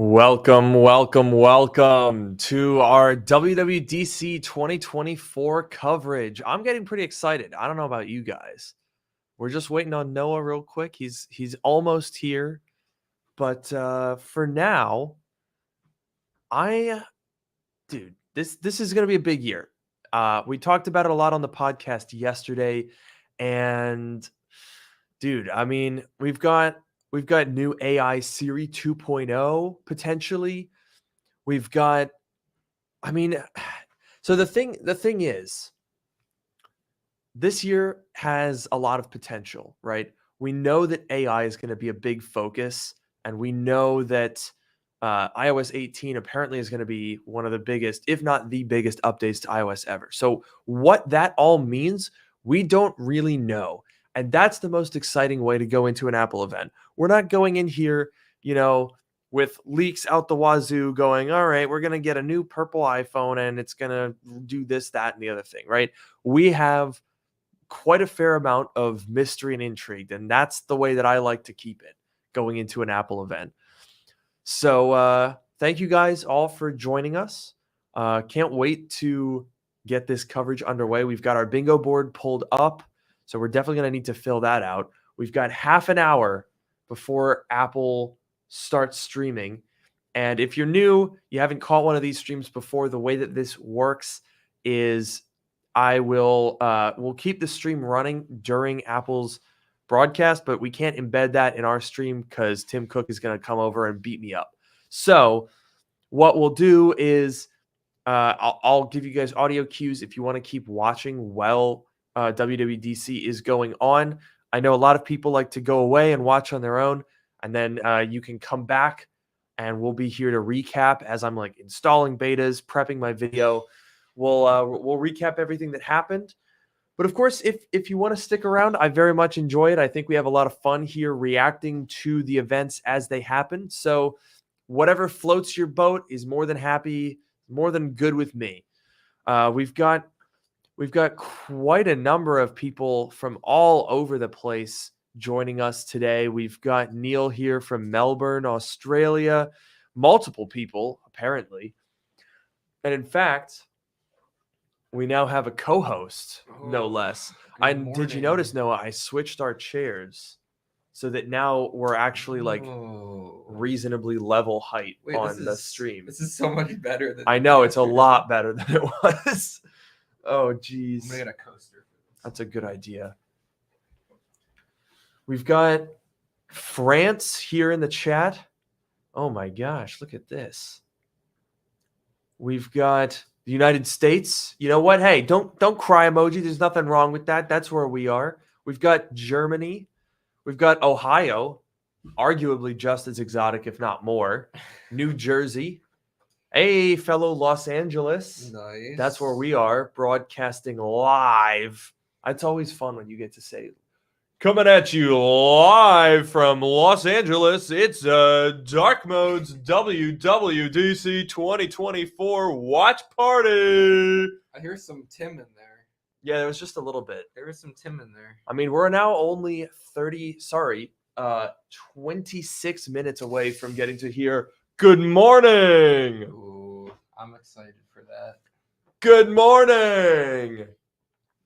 Welcome to our WWDC 2024 coverage. I'm getting pretty excited. I don't know about you guys. We're just waiting on Noah real quick. He's almost here. But for now, this is going to be a big year. We talked about it a lot on the podcast yesterday, and dude, I mean, we've got new AI Siri 2.0 potentially. We've got, I mean, so the thing is, this year has a lot of potential, right? We know that AI is going to be a big focus, and we know that iOS 18 apparently is going to be one of the biggest, if not the biggest, updates to iOS ever. So what that all means, we don't really know. And that's the most exciting way to go into an Apple event. We're not going in here, with leaks out the wazoo going, all right, we're going to get a new purple iPhone and it's going to do this, that, and the other thing, right? We have quite a fair amount of mystery and intrigue, and that's the way that I like to keep it going into an Apple event. So thank you guys all for joining us. Can't wait to get this coverage underway. We've got our bingo board pulled up, so we're definitely going to need to fill that out. We've got half an hour before Apple starts streaming. And if you're new, you haven't caught one of these streams before, the way that this works is we'll keep the stream running during Apple's broadcast, but we can't embed that in our stream because Tim Cook is going to come over and beat me up. So what we'll do is I'll give you guys audio cues if you want to keep watching while WWDC is going on. I know a lot of people like to go away and watch on their own, and then you can come back and we'll be here to recap as I'm like installing betas, prepping my video. We'll recap everything that happened. But of course, if you want to stick around, I very much enjoy it. I think we have a lot of fun here reacting to the events as they happen. So whatever floats your boat is more than good with me. We've got quite a number of people from all over the place joining us today. We've got Neil here from Melbourne, Australia, multiple people apparently. And in fact, we now have a co-host, no less. Did you notice, Noah, I switched our chairs so that now we're actually like reasonably level height on the stream. This is so much better than I know, it's a lot better than it was. Oh, geez. I'm going to get a coaster. That's a good idea. We've got France here in the chat. Oh my gosh, look at this. We've got the United States. You know what? Hey, don't cry emoji. There's nothing wrong with that. That's where we are. We've got Germany. We've got Ohio, arguably just as exotic, if not more. New Jersey. Hey, fellow Los Angeles. Nice. That's where we are, broadcasting live. It's always fun when you get to say, coming at you live from Los Angeles, it's Dark Mode's WWDC 2024 watch party. I hear some Tim in there. Yeah, there was just a little bit. There was some Tim in there. I mean, we're now only 26 minutes away from getting to hear good morning. Ooh, I'm excited for that. Good morning.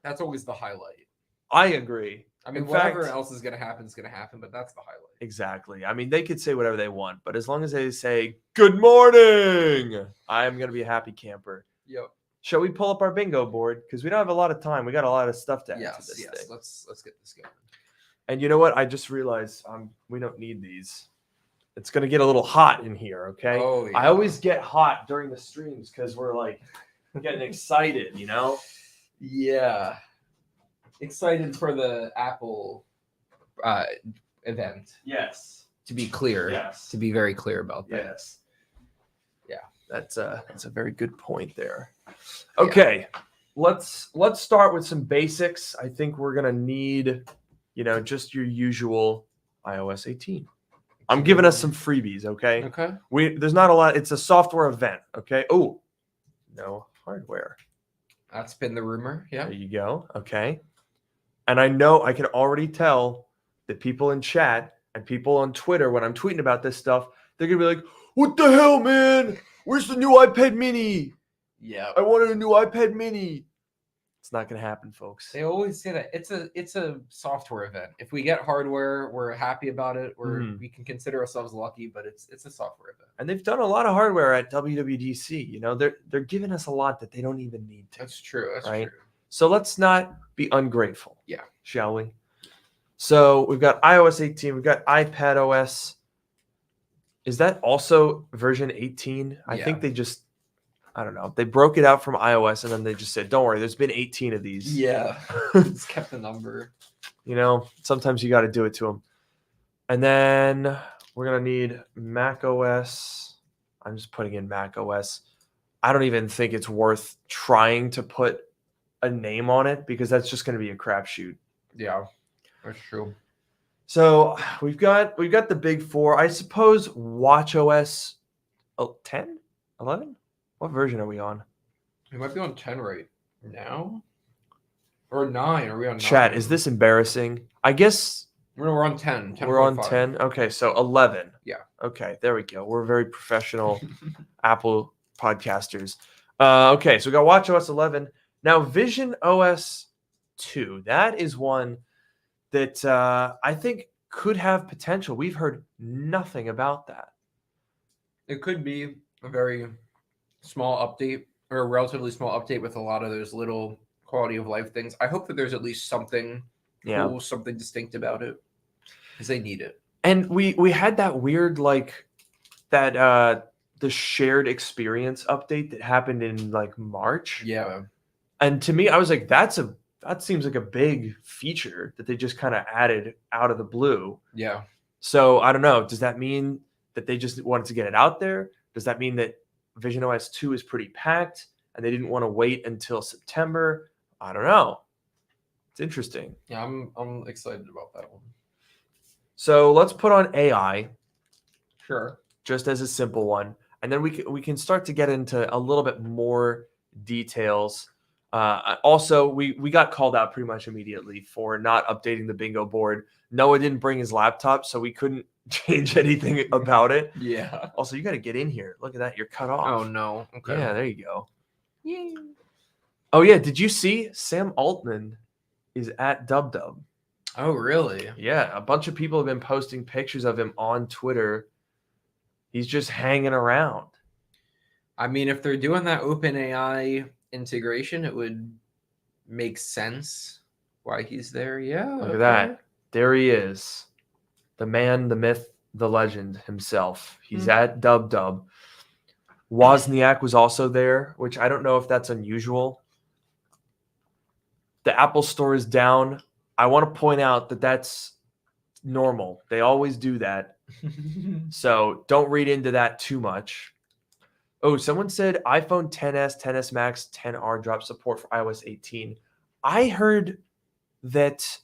That's always the highlight. I agree. I mean, whatever else is going to happen is going to happen, but that's the highlight. Exactly. I mean, they could say whatever they want, but as long as they say, good morning, I'm going to be a happy camper. Yep. Shall we pull up our bingo board? Because we don't have a lot of time. We got a lot of stuff to add to this thing. Let's get this going. And you know what? I just realized we don't need these. It's going to get a little hot in here, okay? Oh, yeah. I always get hot during the streams because we're like getting excited, you know? Yeah. Excited for the Apple event. Yes. To be clear. Yes. To be very clear about that. Yes. Yeah. That's a very good point there. Okay. Yeah. Let's start with some basics. I think we're going to need, just your usual iOS 18. I'm giving us some freebies, okay? Okay. There's not a lot. It's a software event, okay? Oh, no hardware. That's been the rumor. Yeah. There you go. Okay. And I know I can already tell that people in chat and people on Twitter, when I'm tweeting about this stuff, they're gonna be like, "What the hell, man? Where's the new iPad Mini? Yeah. I wanted a new iPad Mini." It's not gonna happen, folks. They always say that it's a software event. If we get hardware, we're happy about it. We can consider ourselves lucky, but it's a software event. And they've done a lot of hardware at WWDC. You know, they're giving us a lot that they don't even need to. That's true. That's right? true. So let's not be ungrateful. Yeah. Shall we? So we've got iOS 18. We've got iPadOS. Is that also version 18? I think they just, I don't know. They broke it out from iOS and then they just said, don't worry, there's been 18 of these. Yeah. It's kept the number. You know, sometimes you got to do it to them. And then we're going to need macOS. I'm just putting in macOS. I don't even think it's worth trying to put a name on it because that's just going to be a crapshoot. Yeah, that's true. So we've got the big four. I suppose WatchOS 10, 11. What version are we on? We might be on 10 right now, or 9. Are we on 9? Chat, is this embarrassing? I guess we're on 10. We're on 10. Okay, so 11. Yeah. Okay, there we go. We're very professional Apple podcasters. Okay, so we got WatchOS 11. Now VisionOS 2. That is one that I think could have potential. We've heard nothing about that. It could be a very small update or a relatively small update with a lot of those little quality of life things. I hope that there's at least something cool, something distinct about it because they need it. And we had that weird the shared experience update that happened in like March. Yeah. And to me, I was like, that seems like a big feature that they just kind of added out of the blue. Yeah. So I don't know. Does that mean that they just wanted to get it out there? Does that mean that VisionOS 2 is pretty packed and they didn't want to wait until September? I don't know. It's interesting. Yeah, I'm excited about that one. So let's put on AI. Sure. Just as a simple one. And then we can start to get into a little bit more details. Also, we got called out pretty much immediately for not updating the bingo board. Noah didn't bring his laptop, so we couldn't change anything about it. Yeah. Also, you got to get in here. Look at that. You're cut off. Oh, no. Okay. Yeah, there you go. Yay. Oh, yeah. Did you see Sam Altman is at DubDub? Oh, really? Yeah. A bunch of people have been posting pictures of him on Twitter. He's just hanging around. I mean, if they're doing that OpenAI integration, it would make sense why he's there. Yeah. Look at that. There he is. The man, the myth, the legend himself. He's at DubDub. Wozniak was also there, which I don't know if that's unusual. The Apple Store is down. I want to point out that that's normal. They always do that. So don't read into that too much. Oh, someone said iPhone XS, XS Max, 10R drop support for iOS 18. I heard that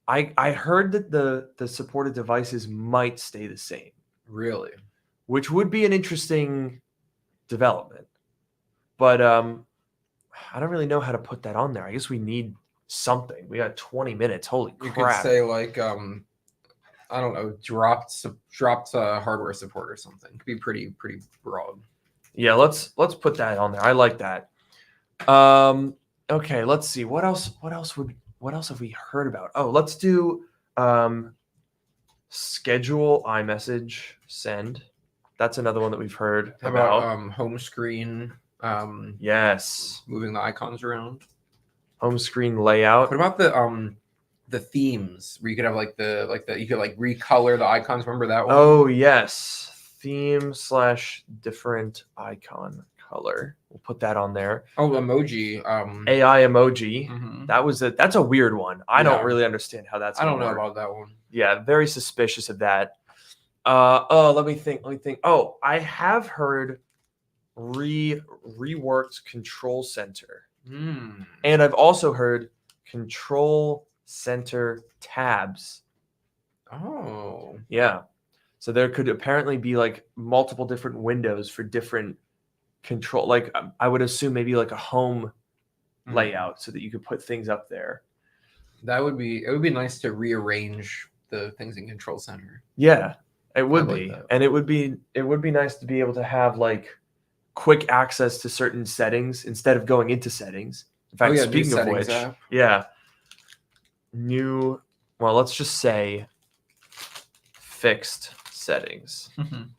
the supported devices might stay the same. Really? Which would be an interesting development. But I don't really know how to put that on there. I guess we need something. We got 20 minutes. Holy crap. You could say like I don't know, dropped hardware support or something. Could be pretty broad. Yeah, let's put that on there. I like that. Okay, let's see. What else have we heard about? Oh, let's do schedule iMessage send. That's another one that we've heard How about home screen? Yes. Moving the icons around. Home screen layout. What about the themes where you could have you could recolor the icons? Remember that one? Oh yes. Theme / different icon color. We'll put that on there. Oh, emoji. AI emoji. Mm-hmm. That's a weird one. I don't really understand how that's. I don't know work. about that one. Yeah, very suspicious of that. Let me think. Oh, I have heard reworked control center. And I've also heard control center tabs. Oh. Yeah. So there could apparently be like multiple different windows for different control. Like I would assume maybe like a home layout so that you could put things up there. It would be nice to rearrange the things in control center. Yeah. It would like be. that. And it would be nice to be able to have like quick access to certain settings instead of going into settings. In fact, speaking of which, app. yeah, well, let's just say fixed settings.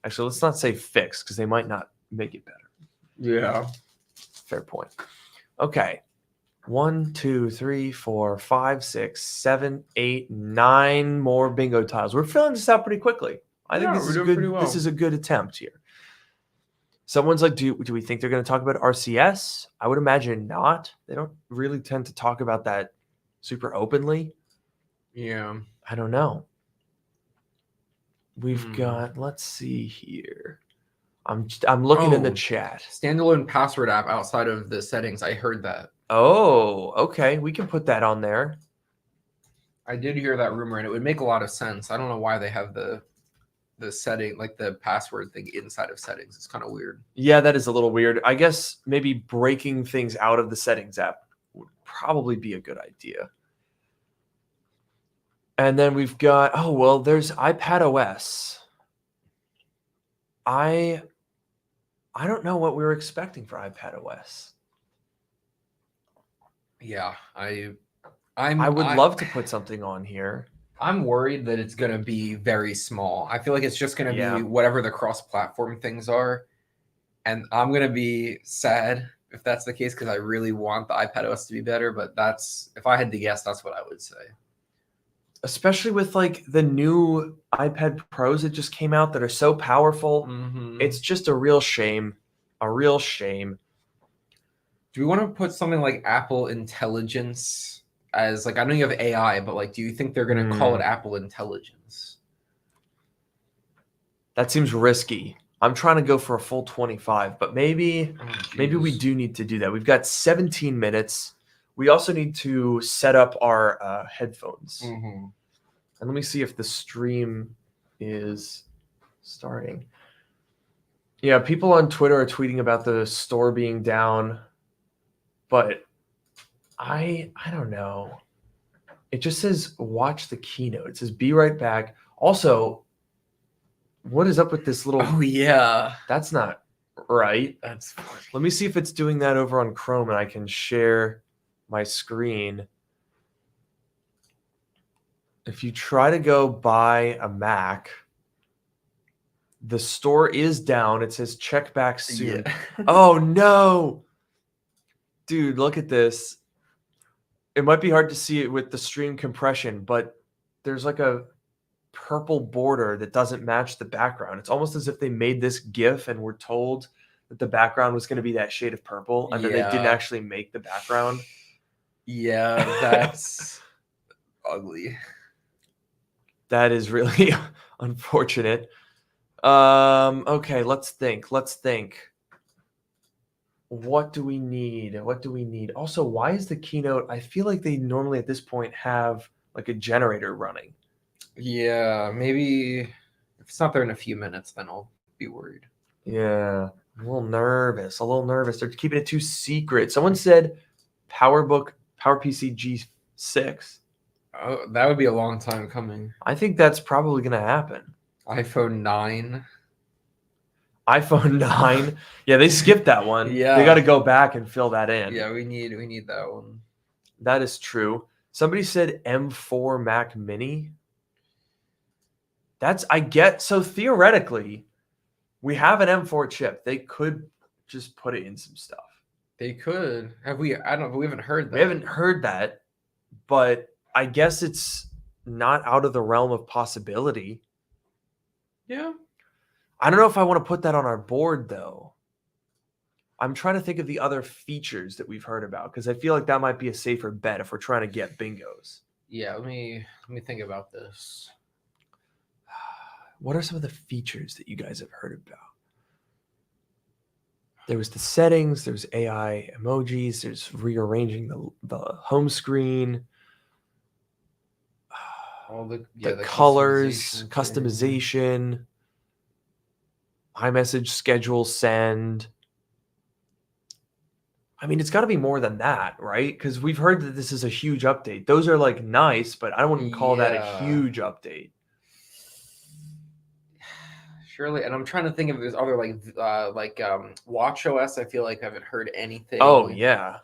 Actually, let's not say fixed because they might not make it better. Yeah. Fair point. Okay. 1, 2, 3, 4, 5, 6, 7, 8, 9 more bingo tiles. We're filling this out pretty quickly. I think this is doing good. pretty well. This is a good attempt here. Someone's like, do we think they're going to talk about RCS? I would imagine not. They don't really tend to talk about that super openly. Yeah. I don't know. We've got, let's see here. I'm looking in the chat. Standalone password app outside of the settings. I heard that. Oh, okay. We can put that on there. I did hear that rumor, and it would make a lot of sense. I don't know why they have the setting, like the password thing inside of settings. It's kind of weird. Yeah, that is a little weird. I guess maybe breaking things out of the settings app would probably be a good idea. And then we've got, oh, well, there's iPadOS. I don't know what we were expecting for iPadOS. Yeah, I would love to put something on here. I'm worried that it's going to be very small. I feel like it's just going to be whatever the cross-platform things are. And I'm going to be sad if that's the case because I really want the iPadOS to be better. But if I had to guess, that's what I would say. Especially with like the new iPad Pros that just came out that are so powerful. It's just a real shame. A real shame. Do we want to put something like Apple Intelligence as like, I know you have AI, but like, do you think they're going to call it Apple Intelligence? That seems risky. I'm trying to go for a full 25, but maybe we do need to do that. We've got 17 minutes. We also need to set up our headphones. And let me see if the stream is starting. Yeah, people on Twitter are tweeting about the store being down, but I don't know. It just says watch the keynote. It says be right back. Also, what is up with this little? Oh yeah, that's not right. That's funny. Let me see if it's doing that over on Chrome and I can share my screen. If you try to go buy a Mac, the store is down. It says check back soon. Yeah. Oh no. Dude, look at this. It might be hard to see it with the stream compression, but there's like a purple border that doesn't match the background. It's almost as if they made this GIF and were told that the background was going to be that shade of purple, and then they didn't actually make the background. Yeah, that's ugly. That is really unfortunate. Okay, let's think. What do we need? Also, why is the Keynote? I feel like they normally at this point have like a generator running. Yeah, maybe if it's not there in a few minutes, then I'll be worried. Yeah, I'm a little nervous. They're keeping it too secret. Someone said PowerPC G6. Oh, that would be a long time coming. I think that's probably going to happen. iPhone 9. iPhone 9. Yeah, they skipped that one. Yeah. They got to go back and fill that in. Yeah, we need that one. That is true. Somebody said M4 Mac Mini. So theoretically, we have an M4 chip. They could just put it in some stuff. They could. Have we? I don't know. We haven't heard that. We haven't heard that, but I guess it's not out of the realm of possibility. Yeah. I don't know if I want to put that on our board, though. I'm trying to think of the other features that we've heard about because I feel like that might be a safer bet if we're trying to get bingos. Yeah, let me think about this. What are some of the features that you guys have heard about? There was the settings, there's AI emojis, there's rearranging the home screen, all the colors, customization, iMessage schedule send. I mean, it's got to be more than that, right? Because we've heard that this is a huge update. Those are like nice, but I wouldn't call that a huge update. Surely, and I'm trying to think if there's other like WatchOS. I feel like I haven't heard anything. Oh yeah,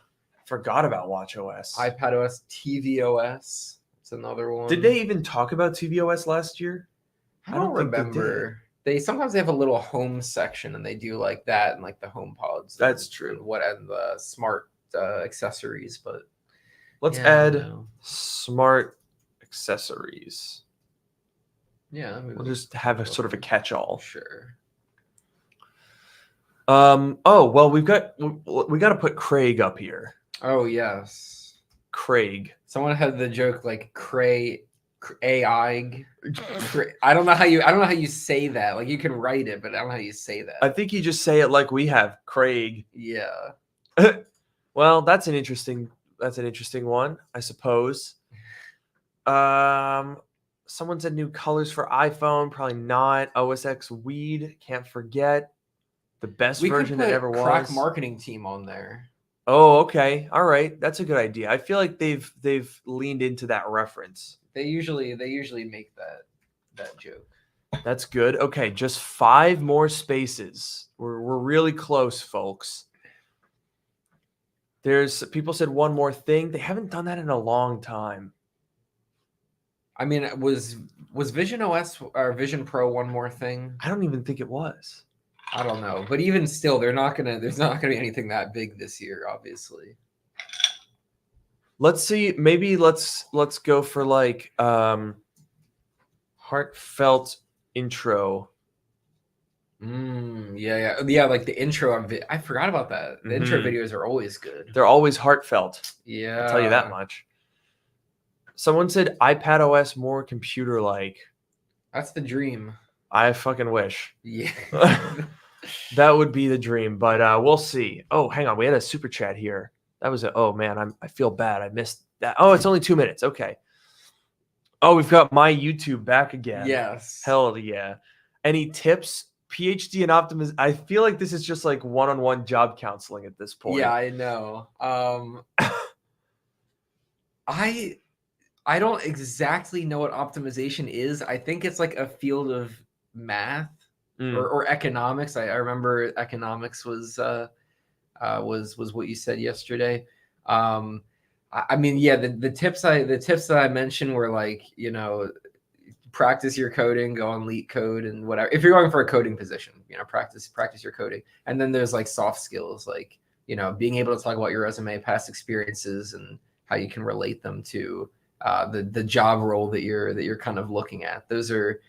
forgot about WatchOS. iPadOS, TVOS. It's another one. Did they even talk about TVOS last year? I don't remember. They sometimes they have a little home section and they do like that and like the home pods. That's true. And the smart accessories, but let's add smart accessories. Yeah, we'll just have a sort of a catch-all. Sure. Oh well, we got to put Craig up here. Oh yes, Craig. Someone had the joke like Craig. AI. I don't know how you say that. Like you can write it, but I don't know how you say that. I think you just say it like we have, Craig. Yeah. Well, that's an interesting one, I suppose. Someone said new colors for iPhone, probably not. OS X Weed, can't forget. The best version that ever was. Crack marketing team on there. Oh, okay. All right. That's a good idea. I feel like they've leaned into that reference. They usually make that joke. That's good. Okay, just 5 more spaces. We're really close, folks. There's people said one more thing. They haven't done that in a long time. I mean, was VisionOS or Vision Pro one more thing? I don't even think it was. I don't know, but even still, there's not gonna be anything that big this year, obviously. Let's see. Maybe let's go for like heartfelt intro. Yeah. Like the intro. I forgot about that. The intro videos are always good. They're always heartfelt. Yeah, I'll tell you that much. Someone said iPadOS more computer-like. That's the dream. I fucking wish. Yeah. That would be the dream, but we'll see. Oh, hang on. We had a super chat here. That was oh man, I feel bad. I missed that. Oh, it's only 2 minutes. Okay. Oh, we've got my YouTube back again. Yes. Hell yeah. Any tips? PhD and optimism. I feel like this is just like one-on-one job counseling at this point. Yeah, I know. I don't exactly know what optimization is. I think it's like a field of math or economics. I remember economics was what you said yesterday. I mean, yeah, the tips that I mentioned were like, practice your coding, go on LeetCode and whatever. If you're going for a coding position, practice your coding. And then there's like soft skills, like, being able to talk about your resume, past experiences, and how you can relate them to the job role that you're kind of looking at. Those are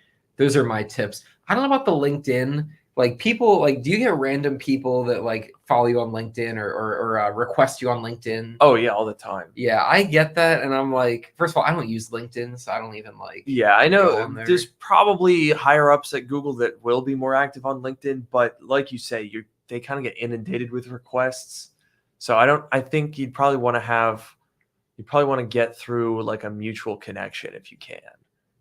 my tips. I don't know about the LinkedIn. Like people, like, do you get random people that like follow you on LinkedIn or request you on LinkedIn? Oh yeah, all the time. Yeah, I get that, and I'm like, first of all, I don't use LinkedIn, so I don't even like. Yeah, I know there's probably higher ups at Google that will be more active on LinkedIn, but like you say, they kind of get inundated with requests. So I think you'd probably want to get through like a mutual connection if you can.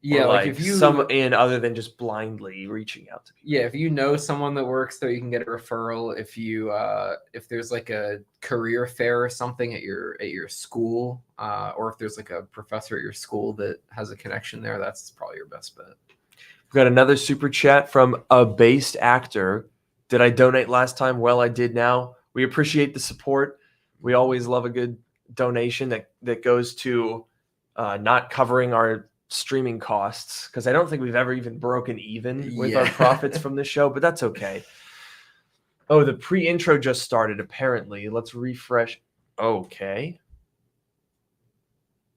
Yeah, or like if you other than just blindly reaching out to people. Yeah, if you know someone that works there, you can get a referral. If there's like a career fair or something at your school, or if there's like a professor at your school that has a connection there, that's probably your best bet. We've got another super chat from a based actor. Did I donate last time? Well, I did now. We appreciate the support. We always love a good donation that goes to not covering our streaming costs, because I don't think we've ever even broken even with our profits from this show, but that's okay. Oh, the pre-intro just started apparently. Let's refresh. Okay.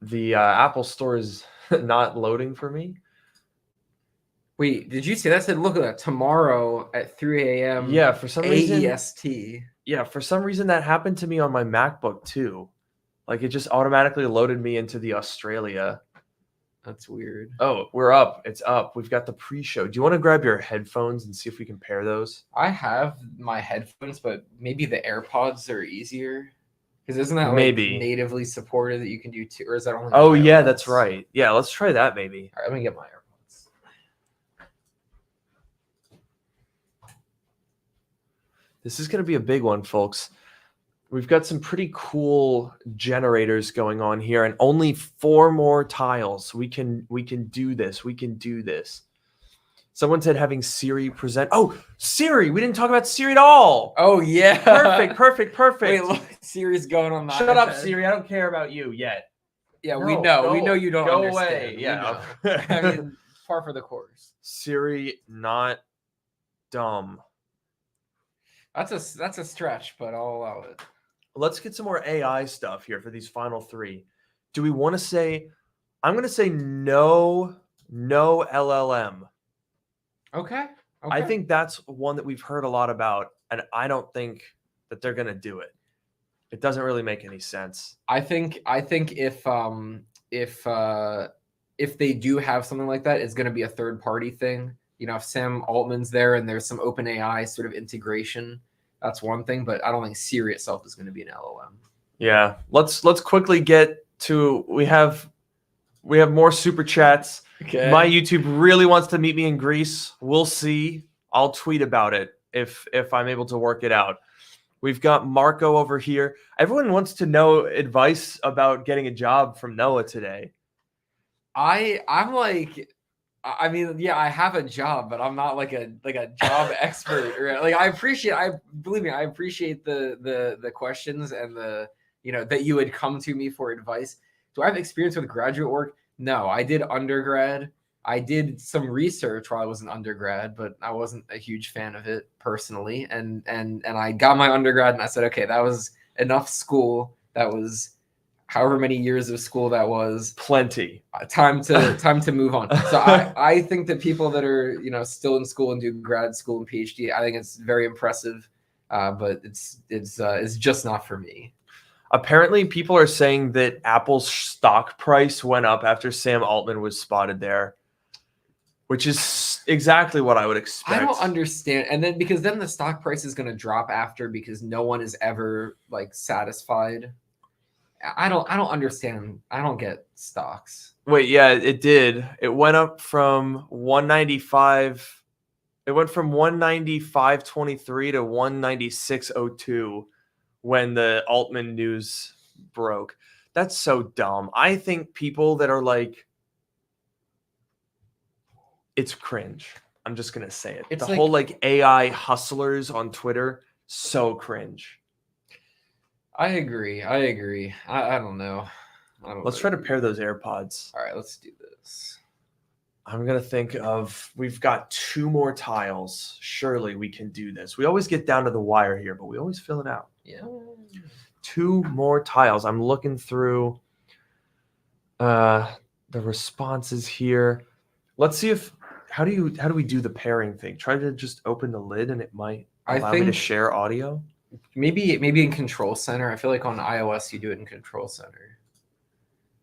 The Apple Store is not loading for me. Wait, did you see that? Said look at that, tomorrow at 3 a.m. Yeah, for some reason AEST. Yeah, for some reason that happened to me on my MacBook too. Like it just automatically loaded me into the Australia. That's weird. Oh, we're up. It's up. We've got the pre-show. Do you want to grab your headphones and see if we can pair those? I have my headphones, but maybe the AirPods are easier. Because isn't that maybe like natively supported that you can do too? Or is that only? Oh yeah, that's right. Yeah, let's try that maybe. All right, let me get my AirPods. This is going to be a big one, folks. We've got some pretty cool generators going on here, and only 4 more tiles. We can do this. We can do this. Someone said having Siri present. Oh, Siri. We didn't talk about Siri at all. Oh yeah. Perfect. Wait, look, Siri's going on the Shut up, iPad. Siri. I don't care about you yet. Yeah, No, we know you don't go understand. away. Yeah. I mean, par for the course. Siri, not dumb. That's a stretch, but I'll allow it. Let's get some more AI stuff here for these final 3. Do we want to say? I'm going to say no LLM. Okay. I think that's one that we've heard a lot about, and I don't think that they're going to do it. It doesn't really make any sense. I think if they do have something like that, it's going to be a third party thing. You know, if Sam Altman's there and there's some OpenAI sort of integration, that's one thing. But I don't think Siri itself is going to be an LLM. Yeah, let's quickly get to. We have more super chats. Okay. My YouTube really wants to meet me in Greece. We'll see. I'll tweet about it if I'm able to work it out. We've got Marco over here. Everyone wants to know advice about getting a job from Noah today. I'm like, I mean, yeah, I have a job, but I'm not like a job expert. Or like, I appreciate the questions and the, you know, that you would come to me for advice. Do I have experience with graduate work? No, I did undergrad. I did some research while I was an undergrad, but I wasn't a huge fan of it personally. And I got my undergrad and I said, okay, that was enough school. That was however many years of school that was. Plenty. Time to move on. So I think that people that are, you know, still in school and do grad school and PhD, I think it's very impressive, but it's just not for me. Apparently, people are saying that Apple's stock price went up after Sam Altman was spotted there, which is exactly what I would expect. I don't understand. And then because then the stock price is going to drop after because no one is ever like satisfied. I don't understand. I don't get stocks. Wait, yeah, it did. It went up from 195. It went from 195.23 to 196.02 when the Altman news broke. That's so dumb. I think people that are like, it's cringe. I'm just going to say it. It's the whole like AI hustlers on Twitter, so cringe. I agree. I don't know. Let's try to pair those AirPods. All right, let's do this. I'm going to think of, we've got 2 more tiles. Surely we can do this. We always get down to the wire here, but we always fill it out. Yeah. 2 more tiles. I'm looking through the responses here. Let's see if, how do we do the pairing thing? Try to just open the lid and it might allow me to share audio. Maybe in Control Center. I feel like on iOS you do it in Control Center.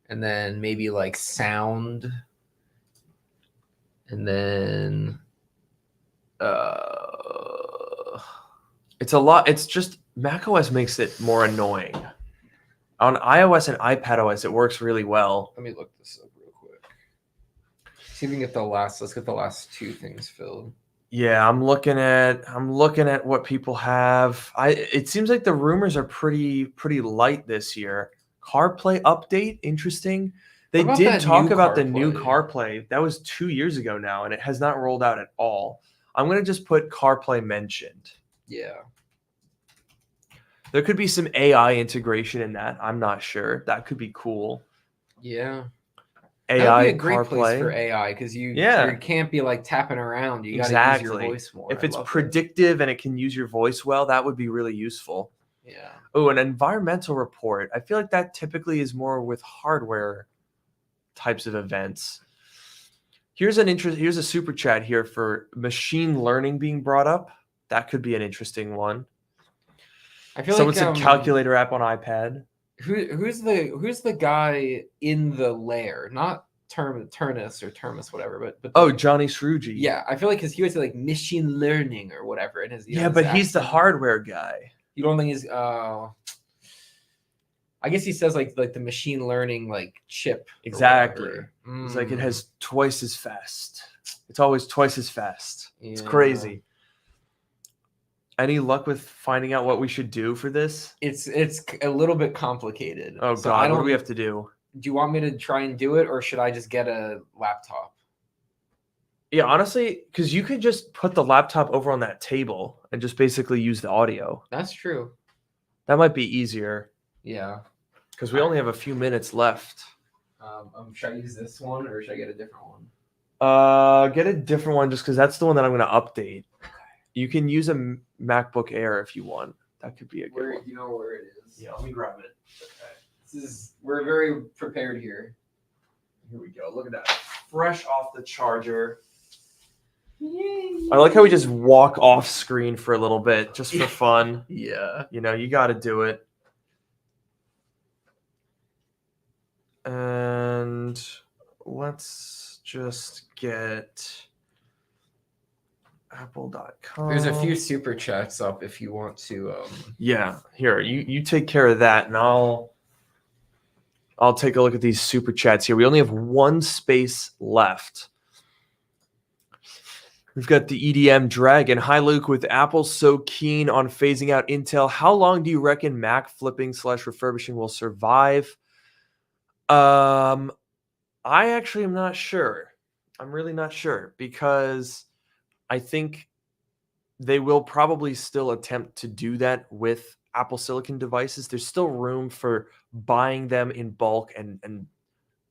And then maybe like sound. And then it's a lot. It's just macOS makes it more annoying. On iOS and iPadOS, it works really well. Let me look this up real quick. See if we can get let's get the last 2 things filled. Yeah, I'm looking at what people have. It seems like the rumors are pretty light this year. CarPlay update, interesting. They did talk about the new CarPlay. That was 2 years ago now, and it has not rolled out at all. I'm going to just put CarPlay mentioned. Yeah. There could be some AI integration in that. I'm not sure. That could be cool. Yeah. AI that would be a great CarPlay. Place for AI because you can't be like tapping around. You got to use your voice more. If it's predictive and it can use your voice well, that would be really useful. Yeah. Oh, an environmental report. I feel like that typically is more with hardware types of events. Here's a super chat here for machine learning being brought up. That could be an interesting one. I feel someone said calculator app on iPad. Who's the guy in the lair? Not Turnus or Termus, whatever, but Johnny Sruji. Yeah, I feel like because he would say like machine learning or whatever in his but he's the hardware guy. You don't think he's I guess he says like the machine learning like chip. Exactly. It's like it has twice as fast. It's always twice as fast. Yeah. It's crazy. Any luck with finding out what we should do for this? It's a little bit complicated. Oh God, what do we have to do? Do you want me to try and do it, or should I just get a laptop? Yeah, honestly, because you could just put the laptop over on that table and just basically use the audio. That's true. That might be easier Yeah. because we only have a few minutes left. Should I use this one or should I get a different one? Get a different one just because that's the one that I'm going to update. You can use a MacBook Air if you want. That could be a good one. You know where it is? Yeah, let me grab it. Okay. We're very prepared here. Here we go. Look at that. Fresh off the charger. Yay. I like how we just walk off screen for a little bit just for fun. Yeah. You know, you got to do it. And let's just get apple.com. There's a few super chats up if you want to. Yeah, here, you take care of that, and I'll take a look at these super chats here. We only have one space left. We've got the EDM Dragon. Hi, Luke. With Apple so keen on phasing out Intel, how long do you reckon Mac flipping / refurbishing will survive? I actually am not sure. I'm really not sure because I think they will probably still attempt to do that with Apple Silicon devices. There's still room for buying them in bulk and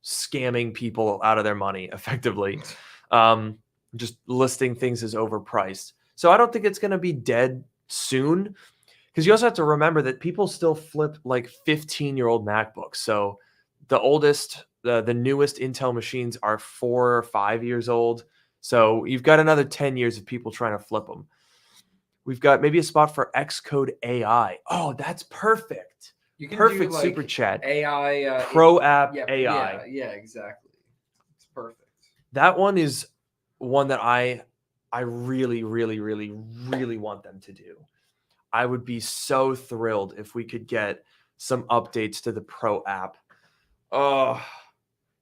scamming people out of their money effectively. Just listing things as overpriced. So I don't think it's going to be dead soon because you also have to remember that people still flip like 15-year-old MacBooks. So the oldest, the newest Intel machines are 4 or 5 years old. So you've got another 10 years of people trying to flip them. We've got maybe a spot for Xcode AI. Oh, that's perfect. You can Perfect do, like, super chat. AI. Pro app AI. Yeah, exactly. It's perfect. That one is one that I really, really, really, really want them to do. I would be so thrilled if we could get some updates to the Pro app. Oh,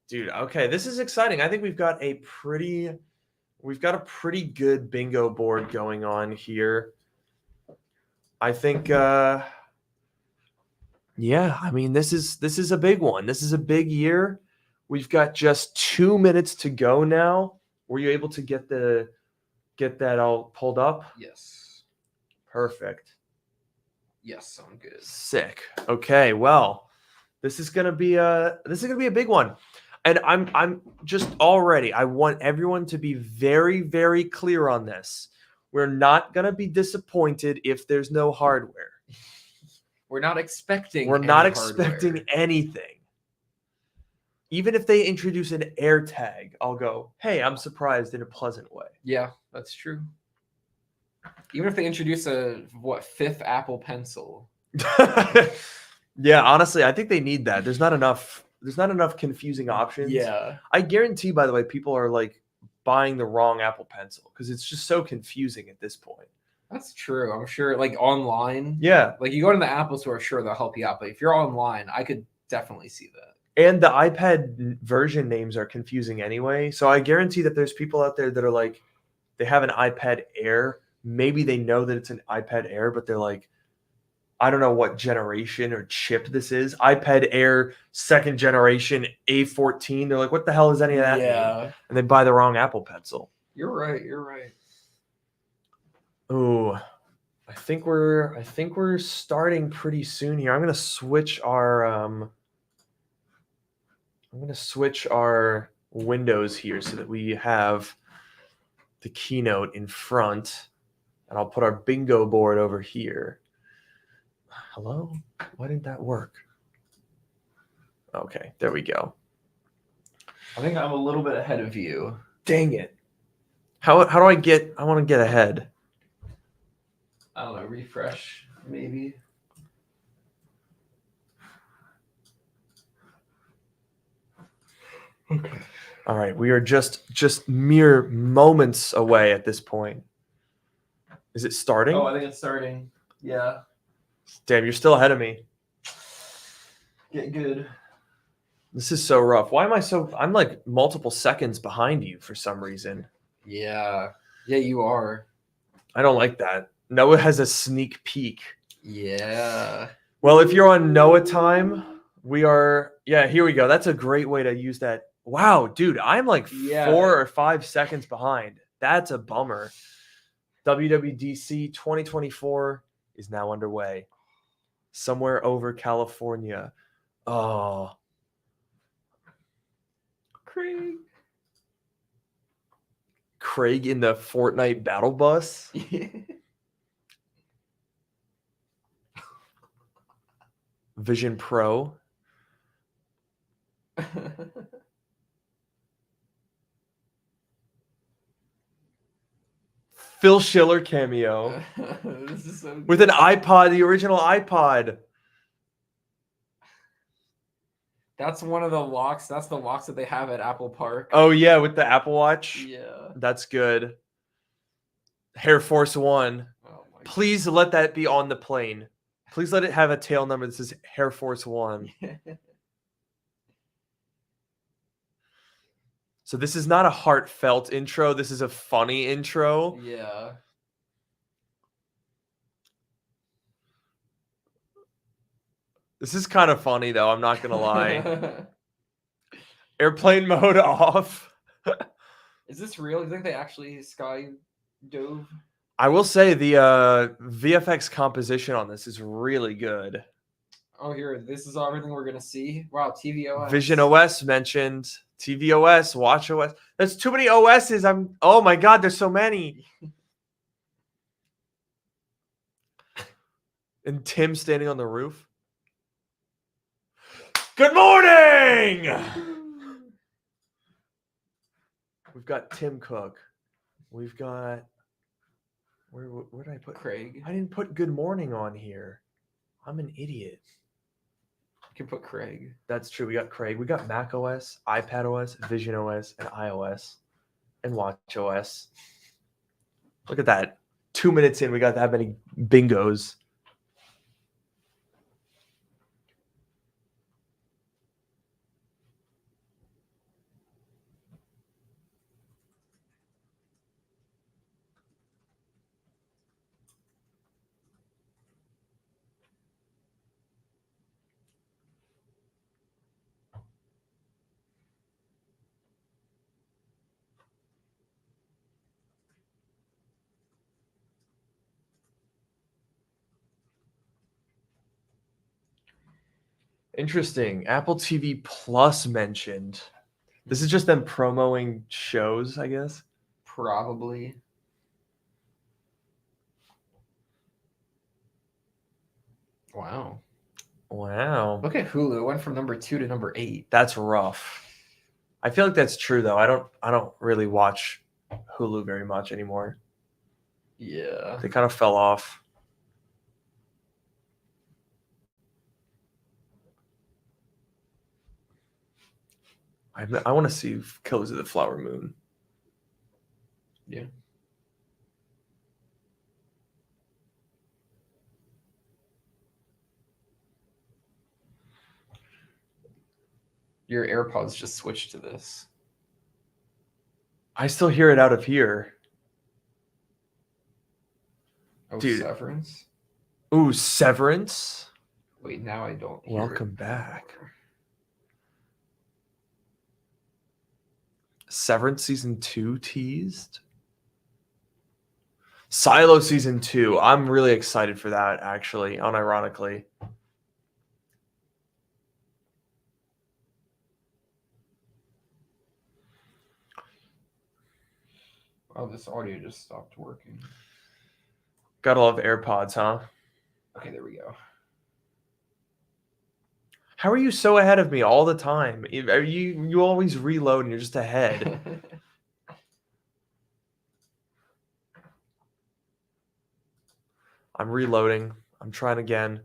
dude. Okay, this is exciting. I think we've got a pretty good bingo board going on here. I think yeah, I mean this is a big one. This is a big year. We've got just 2 minutes to go now. Were you able to get that all pulled up? Yes. Perfect. Yes, I'm good. Sick. Okay, well, this is gonna be a big one. And I'm just already, I want everyone to be very, very clear on this. We're not gonna be disappointed if there's no hardware. We're not expecting anything. Even if they introduce an AirTag, I'll go, hey, I'm surprised in a pleasant way. Yeah, that's true. Even if they introduce a fifth Apple Pencil. Yeah, honestly, I think they need that. There's not enough confusing options. Yeah. I guarantee, by the way, people are like buying the wrong Apple Pencil because it's just so confusing at this point. That's true. I'm sure, like online. Yeah. Like you go to the Apple store, sure, they'll help you out. But if you're online, I could definitely see that. And the iPad version names are confusing anyway. So I guarantee that there's people out there that are like, they have an iPad Air. Maybe they know that it's an iPad Air, but they're like, I don't know what generation or chip this is. iPad Air 2nd generation A14. They're like, what the hell is any of that? Yeah. Name? And they buy the wrong Apple Pencil. You're right. Ooh, I think we're starting pretty soon here. I'm gonna switch our windows here so that we have the Keynote in front, and I'll put our bingo board over here. Hello? Why didn't that work? Okay, there we go. I think I'm a little bit ahead of you. Dang it. How do I want to get ahead? I don't know, refresh maybe. Okay. All right, we are just mere moments away at this point. Is it starting? Oh, I think it's starting. Yeah. Damn, you're still ahead of me. Get good. This is so rough. Why am I'm like multiple seconds behind you for some reason. Yeah. Yeah, you are. I don't like that. Noah has a sneak peek. Yeah. Well, if you're on Noah time, we are, yeah, here we go. That's a great way to use that Wow, dude, I'm like Yeah. 4 or 5 seconds behind. That's a bummer. WWDC 2024 is now underway. Somewhere over California. Oh. Craig in the Fortnite battle bus. Vision Pro. Phil Schiller cameo. This is so with an iPod, the original iPod. That's one of the locks. That's the locks that they have at Apple Park. Oh yeah, with the Apple Watch. Yeah. That's good. Air Force One. Oh my Please let that be on the plane. Please let it have a tail number that says Air Force One. So this is not a heartfelt intro. This is a funny intro. Yeah. This is kind of funny though. I'm not gonna lie. Airplane mode off. Is this real? Do you think they actually sky dove? I will say the VFX composition on this is really good. Oh, here. This is everything we're gonna see. Wow, TVOS. VisionOS mentioned. TVOS, WatchOS. There's too many OSs. Oh my god, there's so many. And Tim standing on the roof. Good morning. We've got Tim Cook. We've got where did I put Craig? I didn't put good morning on here. I'm an idiot. You can put Craig. That's true. We got Craig. We got macOS, iPadOS, VisionOS, and iOS, and WatchOS. Look at that. 2 minutes in, we got that many bingos. Interesting. Apple TV Plus mentioned. This is just them promoting shows, I guess. Probably. Wow. Wow. Look at Hulu. It went from number 2 to number 8. That's rough. I feel like that's true though. I don't really watch Hulu very much anymore. Yeah. They kind of fell off. I want to see Killers of the Flower Moon. Yeah. Your AirPods just switched to this. I still hear it out of here. Oh, dude. Severance? Ooh, Severance. Wait, now I don't hear Welcome it back. anymore. Severance Season 2 teased. Silo Season 2. I'm really excited for that, actually, unironically. Oh, this audio just stopped working. Gotta love AirPods, huh? Okay, there we go. How are you so ahead of me all the time? Are you always reload and you're just ahead? I'm reloading. I'm trying again.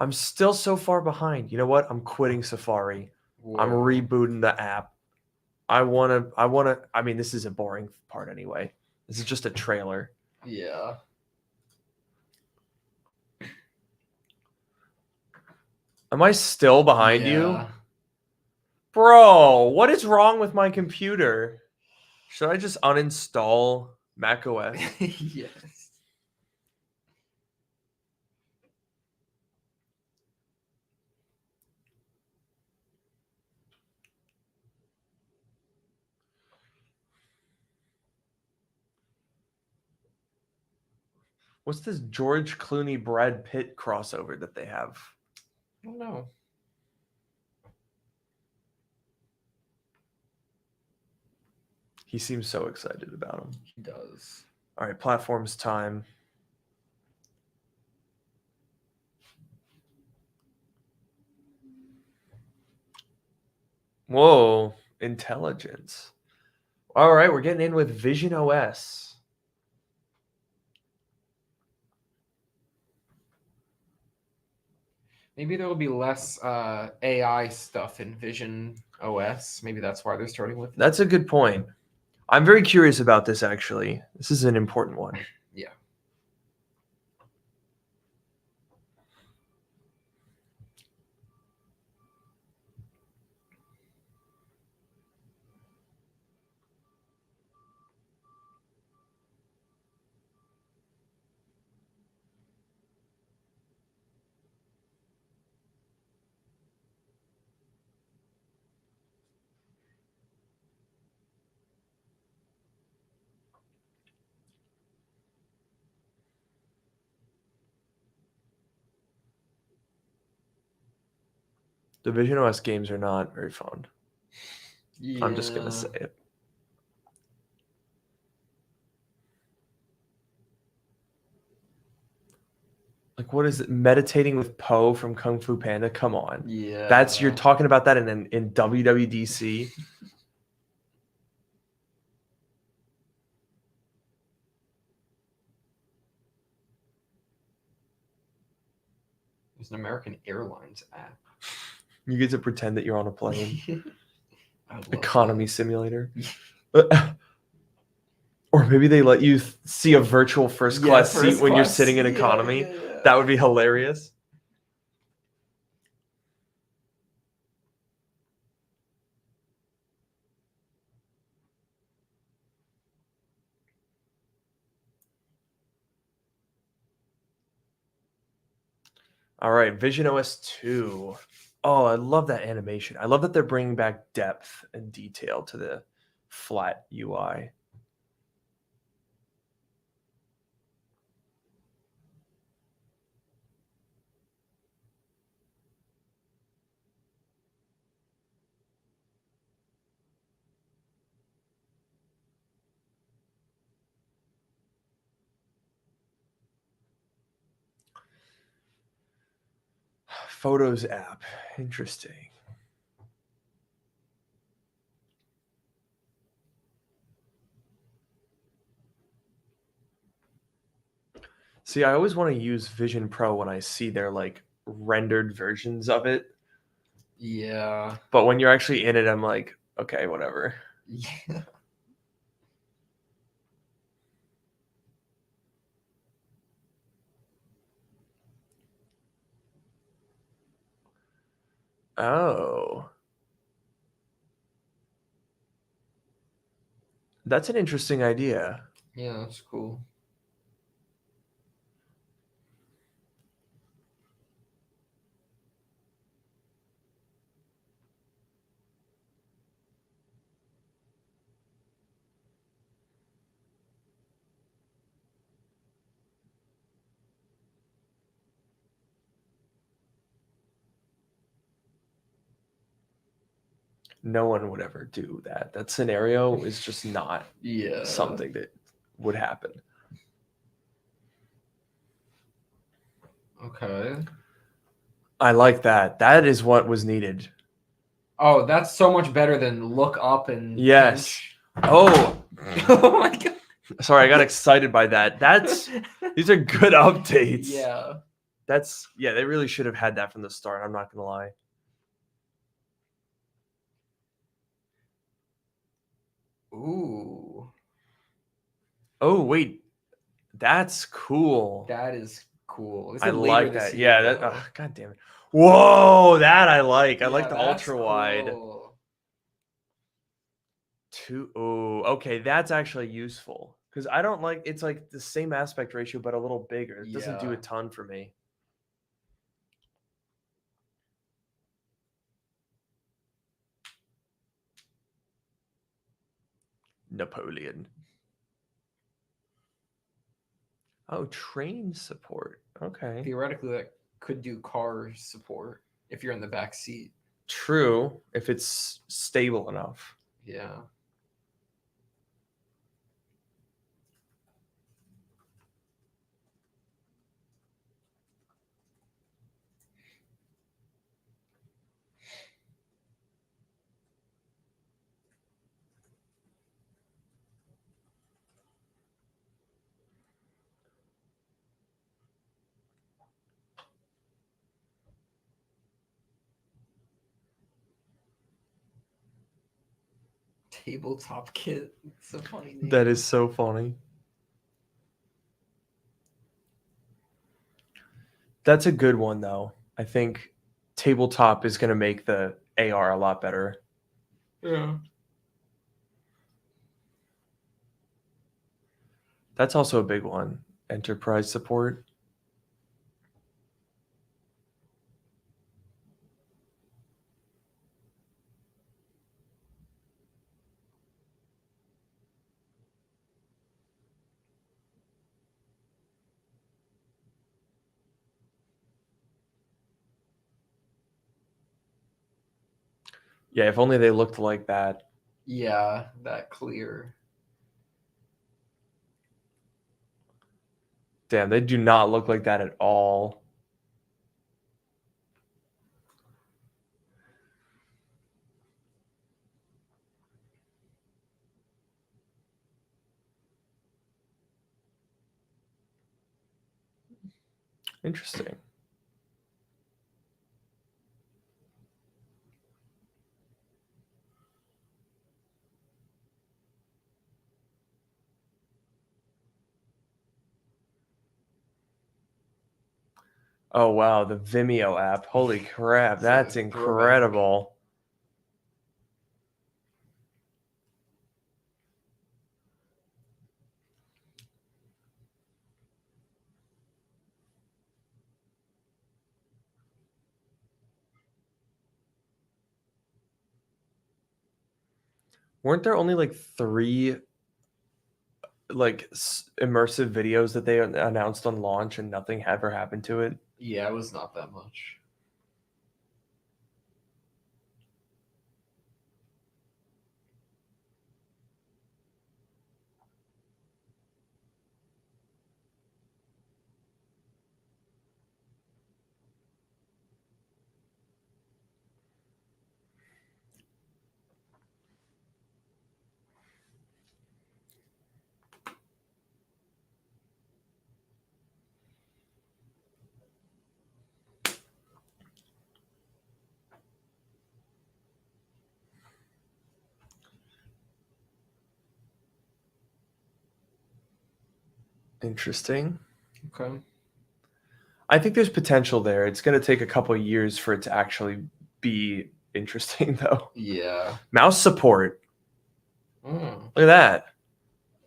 I'm still so far behind. You know what? I'm quitting Safari. Whoa. I'm rebooting the app. I mean, this is a boring part anyway. This is just a trailer. Yeah. Am I still behind you? Yeah. Bro, what is wrong with my computer? Should I just uninstall macOS? Yes. What's this George Clooney Brad Pitt crossover that they have? I don't know. He seems so excited about him. He does. All right, platforms time. Whoa, intelligence. All right, we're getting in with VisionOS. Maybe there will be less AI stuff in VisionOS. Maybe that's why they're starting with it. That's a good point. I'm very curious about this, actually. This is an important one. Yeah. The VisionOS games are not very fun. Yeah. I'm just going to say it. Like, what is it? Meditating with Poe from Kung Fu Panda? Come on. Yeah. You're talking about that in WWDC? There's an American Airlines app. You get to pretend that you're on a plane. I love Economy that. simulator. Or maybe they let you see a virtual first class seat when you're sitting in economy. Yeah. That would be hilarious. All right, VisionOS 2. Oh, I love that animation. I love that they're bringing back depth and detail to the flat UI. Photos app. Interesting. See, I always want to use Vision Pro when I see their like rendered versions of it. Yeah. But when you're actually in it, I'm like, okay, whatever. Yeah. Oh. That's an interesting idea. Yeah, that's cool. No one would ever do that. That scenario is just not Yeah. something that would happen. Okay. I like that. That is what was needed. Oh, that's so much better than look up and Yes. pinch. Oh, Oh my god. sorry, I got excited by that. These are good updates. Yeah. They really should have had that from the start. I'm not gonna lie. Ooh. Oh wait, that's cool. That is cool. This I is later like this that. year, Yeah. though. God damn it. Whoa, that I like. I like Yeah, the that's ultra wide. cool. Oh, okay, that's actually useful because I don't like. It's like the same aspect ratio but a little bigger. It doesn't do a Yeah. ton for me. Napoleon. Oh, train support. Okay. Theoretically, that could do car support if you're in the back seat. True, if it's stable enough. Yeah. Tabletop kit. It's a funny name. That is so funny. That's a good one, though. I think tabletop is going to make the AR a lot better. Yeah. That's also a big one. Enterprise support. Yeah, if only they looked like that. Yeah, that clear. Damn, they do not look like that at all. Interesting. Oh, wow. The Vimeo app. Holy crap. That's incredible. Weren't there only like 3 like immersive videos that they announced on launch and nothing ever happened to it? Yeah, it was not that much. Interesting. Okay. I think there's potential there. It's going to take a couple of years for it to actually be interesting, though. Yeah. Mouse support. Mm. Look at that.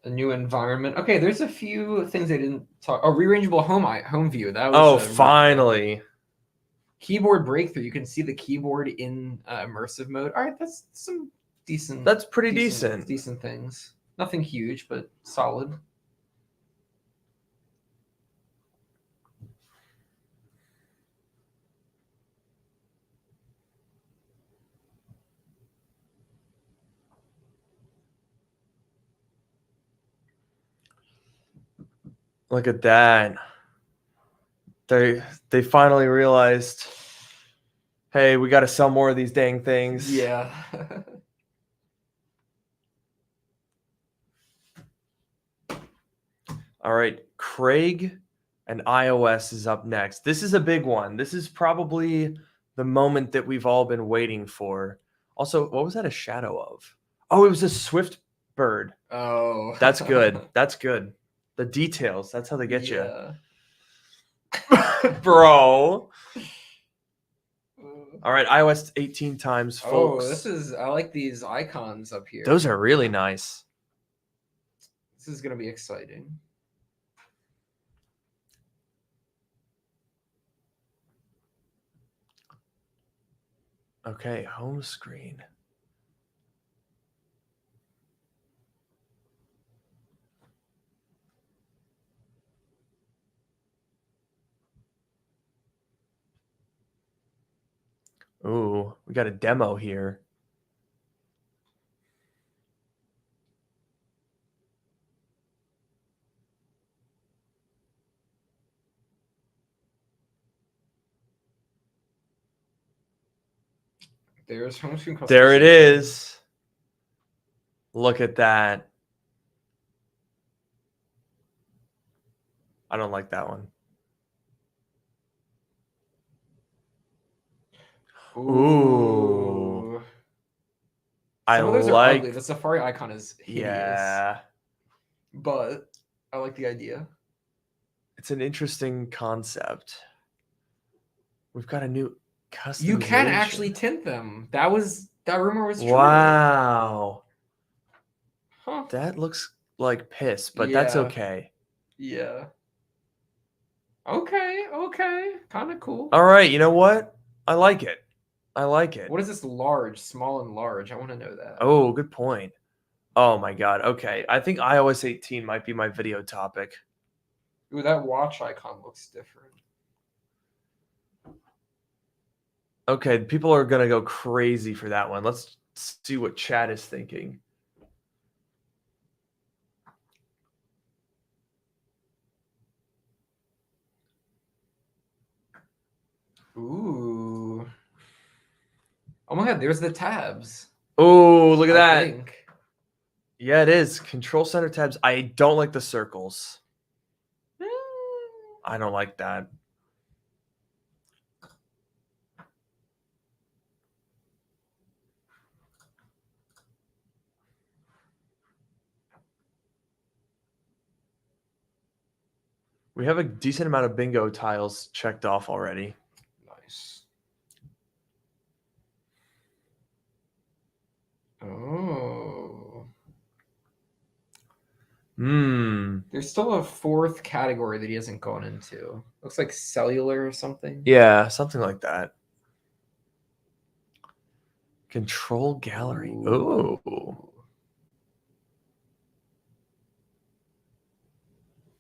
A new environment. Okay, there's a few things I didn't talk. Oh, rearrangeable home view. That was Finally. Keyboard breakthrough. You can see the keyboard in immersive mode. All right, that's some decent. That's pretty decent. Decent things. Nothing huge, but solid. Look at that. They finally realized, hey, we got to sell more of these dang things. Yeah. All right, Craig and iOS is up next. This is a big one. This is probably the moment that we've all been waiting for. Also, what was that a shadow of? Oh, it was a swift bird. Oh. That's good. That's good. The details, that's how they get you. Bro. All right, iOS 18 times, folks. Oh, I like these icons up here. Those are really nice. This is going to be exciting. Okay, home screen. Ooh, we got a demo here. There's home screen customization. There it is. Look at that. I don't like that one. Ooh. Some of those are like. ugly. The Safari icon is hideous. Yeah. But I like the idea. It's an interesting concept. We've got a new customization. You can actually tint them. That rumor was true. Wow. Huh. That looks like piss, but that's okay. Yeah. Okay. Kind of cool. All right, you know what? I like it. What is this large, small and large? I want to know that. Oh, good point. Oh my god. Okay. I think iOS 18 might be my video topic. Ooh, that watch icon looks different. Okay, people are going to go crazy for that one. Let's see what chat is thinking. Ooh. Oh my god, there's the tabs. Oh, look at that. I think. Yeah, it is. Control center tabs. I don't like the circles. I don't like that. We have a decent amount of bingo tiles checked off already. Nice. Oh. There's still a fourth category that he hasn't gone into. Looks like cellular or something. Yeah, something like that. Control gallery. Ooh.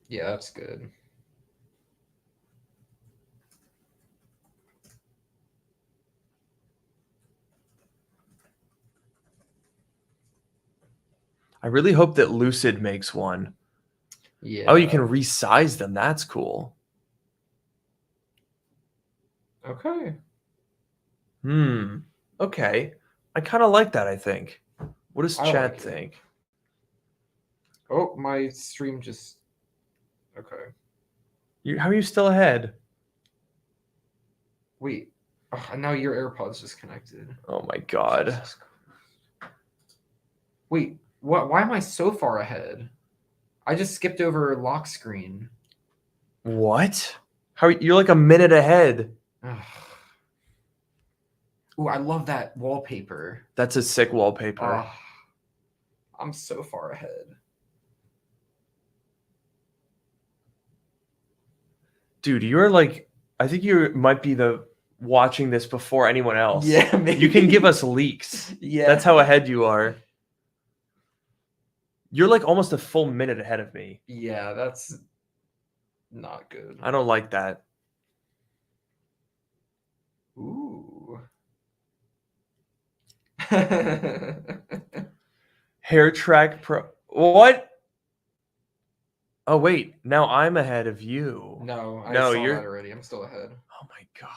Yeah, that's good. I really hope that Lucid makes one. Yeah. Oh, you can resize them. That's cool. Okay. Okay. I kind of like that, I think. What does chat like think? Oh, my stream just... Okay. How are you still ahead? Wait. Oh, and now your AirPod's disconnected. Oh my god. Wait, what? Why am I so far ahead? I just skipped over lock screen. What? You're like a minute ahead. Ooh, I love that wallpaper. That's a sick wallpaper. I'm so far ahead. Dude, you're like, I think you might be watching this before anyone else. Yeah, maybe. You can give us leaks. Yeah. That's how ahead you are. You're like almost a full minute ahead of me. Yeah, that's not good. I don't like that. Ooh. Hair track pro. What? Oh wait, now I'm ahead of you. No, I saw that already. I'm still ahead. Oh my god.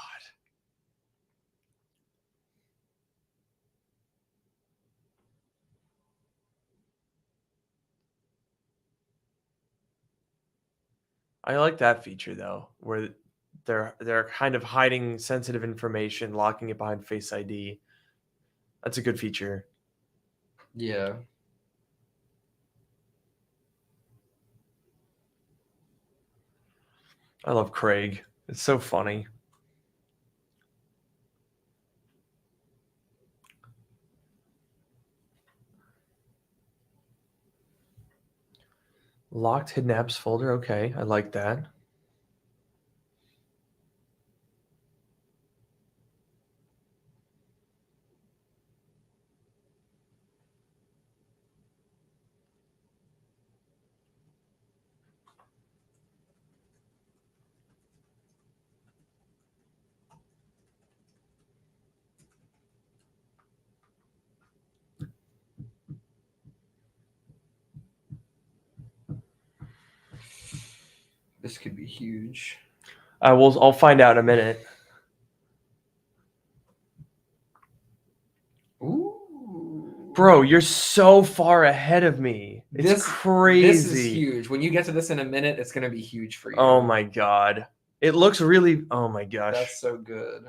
I like that feature though, where they're kind of hiding sensitive information, locking it behind Face ID. That's a good feature. Yeah. I love Craig. It's so funny. Locked hidden apps folder. Okay, I like that. This could be huge. I'll find out in a minute. Ooh. Bro, you're so far ahead of me. It's crazy. This is huge. When you get to this in a minute, it's going to be huge for you. Oh my God. It looks really, oh my gosh. That's so good.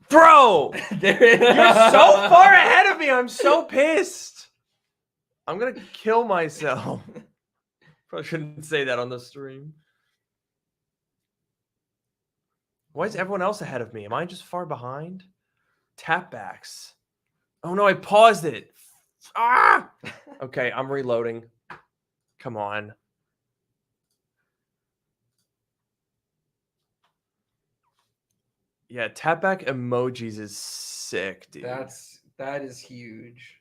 Bro, you're so far ahead of me. I'm so pissed. I'm going to kill myself. Probably shouldn't say that on the stream. Why is everyone else ahead of me? Am I just far behind? Tapbacks. Oh no, I paused it. Ah! Okay, I'm reloading. Come on. Yeah, tapback emojis is sick, dude. That is huge.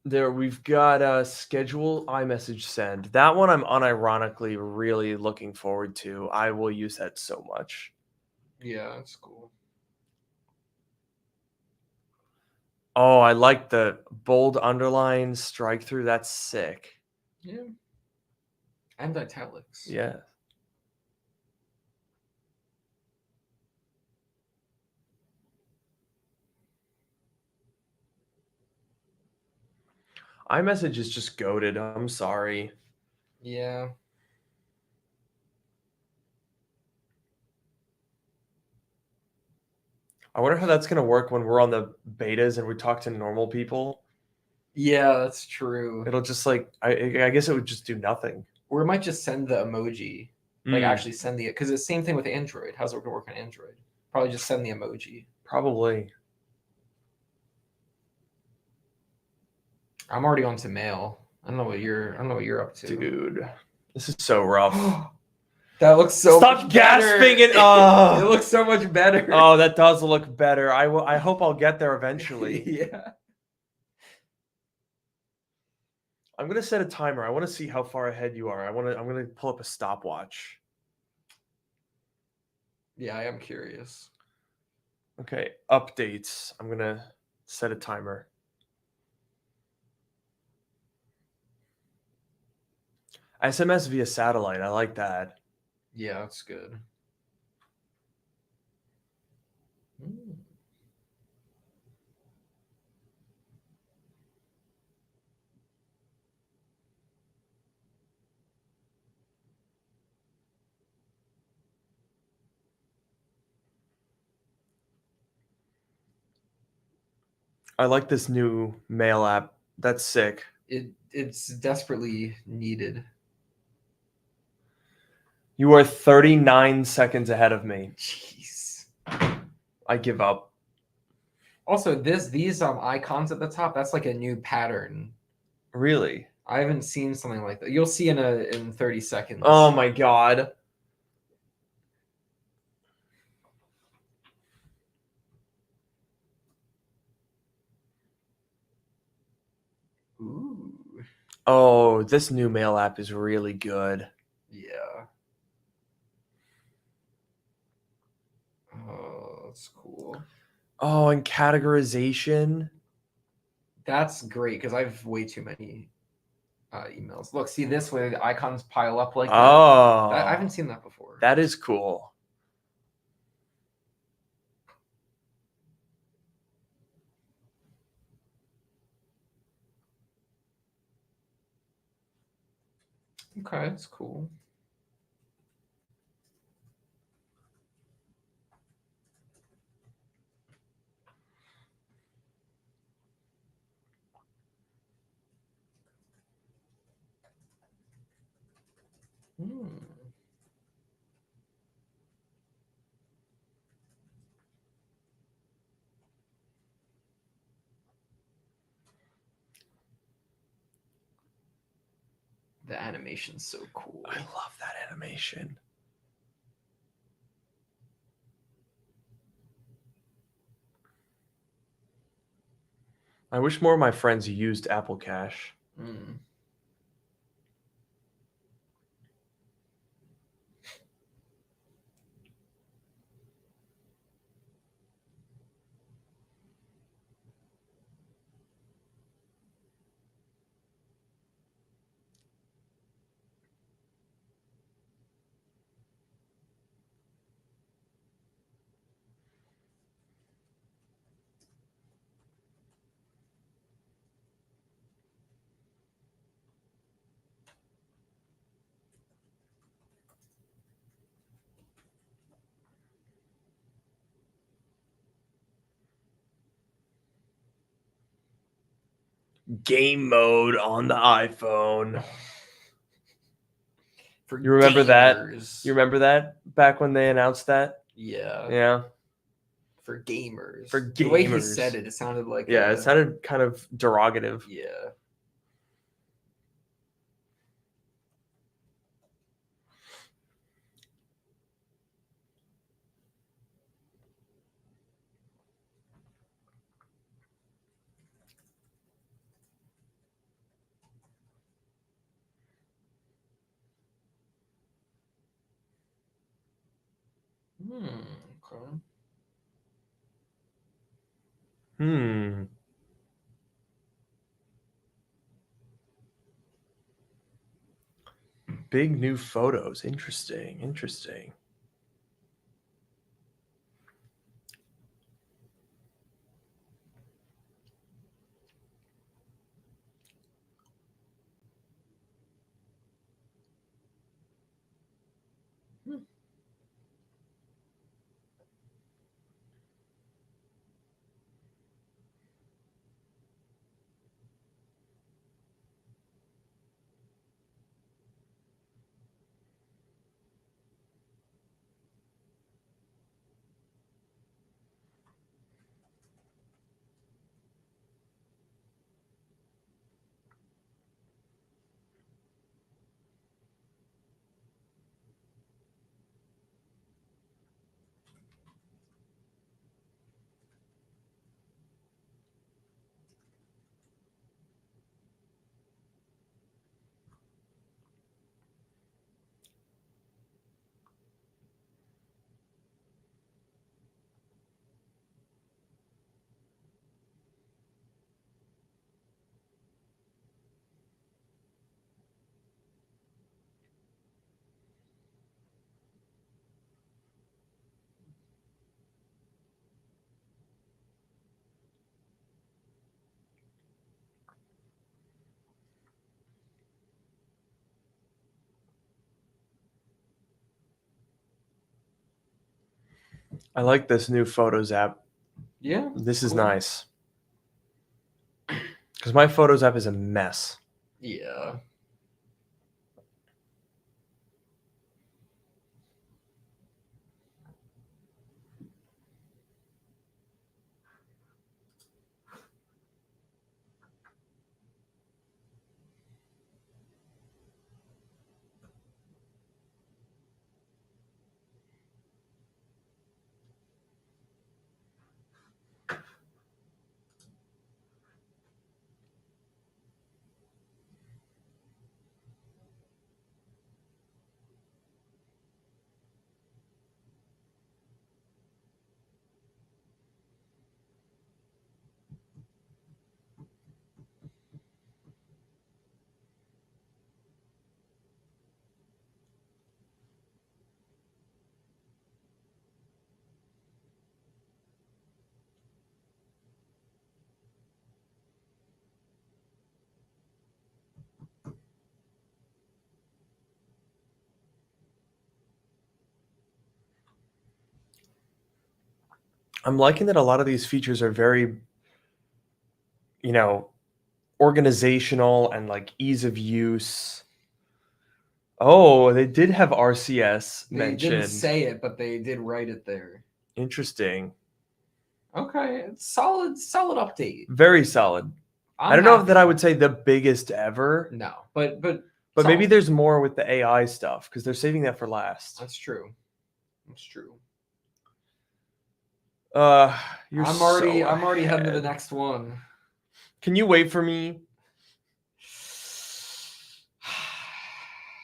There, we've got schedule iMessage send. That one I'm unironically really looking forward to. I will use that so much. Yeah, that's cool. Oh, I like the bold underline strike through. That's sick. Yeah. And italics. Yeah. iMessage is just goated. I'm sorry. Yeah. I wonder how that's going to work when we're on the betas and we talk to normal people. Yeah, that's true. It'll just like, I guess it would just do nothing. Or it might just send the emoji. Like actually send the, because it's the same thing with Android. How's it going to work on Android? Probably just send the emoji. Probably. I'm already on to mail. I don't know what you're up to. Dude, this is so rough. That looks so Stop much gasping better. and oh. It looks so much better. Oh, that does look better. I hope I'll get there eventually. Yeah. I'm gonna set a timer. I want to see how far ahead you are. I'm gonna pull up a stopwatch. Yeah, I am curious. Okay, updates. I'm gonna set a timer. SMS via satellite. I like that. Yeah, that's good. Mm. I like this new mail app. That's sick. It's desperately needed. You are 39 seconds ahead of me. Jeez. I give up. Also, these icons at the top, that's like a new pattern. Really? I haven't seen something like that. You'll see in 30 seconds. Oh my God. Ooh. Oh, this new mail app is really good. Yeah. Oh, that's cool. Oh, and categorization. That's great because I have way too many emails. Look, see this way the icons pile up like that. Oh, I haven't seen that before. That is cool. Okay, that's cool. Hmm. The animation's so cool. I love that animation. I wish more of my friends used Apple Cash. Mm. game mode on the iPhone. For You remember that? gamers. You remember that back when they announced that? Yeah. Yeah. For gamers. For gamers. The way he said it, it sounded like it sounded kind of derogative. Yeah. Okay. Big new photos. Interesting. I like this new Photos app. Yeah. This is nice. Because my Photos app is a mess. Yeah. I'm liking that a lot of these features are very, organizational and like ease of use. Oh, they did have RCS They mentioned. didn't say it, but they did write it there. Interesting. Okay, it's solid update. Very solid. I don't know that I would say the biggest ever. No, but maybe there's more with the AI stuff because they're saving that for last. That's true. That's true. I'm already heading to the next one. Can you wait for me?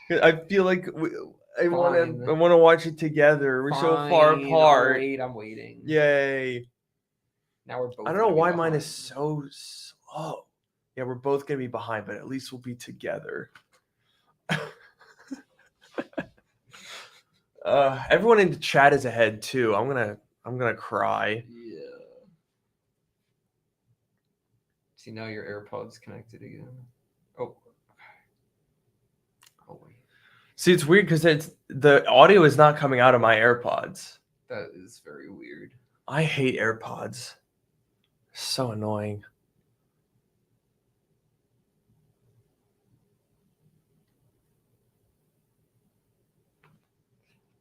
I feel like I want to watch it together. We're so far apart. I'm waiting. Yay! Now we're both. I don't know why mine is so slow. Yeah, we're both gonna be behind, but at least we'll be together. Everyone in the chat is ahead too. I'm gonna cry. Yeah. See, now your AirPods connected again. Oh. Oh wait. See, it's weird because the audio is not coming out of my AirPods. That is very weird. I hate AirPods. So annoying.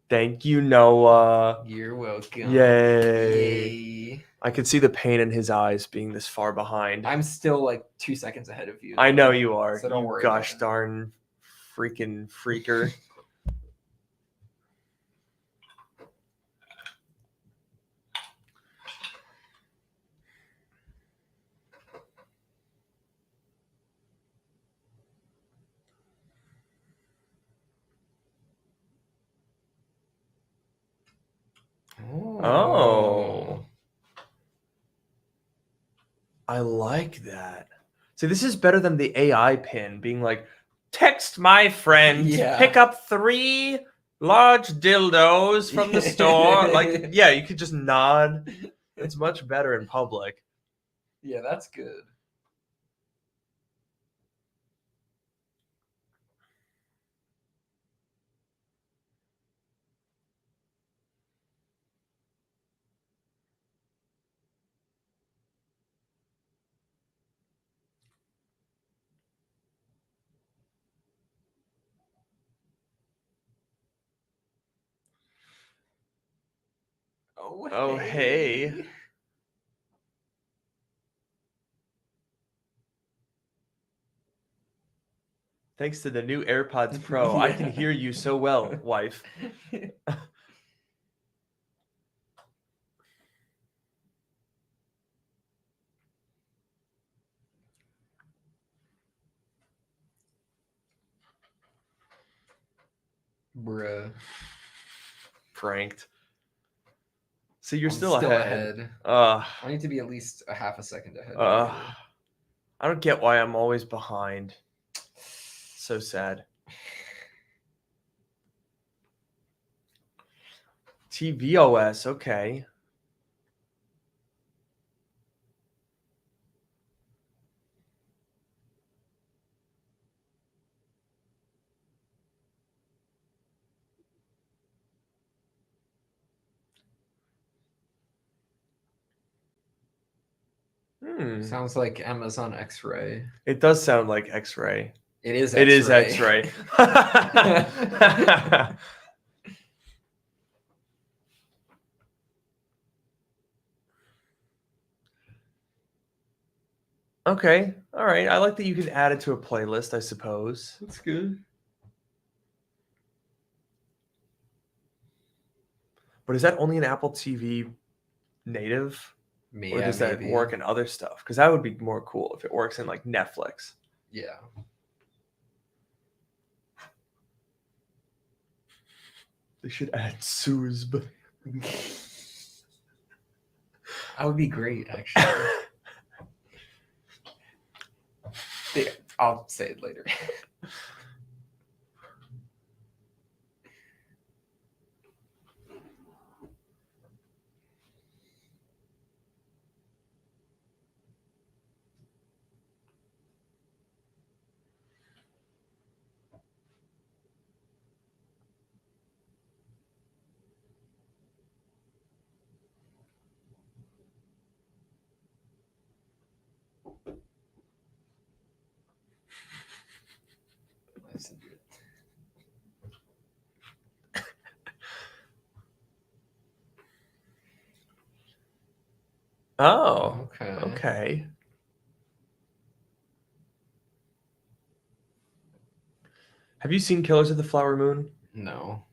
Thank you, Noah. You're welcome. Yay. I could see the pain in his eyes being this far behind. I'm still like 2 seconds ahead of you. I know you are. So don't you worry. Gosh darn freaking freaker. Oh. I like that. See, this is better than the AI pin being like, text my friend, pick up 3 large dildos from the store. Like, yeah, you could just nod. It's much better in public. Yeah, that's good. Oh, hey. Thanks to the new AirPods Pro, I can hear you so well, wife. Bruh. Pranked. So you're I'm still ahead. I need to be at least a half a second ahead. I don't get why I'm always behind. So sad. TVOS, okay. Sounds like Amazon X-Ray. It does sound like X-Ray. It is It X-ray. is X-Ray. Okay. All right. I like that you can add it to a playlist, I suppose. That's good. But is that only an Apple TV native? Or does that maybe work in other stuff? Because that would be more cool if it works in like Netflix. Yeah. They should add SUSB. That would be great, actually. I'll say it later. Oh, okay. Have you seen Killers of the Flower Moon? No.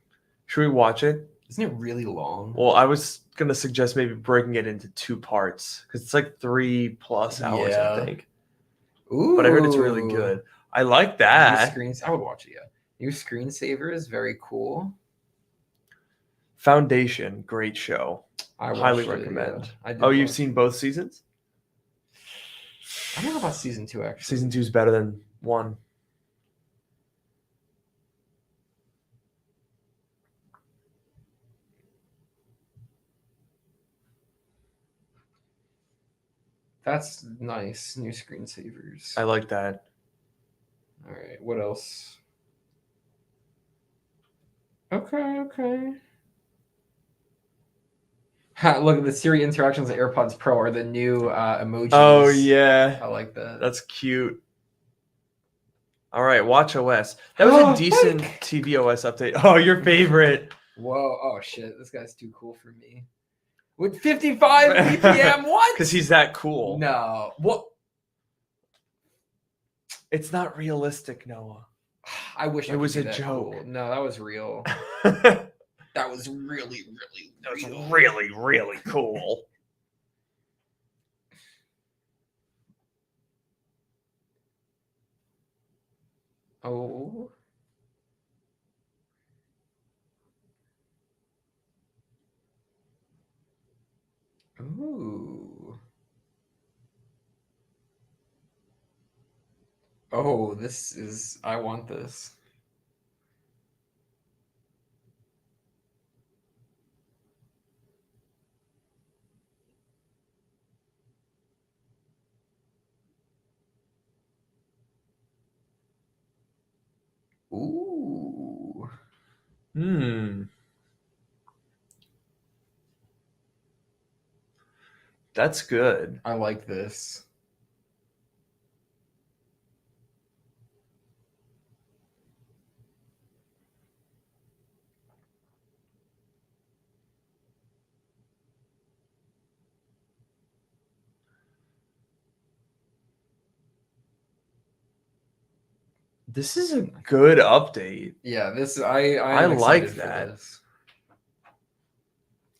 Should we watch it? Isn't it really long? Well, I was going to suggest maybe breaking it into 2 parts because it's like 3+ hours, I think. Ooh. But I heard it's really good. I like that. I would watch it, yeah. New Screensaver is very cool. Foundation, great show. I highly recommend. Yeah. Oh, you've seen both seasons? I don't know about season 2, actually. Season 2 is better than 1. That's nice. New Screensavers. I like that. All right. What else? Okay. Look at the Siri interactions of AirPods Pro are the new emojis. Oh, yeah. I like that. That's cute. All right, WatchOS. That was a decent TVOS update. Oh, your favorite. Whoa! Oh shit! This guy's too cool for me. With 55 BPM, what? Because he's that cool. No. What? It's not realistic, Noah. I wish It I was could a be that joke. cool. No, that was real. That That was really, really, was real. really, really cool. Oh. Ooh. Oh, this is. I want this. Ooh. That's good. I like this. This is a good update. Yeah, this I like excited for that. this.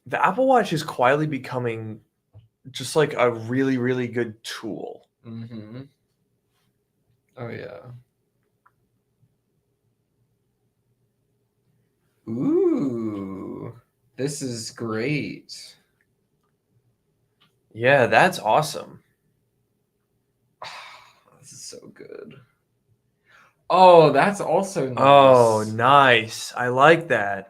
The Apple Watch is quietly becoming just like a really, really good tool. Mm-hmm. Oh yeah. Ooh, this is great. Yeah, that's awesome. This is so good. Oh, that's also nice. Oh, nice. I like that.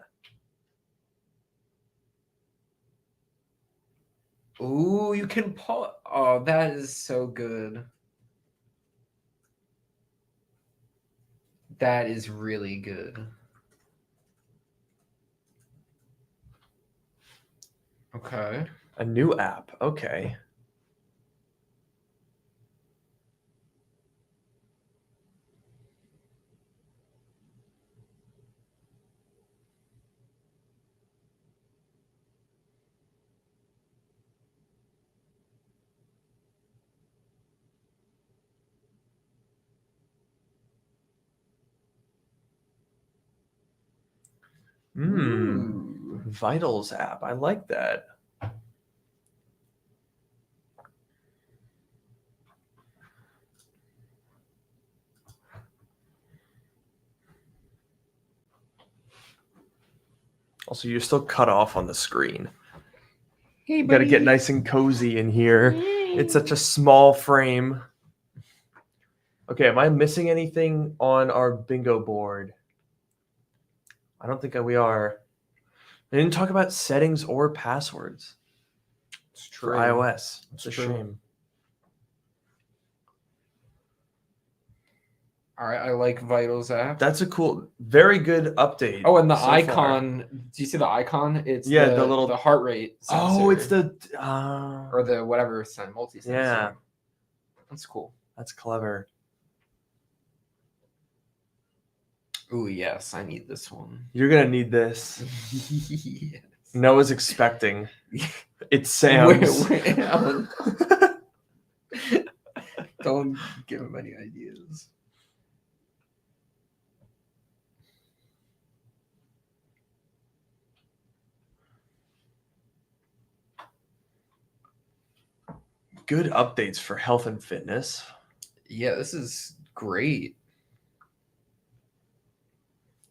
Ooh, you can pause. Oh, that is so good. That is really good. Okay. A new app. Okay. Ooh. Vitals app. I like that. Also, you're still cut off on the screen. Hey, You got to get nice and cozy in here. It's such a small frame. Okay, am I missing anything on our bingo board? I don't think we are. I didn't talk about settings or passwords It's for true. iOS. It's a true. shame. All right, I like Vitals app. That's a cool, very good update. Oh, and the so icon. far. Do you see the icon? It's Yeah, the little the heart rate sensor. Oh, it's the or the whatever multi-sensor. Yeah. That's cool. That's clever. Ooh, yes, I need this one. You're gonna need this. Yes. Noah's expecting. It's Sam's. Alan. Don't give him any ideas. Good updates for health and fitness. Yeah, this is great.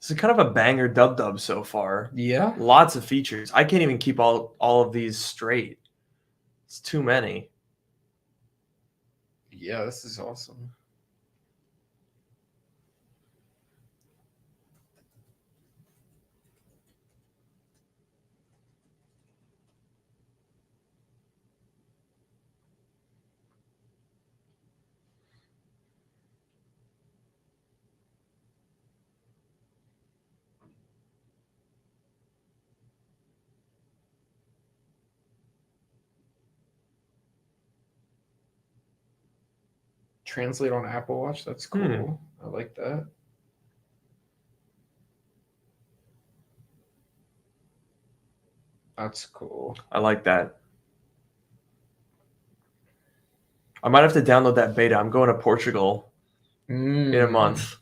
This is kind of a banger dub so far. Yeah. Lots of features. I can't even keep all of these straight. It's too many. Yeah, this is awesome. Translate on Apple Watch. That's cool. I like that. That's cool. I like that. I might have to download that beta. I'm going to Portugal in a month.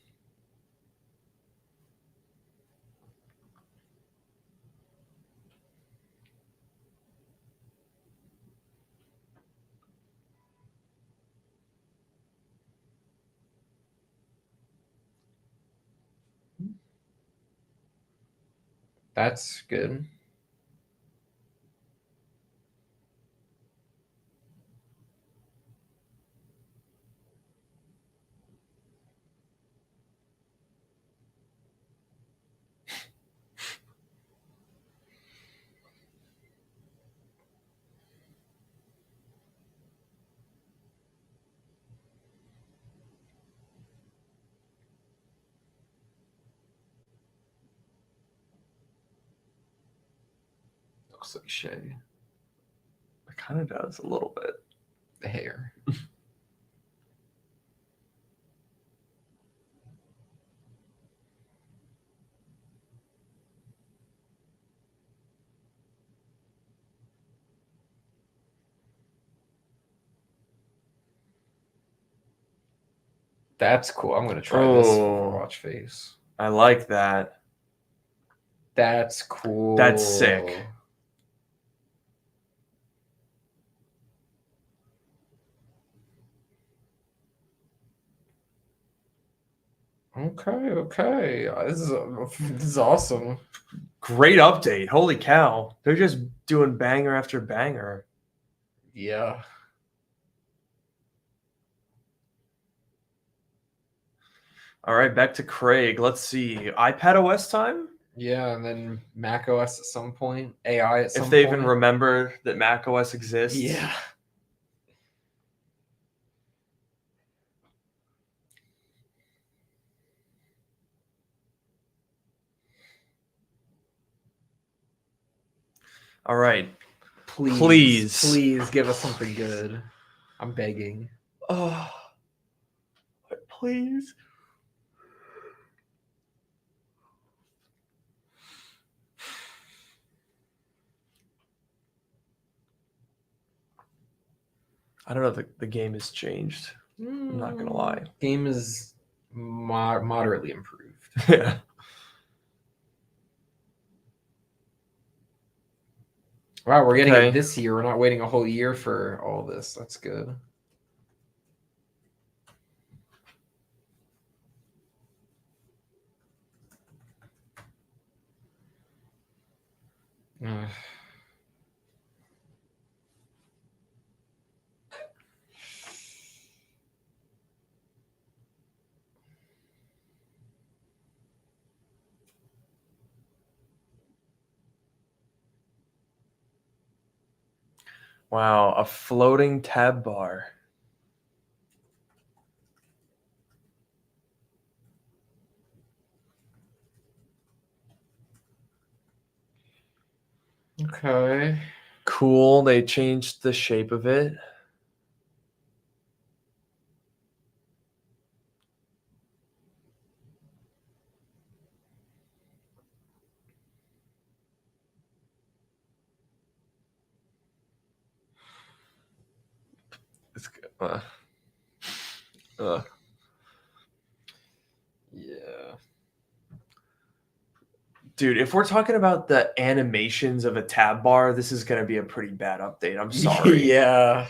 That's good. Looks like Shay. It kind of does a little bit. The hair. That's cool. I'm gonna try this for watch face. I like that. That's cool. That's sick. Okay. This is awesome. Great update. Holy cow. They're just doing banger after banger. Yeah. All right, back to Craig. Let's see. iPadOS time? Yeah, and then macOS at some point. AI at some If point. they even remember that macOS exists. Yeah. All right. Please give us something good. I'm begging. Oh, please. I don't know if the game has changed. I'm not going to lie. Game is moderately improved. Yeah. Wow, we're getting it this year. We're not waiting a whole year for all this. That's good. Wow, a floating tab bar. Okay. Cool. They changed the shape of it. It's good. Yeah. Dude, if we're talking about the animations of a tab bar, this is going to be a pretty bad update. I'm sorry. Yeah.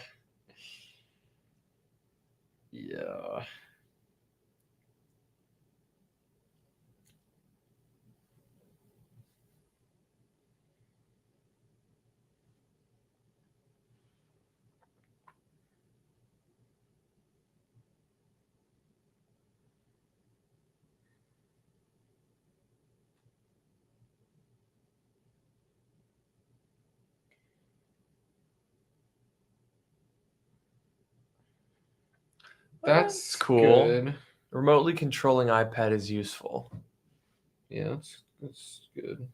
That's cool. Good. Remotely controlling iPad is useful. Yeah, that's good.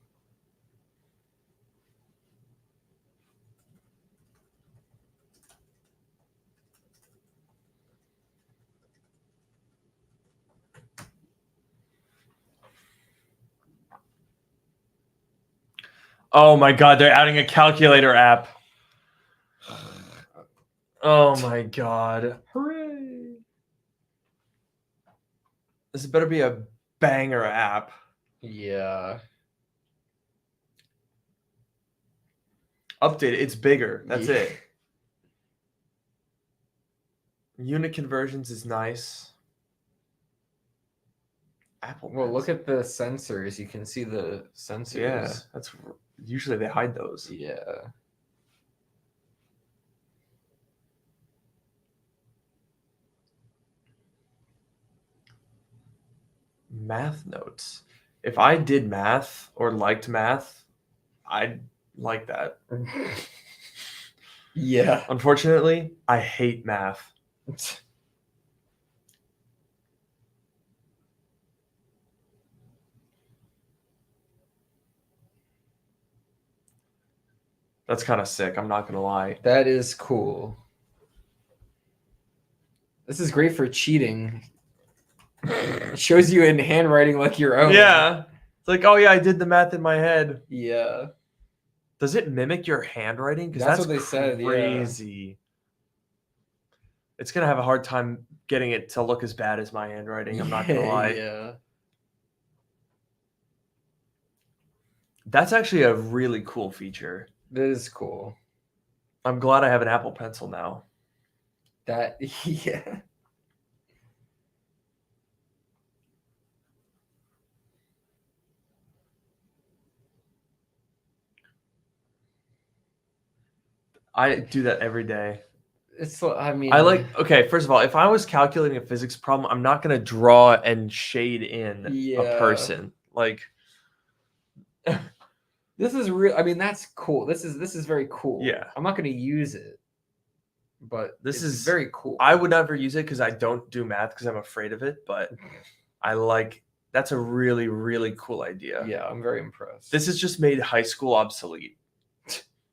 Oh my god, they're adding a calculator app. Oh my god. Hooray! This better be a banger app. Yeah. Update it. It's bigger. That's Yeah. it. Unit conversions is nice. Apple. Well, look Pencil. at the sensors. You can see the sensors. Yeah, that's usually they hide those. Yeah. Math notes. If I did math or liked math, I'd like that. Yeah. Unfortunately, I hate math. That's kind of sick. I'm not gonna lie. That is cool. This is great for cheating. It shows you in handwriting like your own. Yeah. It's like, oh yeah, I did the math in my head. Yeah. Does it mimic your handwriting? Because That's that's what they said, yeah. crazy. It's gonna have a hard time getting it to look as bad as my handwriting. I'm not gonna lie. Yeah. That's actually a really cool feature. That is cool. I'm glad I have an Apple Pencil now. That, yeah. I do that every day. It's, I mean, I like, okay, first of all, if I was calculating a physics problem, I'm not going to draw and shade in a Yeah. person. Like, this is real. I mean, that's cool. This is very cool. Yeah. I'm not going to use it, but This it's is- very cool. I would never use it because I don't do math because I'm afraid of it, but I like, that's a really, really cool idea. Yeah, I'm very impressed. This has just made high school obsolete.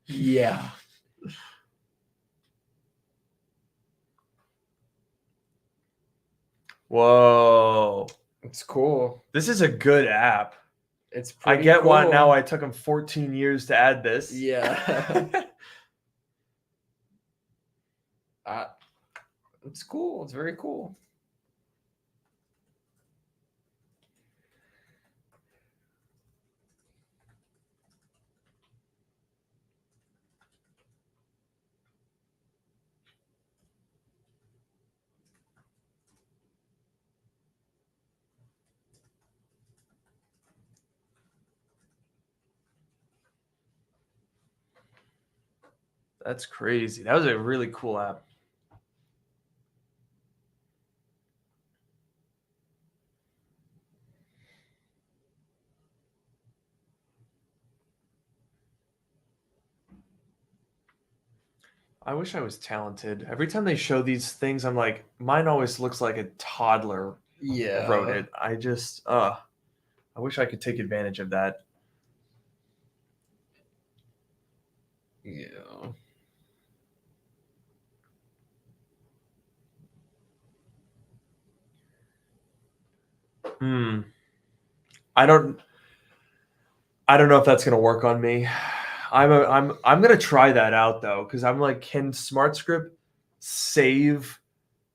Yeah. Whoa. It's cool. This is a good app. It's I pretty get cool. why now I took them 14 years to add this. Yeah. It's cool. It's very cool. That's crazy. That was a really cool app. I wish I was talented. Every time they show these things, I'm like, mine always looks like a toddler Yeah. wrote it. I just, I wish I could take advantage of that. Yeah. I don't know if that's gonna work on me. I'm gonna try that out though, because I'm like, can SmartScript save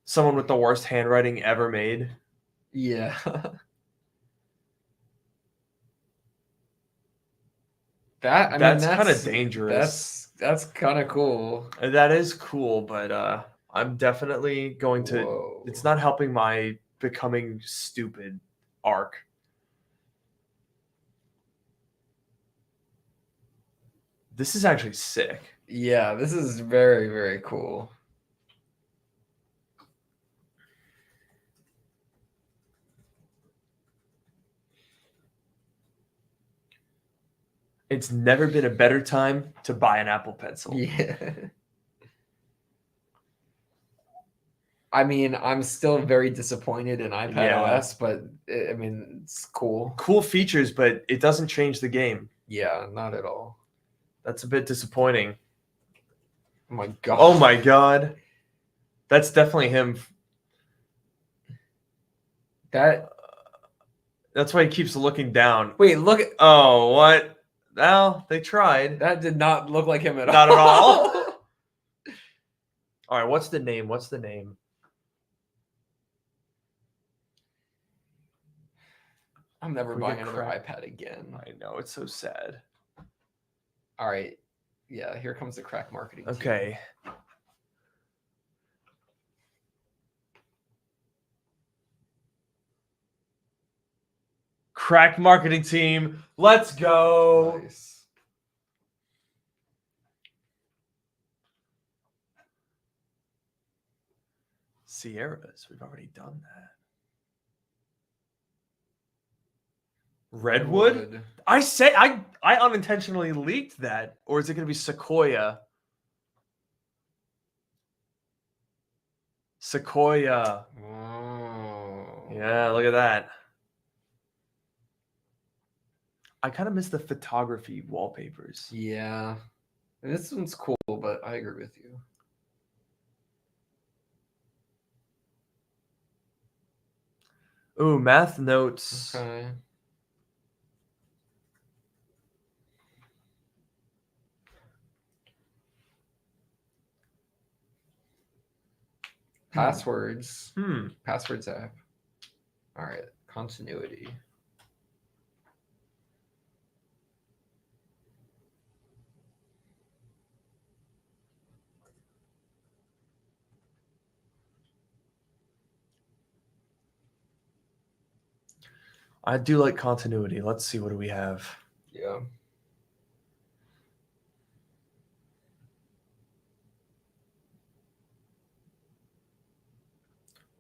someone with the worst handwriting ever made? Yeah. That's kind of dangerous. That's kind of cool. That is cool, but I'm definitely going to. Whoa. It's not helping my becoming stupid arc. This is actually sick. Yeah, this is very, very cool. It's never been a better time to buy an Apple Pencil. Yeah. I mean, I'm still very disappointed in iPadOS, but I mean, it's cool. Cool features, but it doesn't change the game. Yeah, not at all. That's a bit disappointing. Oh my god. Oh my god. That's definitely him. That's why he keeps looking down. Wait, look at Oh, what? Well, they tried. That did not look like him at all. Not at all. All right, what's the name? I'm never We buying get another crap. iPad again. I know, it's so sad. All right. Yeah, here comes the crack marketing team. Okay. Crack marketing team. Let's go. Nice. Sierras. We've already done that. Redwood? I unintentionally leaked that. Or is it going to be Sequoia? Sequoia. Oh. Yeah, look at that. I kind of miss the photography wallpapers. Yeah. This one's cool, but I agree with you. Ooh, math notes. Okay. Passwords. Passwords app. All right. Continuity. I do like continuity. Let's see, what do we have? Yeah.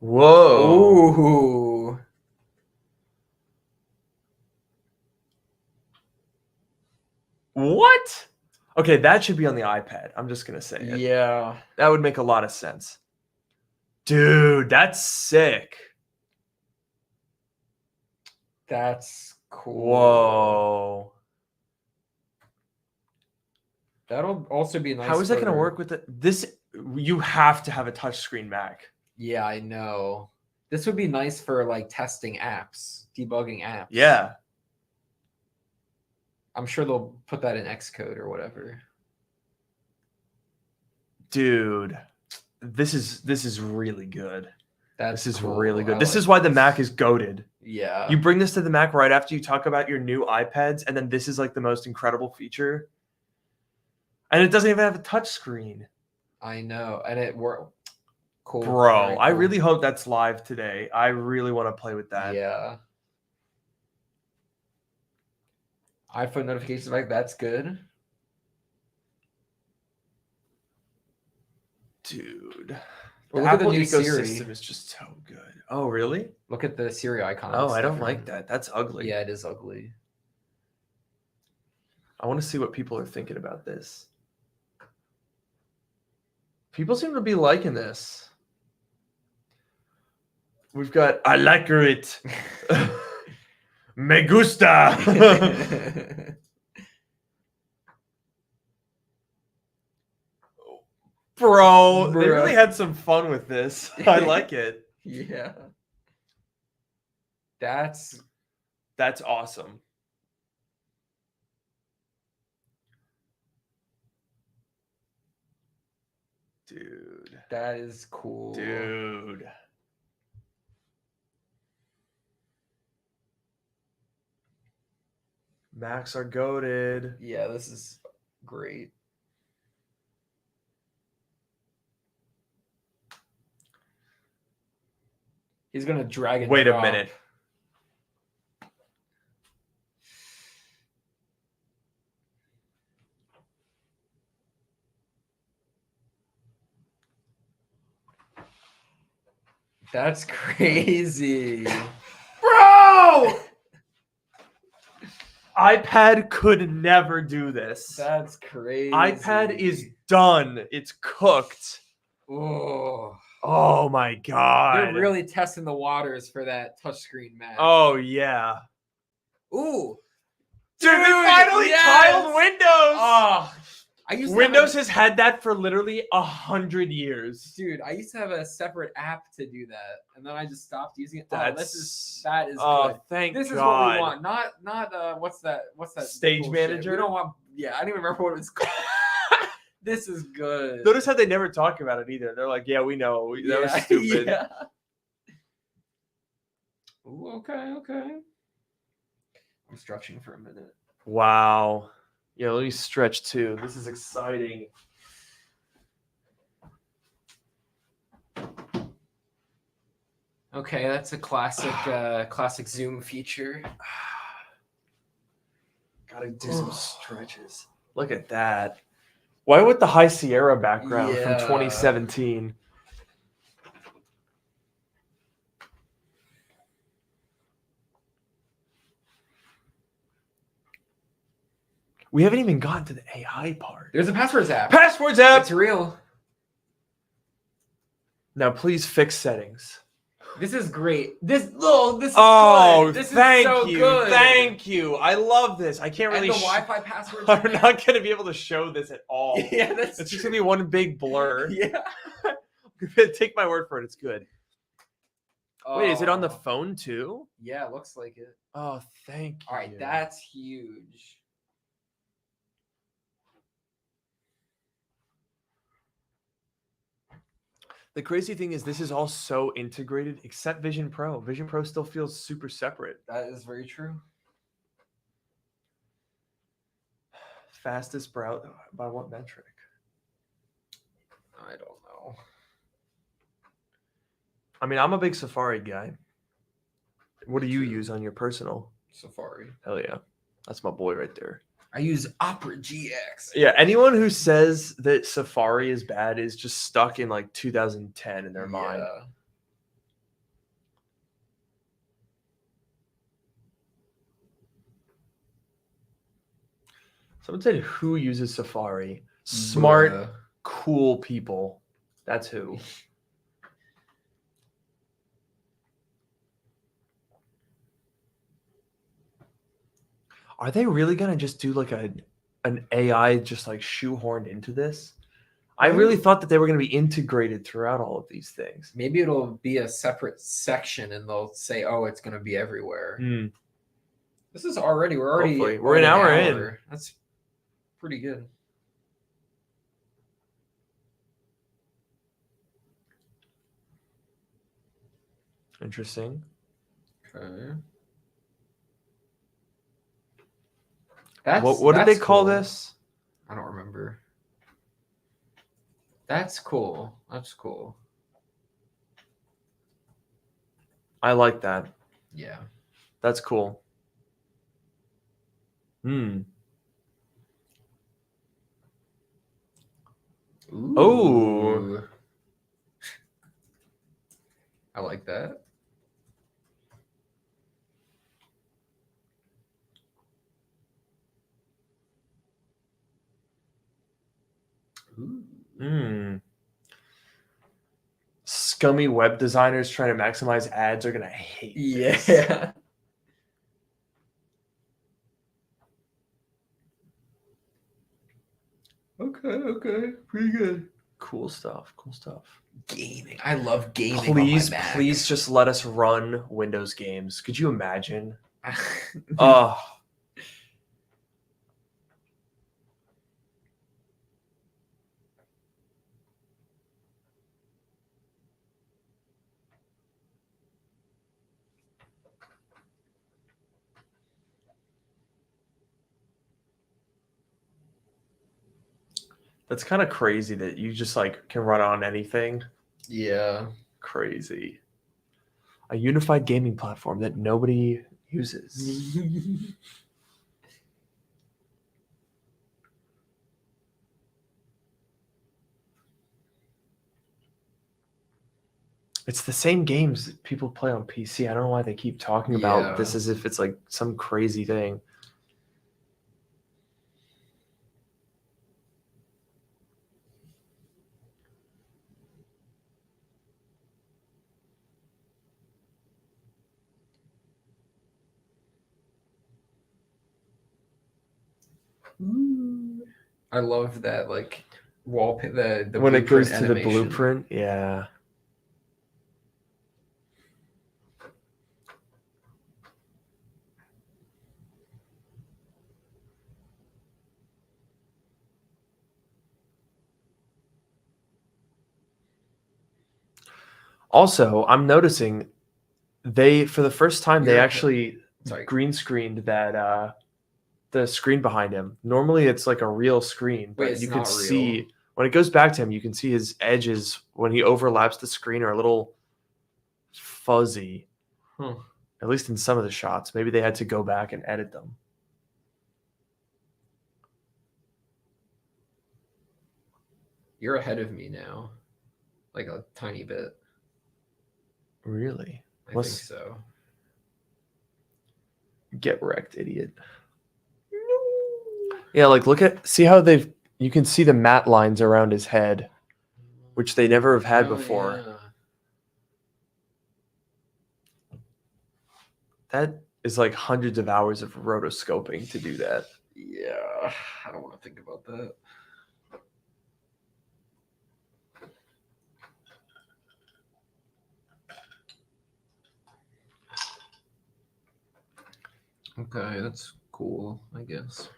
Whoa. Ooh. What? Okay, that should be on the iPad. I'm just going to say it. Yeah. That would make a lot of sense. Dude, that's sick. That's cool. Whoa. That'll also be nice. How is that going to work with this? You have to have a touchscreen Mac. Yeah, I know. This would be nice for like testing apps, debugging apps. Yeah. I'm sure they'll put that in Xcode or whatever. Dude, this is really good. This is really good. This like is why the Mac is goated. Yeah. You bring this to the Mac right after you talk about your new iPads, and then this is like the most incredible feature. And it doesn't even have a touch screen. I know. And it worked. Cool. Bro, Cool. I really hope that's live today. I really want to play with that. Yeah. iPhone notifications, like that's good. Dude. Well, The look at the Apple new ecosystem Siri. is just so good. Oh, really? Look at the Siri icon. Oh, It's I don't different. like that. That's ugly. Yeah, it is ugly. I want to see what people are thinking about this. People seem to be liking this. We've got I like it. Me gusta. Bro, they really had some fun with this. I like it. Yeah. That's awesome. Dude. That is cool. Dude. Macs are goated. Yeah, this is great. He's gonna drag and Wait drop. a minute. That's crazy. Bro! iPad could never do this. That's crazy. iPad is done. It's cooked. Oh my god. They're really testing the waters for that touchscreen Mac. Oh yeah. Ooh. Dude, they finally tiled Windows. Oh, Windows has had that for literally 100 years. Dude, I used to have a separate app to do that, and then I just stopped using it. That is oh, good. Thank this God. Is what we want. Not what's that Stage bullshit? manager? We don't want. Yeah, I don't even remember what it's called. This is good. Notice how they never talk about it either. They're like, yeah, we know. That was stupid. Yeah. Ooh, okay. I'm stretching for a minute. Wow. Yeah, let me stretch too. This is exciting. Okay, that's a classic Zoom feature. Gotta do some stretches. Look at that. Why with the High Sierra background from 2017? We haven't even gotten to the AI part. There's a passwords app. Passwords app! It's real. Now please fix settings. This is great. This is good. This thank is so you. good. Thank you. I love this. I can't really. And the Wi-Fi passwords. I'm not going to be able to show this at all. Yeah, it's just going to be one big blur. Yeah. Take my word for it. It's good. Wait, is it on the phone too? Yeah, it looks like it. Oh, thank you. All right, that's huge. The crazy thing is this is all so integrated except Vision Pro. Vision Pro still feels super separate. That is very true. Fastest browser by what metric? I don't know. I mean, I'm a big Safari guy. What do you use on your personal? Safari. Hell yeah. That's my boy right there. I use Opera GX. Yeah, anyone who says that Safari is bad is just stuck in like 2010 in their mind. Someone said, who uses Safari? Smart, cool people. That's who. Are they really going to just do like an AI just like shoehorned into this? I really thought that they were going to be integrated throughout all of these things. Maybe it'll be a separate section and they'll say, oh, it's going to be everywhere. This is we're an hour in. That's pretty good. Interesting. Okay. What did they call this? I don't remember. That's cool. That's cool. I like that. Yeah. That's cool. Ooh. Oh. I like that. Scummy web designers trying to maximize ads are gonna hate this. Yeah. Okay. Pretty good. Cool stuff. Gaming. I love gaming. Please just let us run Windows games. Could you imagine? Oh. That's kind of crazy that you just like can run on anything. Yeah. Crazy. A unified gaming platform that nobody uses. It's the same games that people play on PC. I don't know why they keep talking about this as if it's like some crazy thing. I love that like the when it goes to animation. the blueprint. Yeah. Also, I'm noticing for the first time they actually green screened that the screen behind him. Normally it's like a real screen, but it's you can not see real. when it goes back to him, you can see his edges when he overlaps the screen are a little fuzzy. Huh. At least in some of the shots. Maybe they had to go back and edit them. You're ahead of me now. Like a tiny bit. Really? I think so. Get wrecked, idiot. Yeah, like see how you can see the matte lines around his head, which they never have had before. Yeah. That is like hundreds of hours of rotoscoping to do that. Yeah, I don't want to think about that. Okay, that's cool, I guess.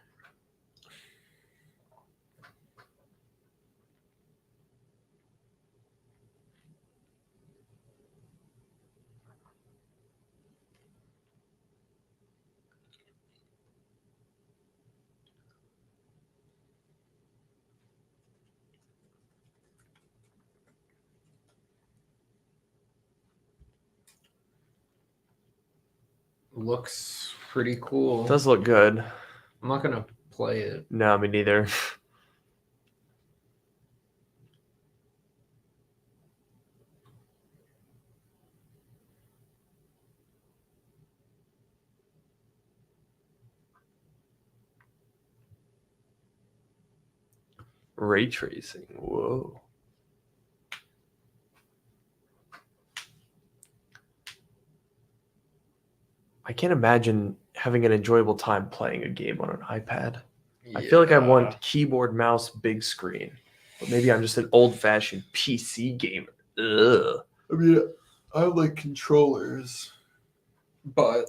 Looks pretty cool. It does look good. I'm not gonna play it. No, me neither. Ray tracing. Whoa. I can't imagine having an enjoyable time playing a game on an iPad. Yeah. I feel like I want keyboard, mouse, big screen. But maybe I'm just an old-fashioned PC gamer. Ugh. I mean, I like controllers. But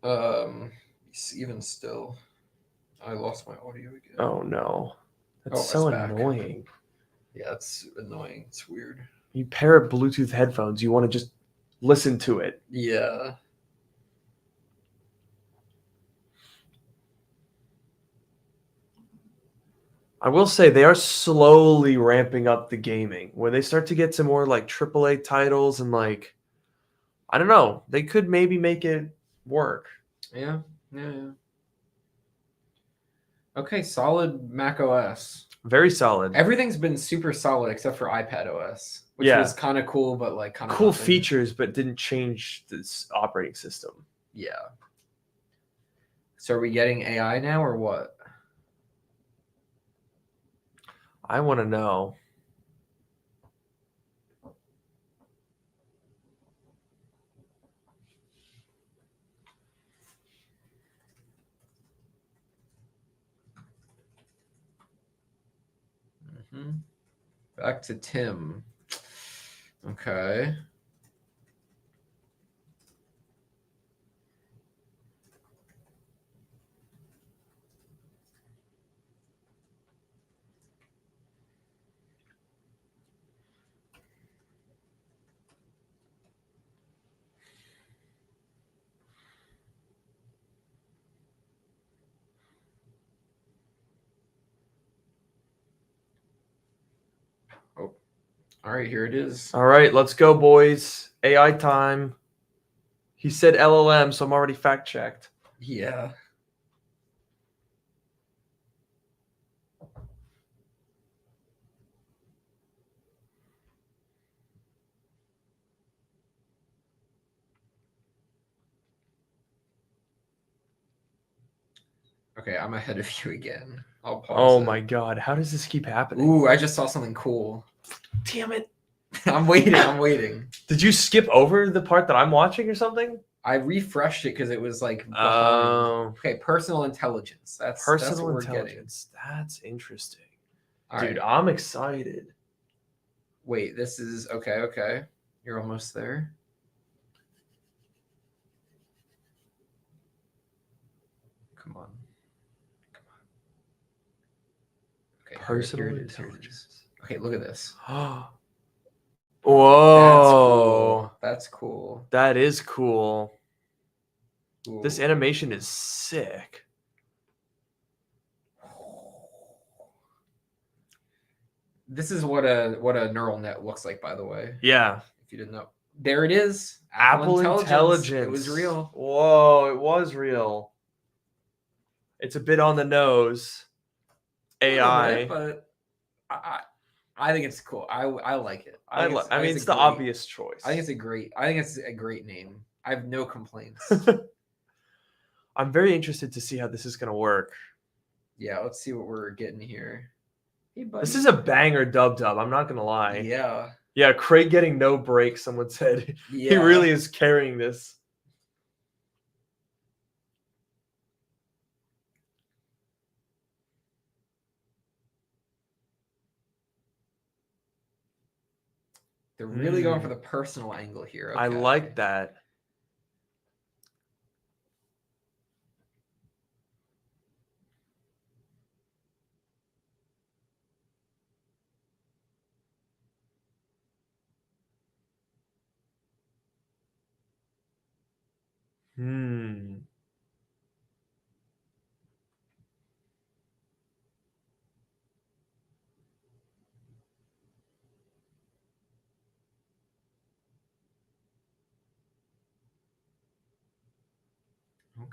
even still, I lost my audio again. Oh no. That's so annoying. Back. Yeah, it's annoying. It's weird. You pair up Bluetooth headphones, you want to just listen to it. Yeah. I will say they are slowly ramping up the gaming. When they start to get to more like AAA titles and like, I don't know, they could maybe make it work. Yeah. Okay, solid macOS. Very solid. Everything's been super solid except for iPadOS, which was kind of cool, but like kind of cool features, but didn't change this operating system. Yeah. So are we getting AI now or what? I want to know. Back to Tim. Okay. All right, here it is. All right, let's go, boys. AI time. He said LLM, so I'm already fact checked. Yeah. Okay, I'm ahead of you again. I'll pause. Oh my god, how does this keep happening? Ooh, I just saw something cool. Damn it. I'm waiting. Did you skip over the part that I'm watching or something? I refreshed it because it was like behind. Okay, personal intelligence. That's what we're intelligence. That's interesting. All Dude, right. I'm excited. Wait, this is okay. You're almost there. Come on. Okay, Personal here it is. Okay, look at this. Whoa. That's cool. That is cool. Ooh. This animation is sick. This is what a neural net looks like, by the way. Yeah. If you didn't know. There it is. Apple Intelligence. It was real. Whoa, it was real. It's a bit on the nose. AI. Bit, but I think it's cool. I like it. I mean, it's the obvious choice. I think it's a great name. I have no complaints. I'm very interested to see how this is going to work. Yeah, let's see what we're getting here. Hey, buddy. This is a banger dub. I'm not going to lie. Yeah. Yeah, Craig getting no break, someone said. Yeah. He really is carrying this. They're really going for the personal angle here. Okay. I like that.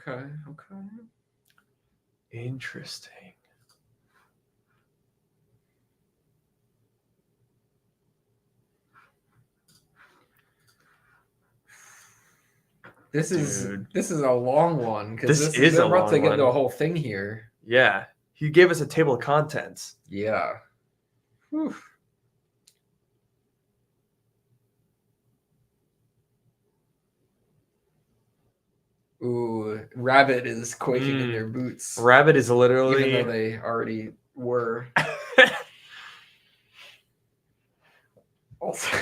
Okay. Interesting. This is a long one because this is a long one. We're about to get into a whole thing here. Yeah, he gave us a table of contents. Yeah. Whew. Ooh, Rabbit is quaking in their boots. Rabbit is literally... Even though they already were. Also...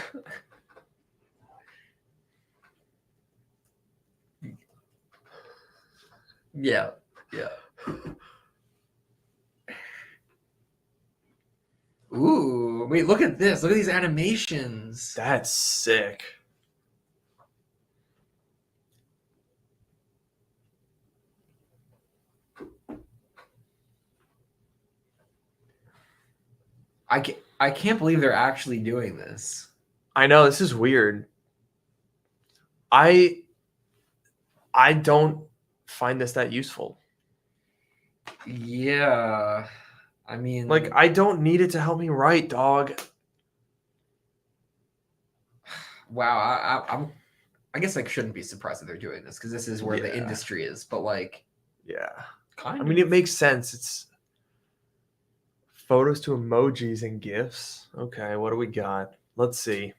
Yeah. Ooh, wait, look at this. Look at these animations. That's sick. I can't believe they're actually doing this. I know, this is weird. I don't find this that useful. Yeah. I mean, like, I don't need it to help me write, dog. Wow, I guess I shouldn't be surprised that they're doing this because this is where the industry is. But like, yeah, kind of. I mean, it makes sense. It's photos to emojis and GIFs. Okay, what do we got? Let's see.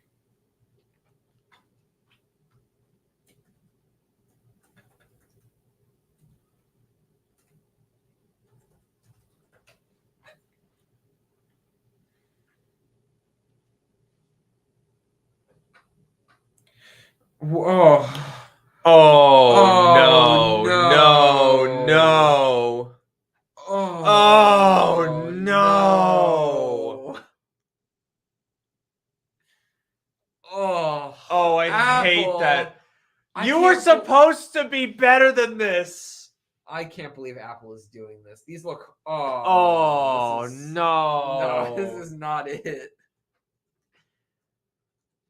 Whoa. Oh, no. Oh, no. Oh, I hate that. You were supposed to be better than this. I can't believe Apple is doing this. These look... no. No, this is not it.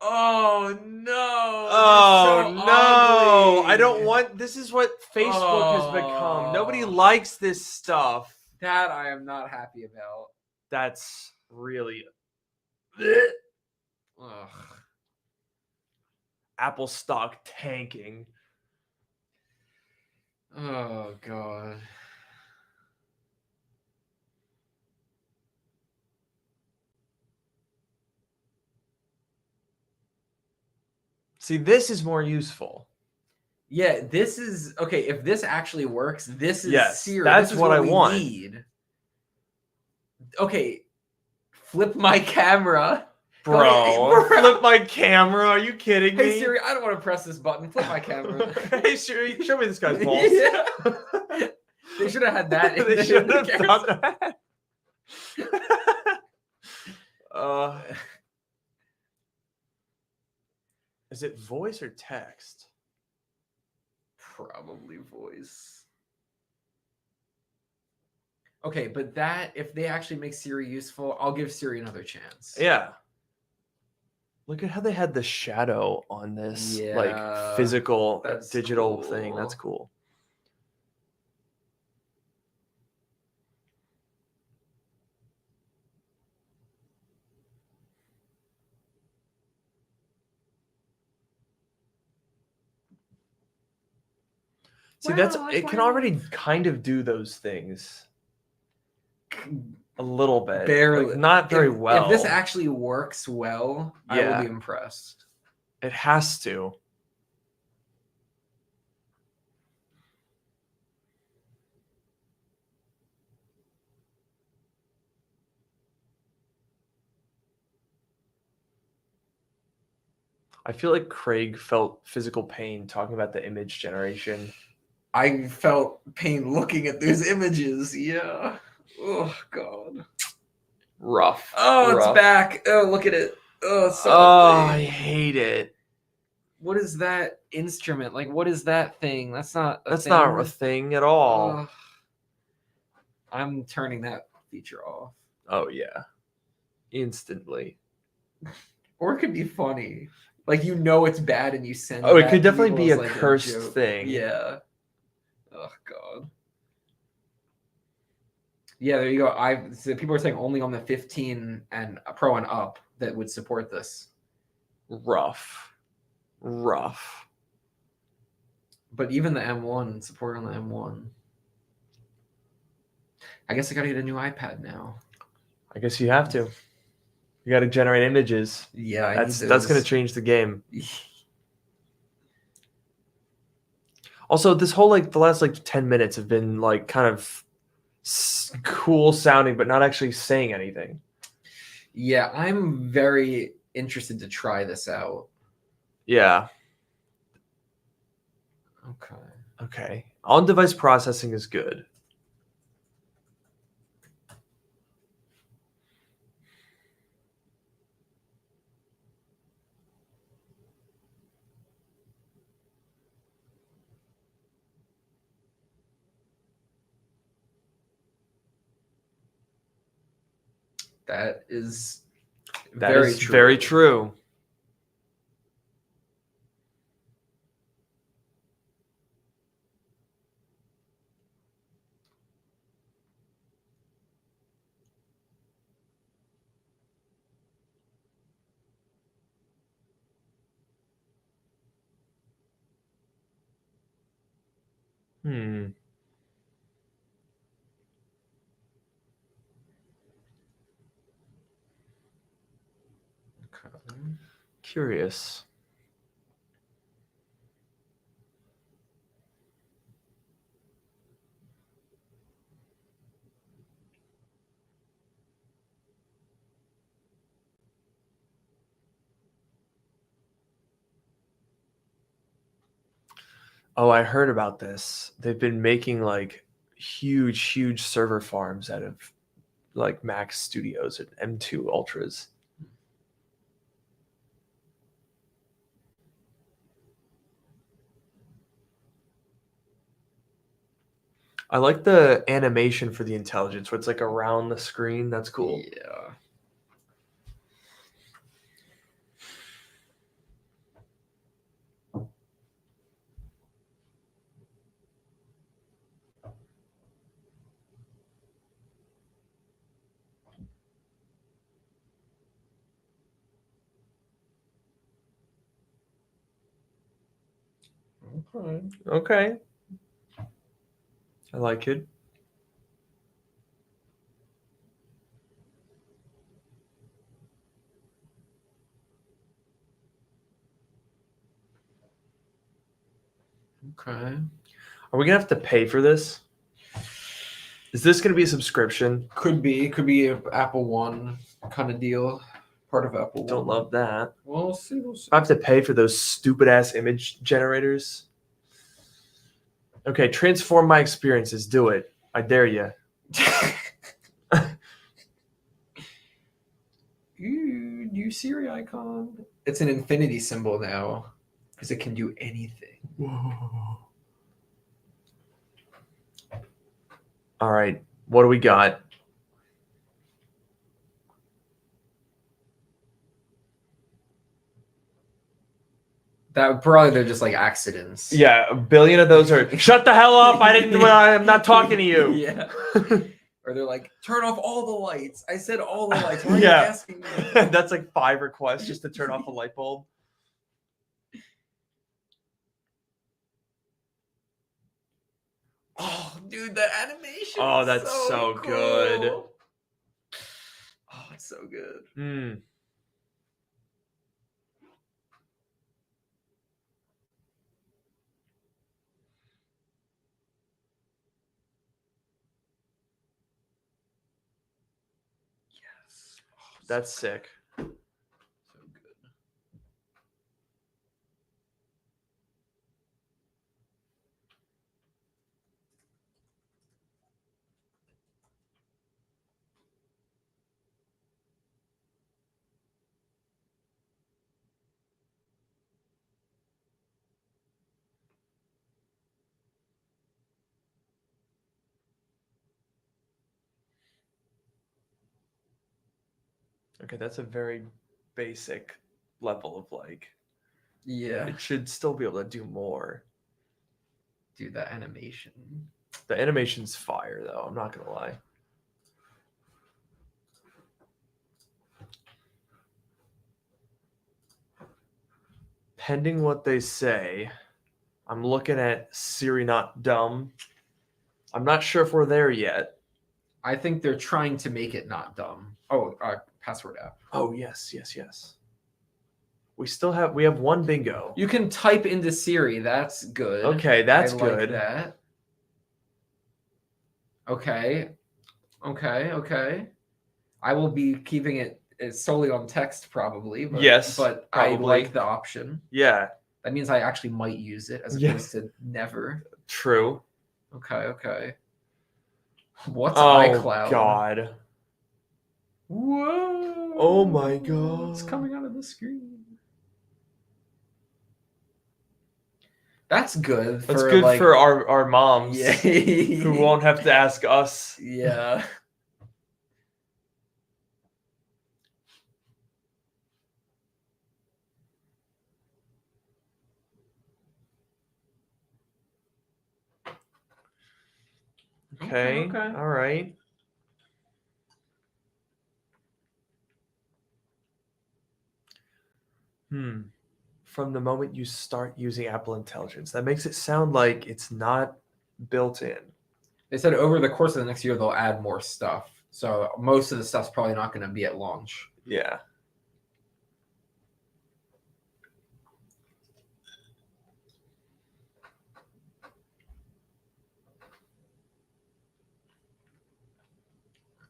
Oh no! Oh no! Ugly. I don't want. This is what Facebook has become. Nobody likes this stuff. That I am not happy about. That's really. Ugh. Apple stock tanking. Oh god. See, this is more useful. Yeah, this is okay. If this actually works, this is Yes, Siri. that's This is what I we want. need. Okay, flip my camera. Bro, flip my camera. Are you kidding me? Hey Siri, I don't want to press this button. Flip my camera. Hey Siri, show me this guy's balls. Yeah. They should have had that. They should have done that. Is it voice or text? Probably voice. Okay, but that if they actually make Siri useful, I'll give Siri another chance. Yeah. Look at how they had the shadow on this like physical digital thing. That's cool. See, it can already kind of do those things a little bit. Barely. Like, not very well. If this actually works well, I will be impressed. It has to. I feel like Craig felt physical pain talking about the image generation. I felt pain looking at those images. Yeah. Oh, God. Rough. Oh, it's back. Oh, look at it. Oh, it's so ugly. I hate it. What is that instrument? Like, what is that thing? That's not a thing at all. I'm turning that feature off. Oh, yeah. Instantly. Or it could be funny. Like, you know it's bad and you send it could definitely be a cursed thing. Yeah. Oh, God. Yeah, there you go. So people are saying only on the 15 and Pro and up that would support this. Rough. But even the M1, support on the M1. I guess I gotta get a new iPad now. I guess you have to. You got to generate images. Yeah, that's going to change the game. Also, this whole the last 10 minutes have been kind of cool sounding, but not actually saying anything. Yeah, I'm very interested to try this out. Yeah. Okay. On-device processing is good. That is very true. Curious. Oh, I heard about this. They've been making huge server farms out of Mac Studios and M2 Ultras. I like the animation for the intelligence where it's around the screen. That's cool. Yeah. Okay. I like it. Okay. Are we gonna have to pay for this? Is this gonna be a subscription? Could be a Apple One kind of deal. Part of Apple Don't One. love that. We'll see. We'll see. I have to pay for those stupid ass image generators. Okay, transform my experiences. Do it. I dare you. Ooh, new Siri icon. It's an infinity symbol now because it can do anything. Whoa. All right, what do we got? That probably they're just like accidents. Yeah, a billion of those are. Shut the hell up! I didn't. I'm not talking to you. Yeah. Or they're like, turn off all the lights. I said all the lights. Why are Yeah. you asking me? That's like 5 requests just to turn off a light bulb. Oh, dude, the animation. Oh, is that's so cool. good. Oh, it's so good. Hmm. Yes. Oh, That's sick. so good. Okay, that's a very basic level of like. Yeah. It should still be able to do more. Dude, that animation. The animation's fire, though. I'm not gonna lie. Pending what they say, I'm looking at Siri not dumb. I'm not sure if we're there yet. I think they're trying to make it not dumb. Oh, password app. Oh yes. We have one bingo. You can type into Siri. That's good. Okay, that's I good. Like that. Okay. I will be keeping it solely on text probably. But, Yes, but probably. I like the option. Yeah. That means I actually might use it as opposed to never. True. Okay. What's Oh iCloud? God. Whoa. Oh my God. It's coming out of the screen. That's good. That's good like, for our moms. Yeah. Who won't have to ask us. Yeah. Okay. All right. From the moment you start using Apple Intelligence, that makes it sound like it's not built in. They said over the course of the next year they'll add more stuff. So most of the stuff's probably not going to be at launch. Yeah.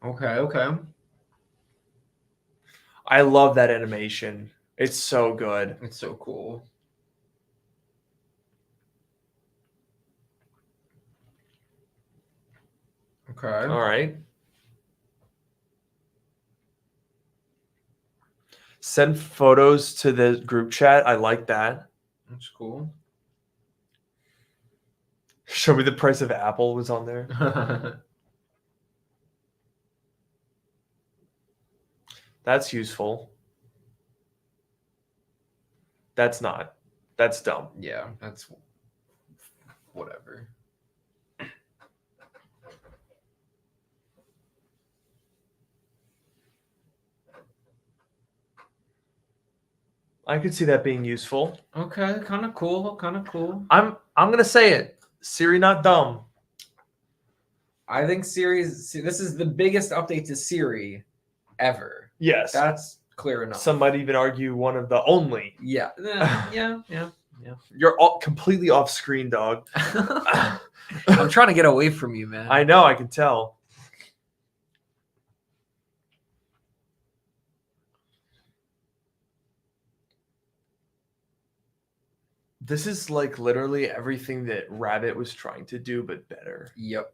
Okay. I love that animation. It's so good. It's so cool. Okay. All right. Send photos to the group chat. I like that. That's cool. Show me the price of Apple was on there. That's useful. That's not. That's dumb. Yeah, that's whatever. I could see that being useful. Okay, kind of cool. I'm gonna say it. Siri not dumb. I think this is the biggest update to Siri ever. Yes. That's clear enough. Some might even argue one of the only. Yeah. You're all completely off screen, dog. I'm trying to get away from you, man. I know, I can tell. This is like literally everything that Rabbit was trying to do, but better. Yep.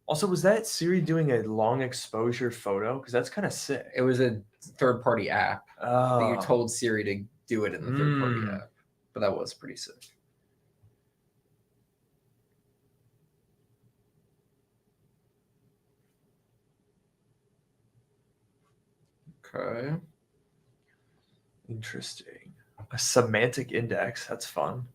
Also, was that Siri doing a long exposure photo? Because that's kind of sick. It was a third-party app that you Oh. told Siri to do it in the third-party app, but that was pretty sick. Okay. Interesting. A semantic index. That's fun.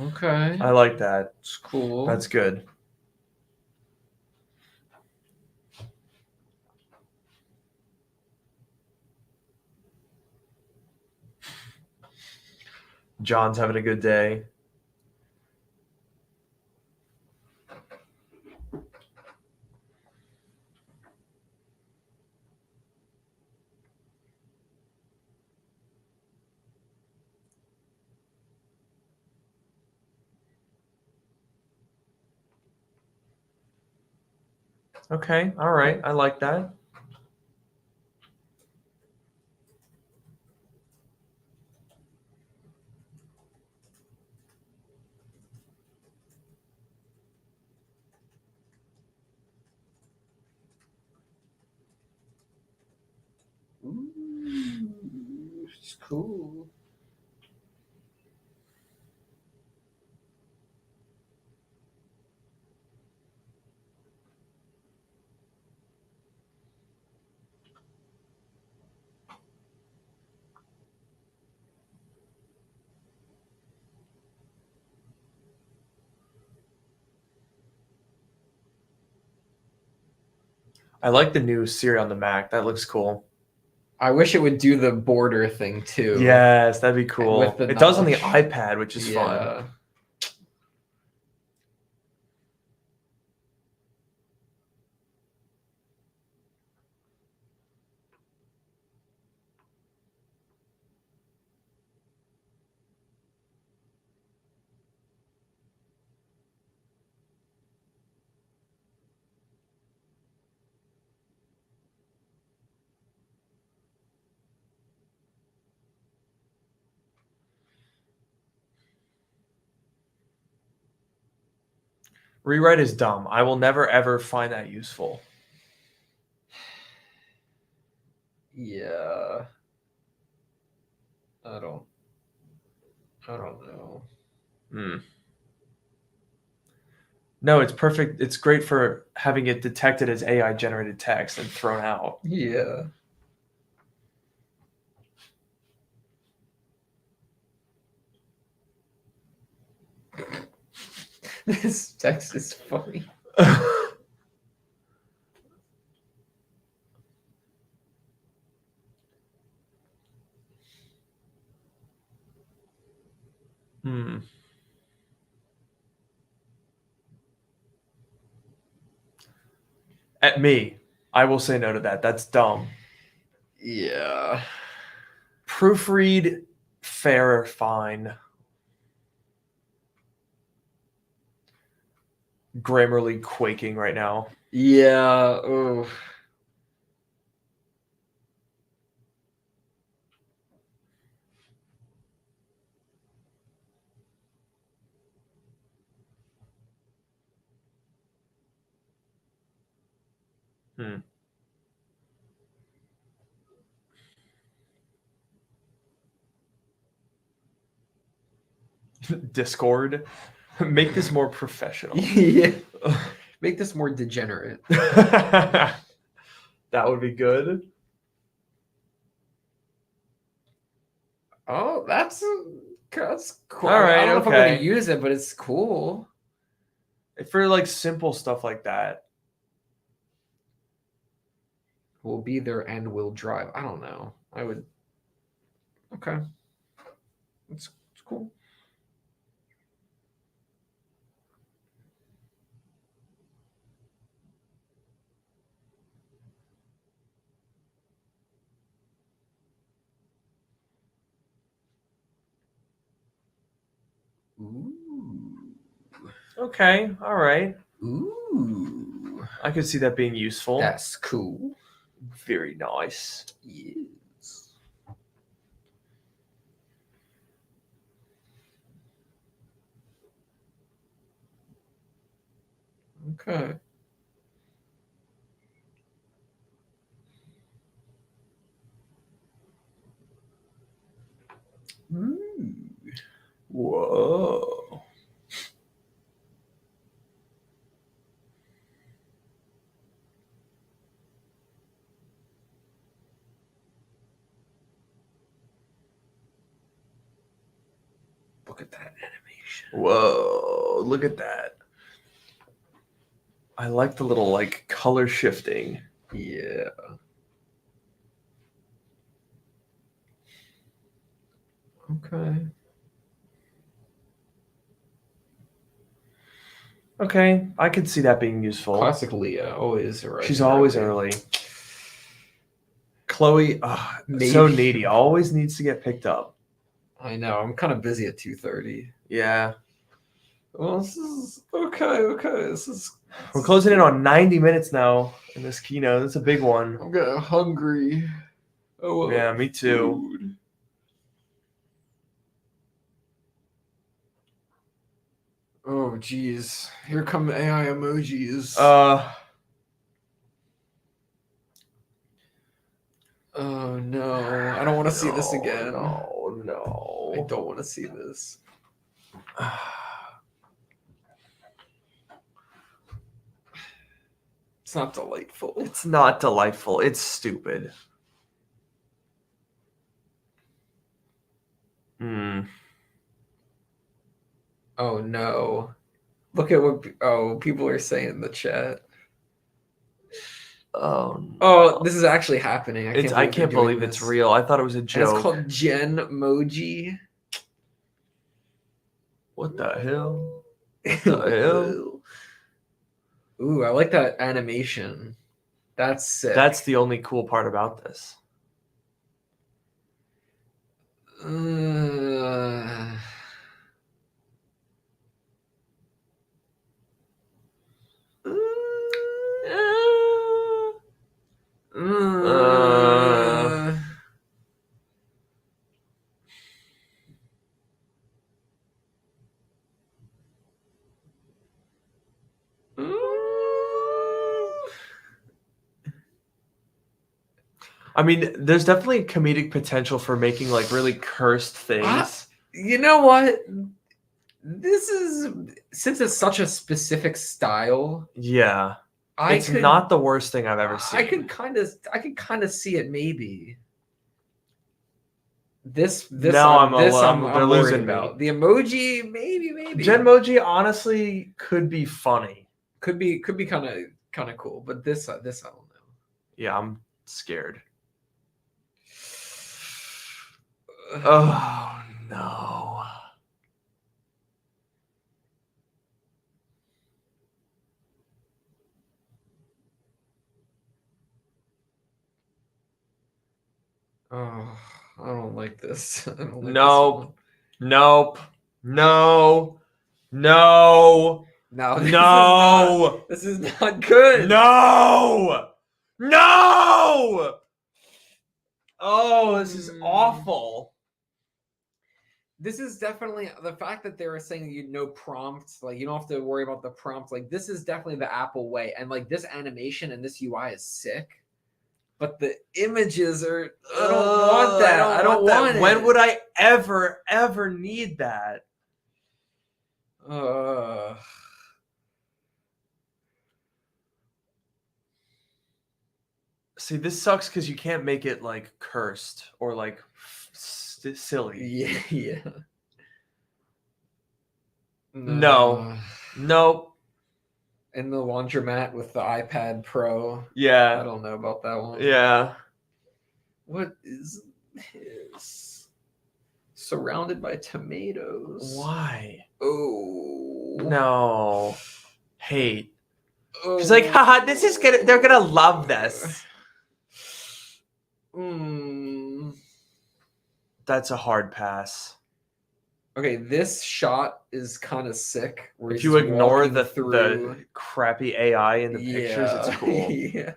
Okay. I like that. It's cool. That's good. John's having a good day. Okay. All right. I like that. Ooh, it's cool. I like the new Siri on the Mac. That looks cool. I wish it would do the border thing too. Yes, that'd be cool. With the It does on the notch. iPad, which is fun. Rewrite is dumb. I will never ever find that useful. Yeah. I don't know. No, it's perfect. It's great for having it detected as AI generated text and thrown out. Yeah. This text is funny. At me, I will say no to that. That's dumb. Yeah. Proofread, fair, fine. Grammarly quaking right now. Yeah. Oh. Discord. Make this more professional. Yeah. Make this more degenerate. That would be good. Oh, that's cool. All right, I don't know if I'm going okay. to use it, but it's cool. For like simple stuff like that. We'll be there and we'll drive. I don't know. I would. Okay. It's cool. Ooh. Okay, all right. Ooh. I could see that being useful. That's cool. Very nice. Yes. Okay. Whoa. Look at that animation. Whoa, look at that. I like the little like color shifting. Yeah. Okay. Okay, I could see that being useful. Classic Leah, always early. She's always early. Chloe, so needy. Always needs to get picked up. I know. I'm kind of busy at 2:30. Yeah. Well, this is okay. We're closing in on 90 minutes now in this keynote. It's a big one. I'm getting hungry. Oh, yeah, me too. Food. Oh, geez. Here come AI emojis. Oh, no. I don't want to see this again. No. I don't want to see this. It's not delightful. It's not delightful. It's stupid. Oh, no. Look at what people are saying in the chat. Oh, this is actually happening. I can't believe it's real. I thought it was a joke. And it's called GenMoji. What the hell? What the hell? Ooh, I like that animation. That's sick. That's the only cool part about this. I mean, there's definitely comedic potential for making like really cursed things. You know what? This is, since it's such a specific style. Yeah. It's not the worst thing I've ever seen. I could kind of see it maybe. I'm worried about. The emoji, maybe. GenMoji honestly could be funny. Could be kind of cool, but this I don't know. Yeah, I'm scared. Oh no. Oh, I don't like this. Nope. This is not good. No. Oh, this is awful. This is definitely the fact that they were saying you know prompts, like you don't have to worry about the prompt. Like this is definitely the Apple way, and like this animation and this UI is sick. But the images are. I don't want that. I don't want it. When would I ever need that? See, this sucks because you can't make it like cursed or like silly. Yeah, yeah. No. Nope. In the laundromat with the iPad Pro. I Yeah. don't know about that one. Yeah. What is this? Surrounded by tomatoes. Why? Oh. No. Hate. Oh. She's like, haha, this is gonna, they're gonna love this. That's a hard pass. Okay, this shot is kind of sick. If you ignore the crappy AI in the pictures, it's cool. Yeah.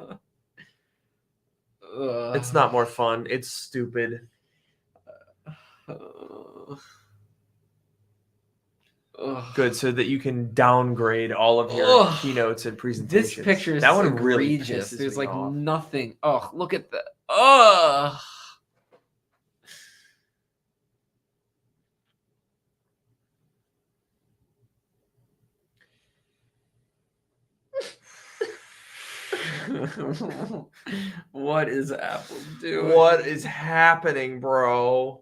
It's not more fun. It's stupid. Good, so that you can downgrade all of your keynotes and presentations. This picture is that one egregious. really pisses There's me like off. nothing. Oh, look at that. Oh. What is Apple doing? What is happening, bro?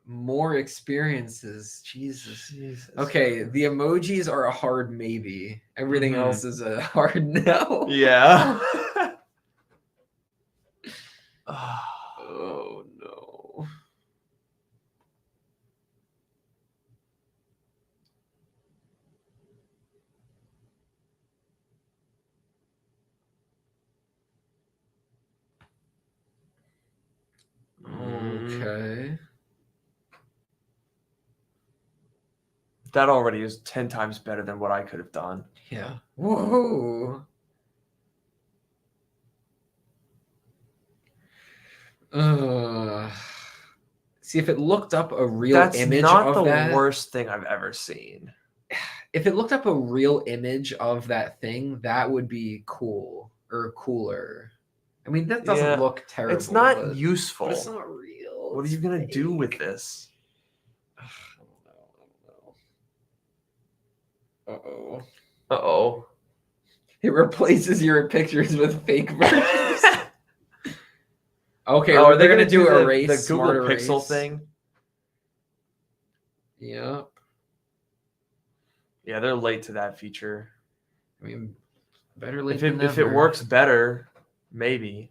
More experiences. Jesus. Okay, the emojis are a hard maybe. Everything else is a hard no. Yeah. Oh no. Okay. That already is 10 times better than what I could have done. Yeah. Whoa. See, if it looked up a real image of that. That's not the worst thing I've ever seen. If it looked up a real image of that thing, that would be cool or cooler. I mean, that doesn't look terrible. It's not useful. But it's not real. What are you going to do with this? I don't know. Uh-oh. It replaces your pictures with fake versions. Okay, are they going to do erase the Google erase. Pixel thing? Yep. Yeah, they're late to that feature. I mean, better late than if never. it works better, maybe.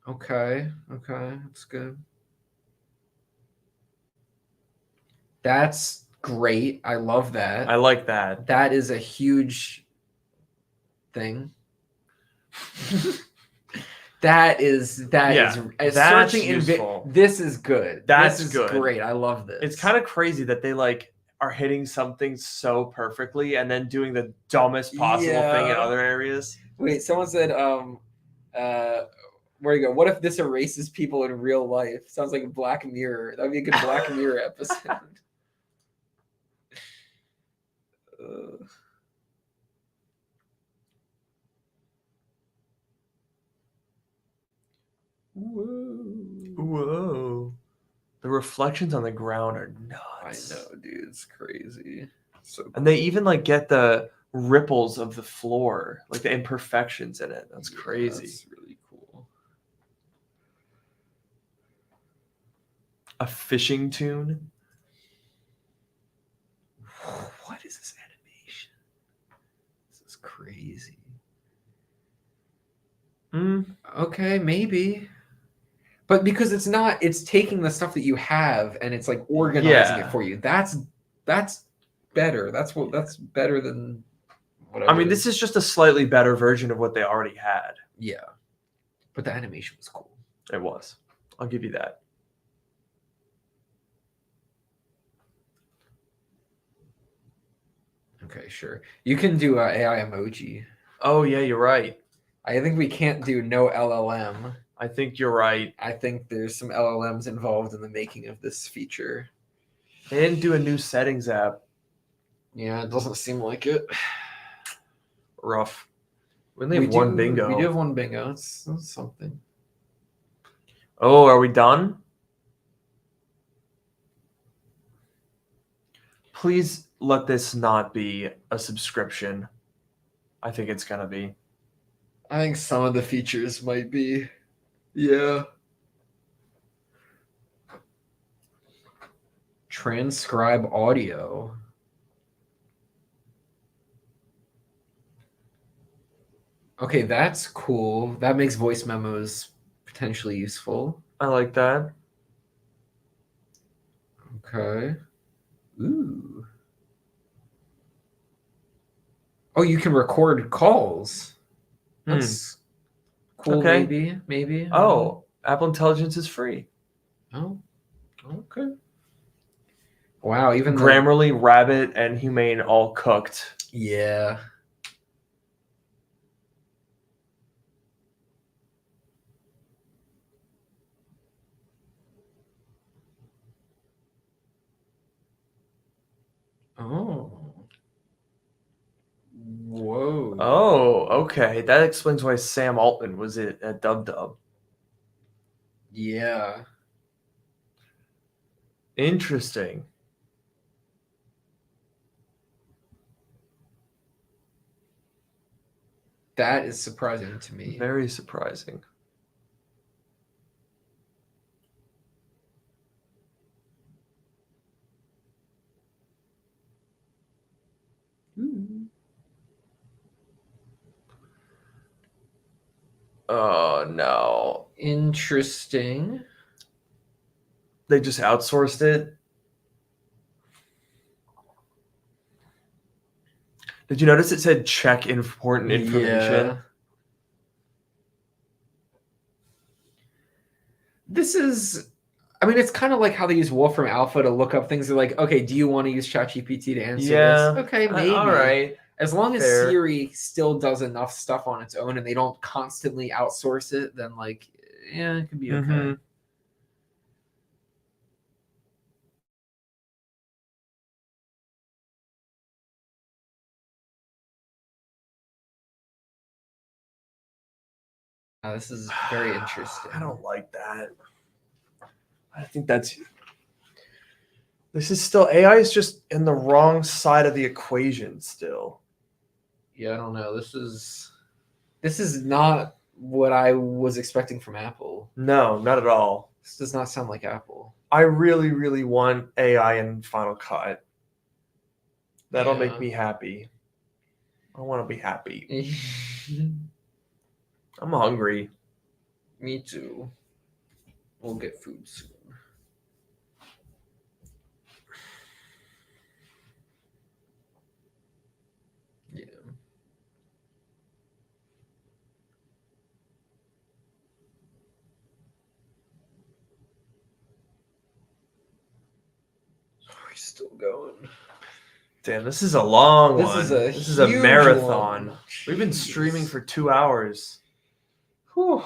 Okay, that's good. That's great. I love that. I like that. That is a huge thing. That is searching useful. This is good. This is good. Great. I love this. It's kind of crazy that they like are hitting something so perfectly and then doing the dumbest possible thing in other areas. Wait, someone said where you go? What if this erases people in real life? Sounds like a Black Mirror. That would be a good Black Mirror episode. Whoa. The reflections on the ground are nuts. I know, dude. It's crazy. So cool. And they even like get the ripples of the floor, like the imperfections in it. That's crazy. That's really cool. A fishing tune. What is this animation? This is crazy. Okay, maybe. But because it's taking the stuff that you have and it's like organizing it for you. That's better. That's better than whatever. I mean, this is just a slightly better version of what they already had. Yeah. But the animation was cool. It was. I'll give you that. Okay, sure. You can do AI emoji. Oh, yeah, you're right. I think we can't do no LLM. I think you're right. I think there's some LLMs involved in the making of this feature. They didn't do a new settings app. Yeah, it doesn't seem like it. Rough. We only have one bingo. We do have one bingo. That's something. Oh, are we done? Please let this not be a subscription. I think it's gonna be. I think some of the features might be. Yeah. Transcribe audio. Okay, that's cool. That makes voice memos potentially useful. I like that. Okay. Ooh. Oh, you can record calls. That's cool. Okay. Maybe. Oh, Apple Intelligence is free. Oh, okay. Wow, even Grammarly, Rabbit, and Humane all cooked. Yeah. Oh. Whoa. Oh, okay. That explains why Sam Altman was at DubDub. Yeah. Interesting. That is surprising to me. Very surprising. Oh, no. Interesting. They just outsourced it? Did you notice it said check important information? Yeah. This is, I mean, it's kind of like how they use Wolfram Alpha to look up things. They're like, okay, do you want to use ChatGPT to answer Yeah. this? Okay, maybe. All right. As long as Fair. Siri still does enough stuff on its own and they don't constantly outsource it, then like, yeah, it could be okay. Mhm. This is very interesting. I don't like that. I think that's. This is still AI is just in the wrong side of the equation still. Yeah, I don't know. This is not what I was expecting from Apple. No, not at all. This does not sound like Apple. I really, really want AI in Final Cut. That'll Yeah. make me happy. I want to be happy. I'm hungry. Me too. We'll get food soon. Yeah. We're still going. Damn, this is a long This one. is a This is a huge marathon. one. We've been Jeez. streaming for 2 hours. Whew.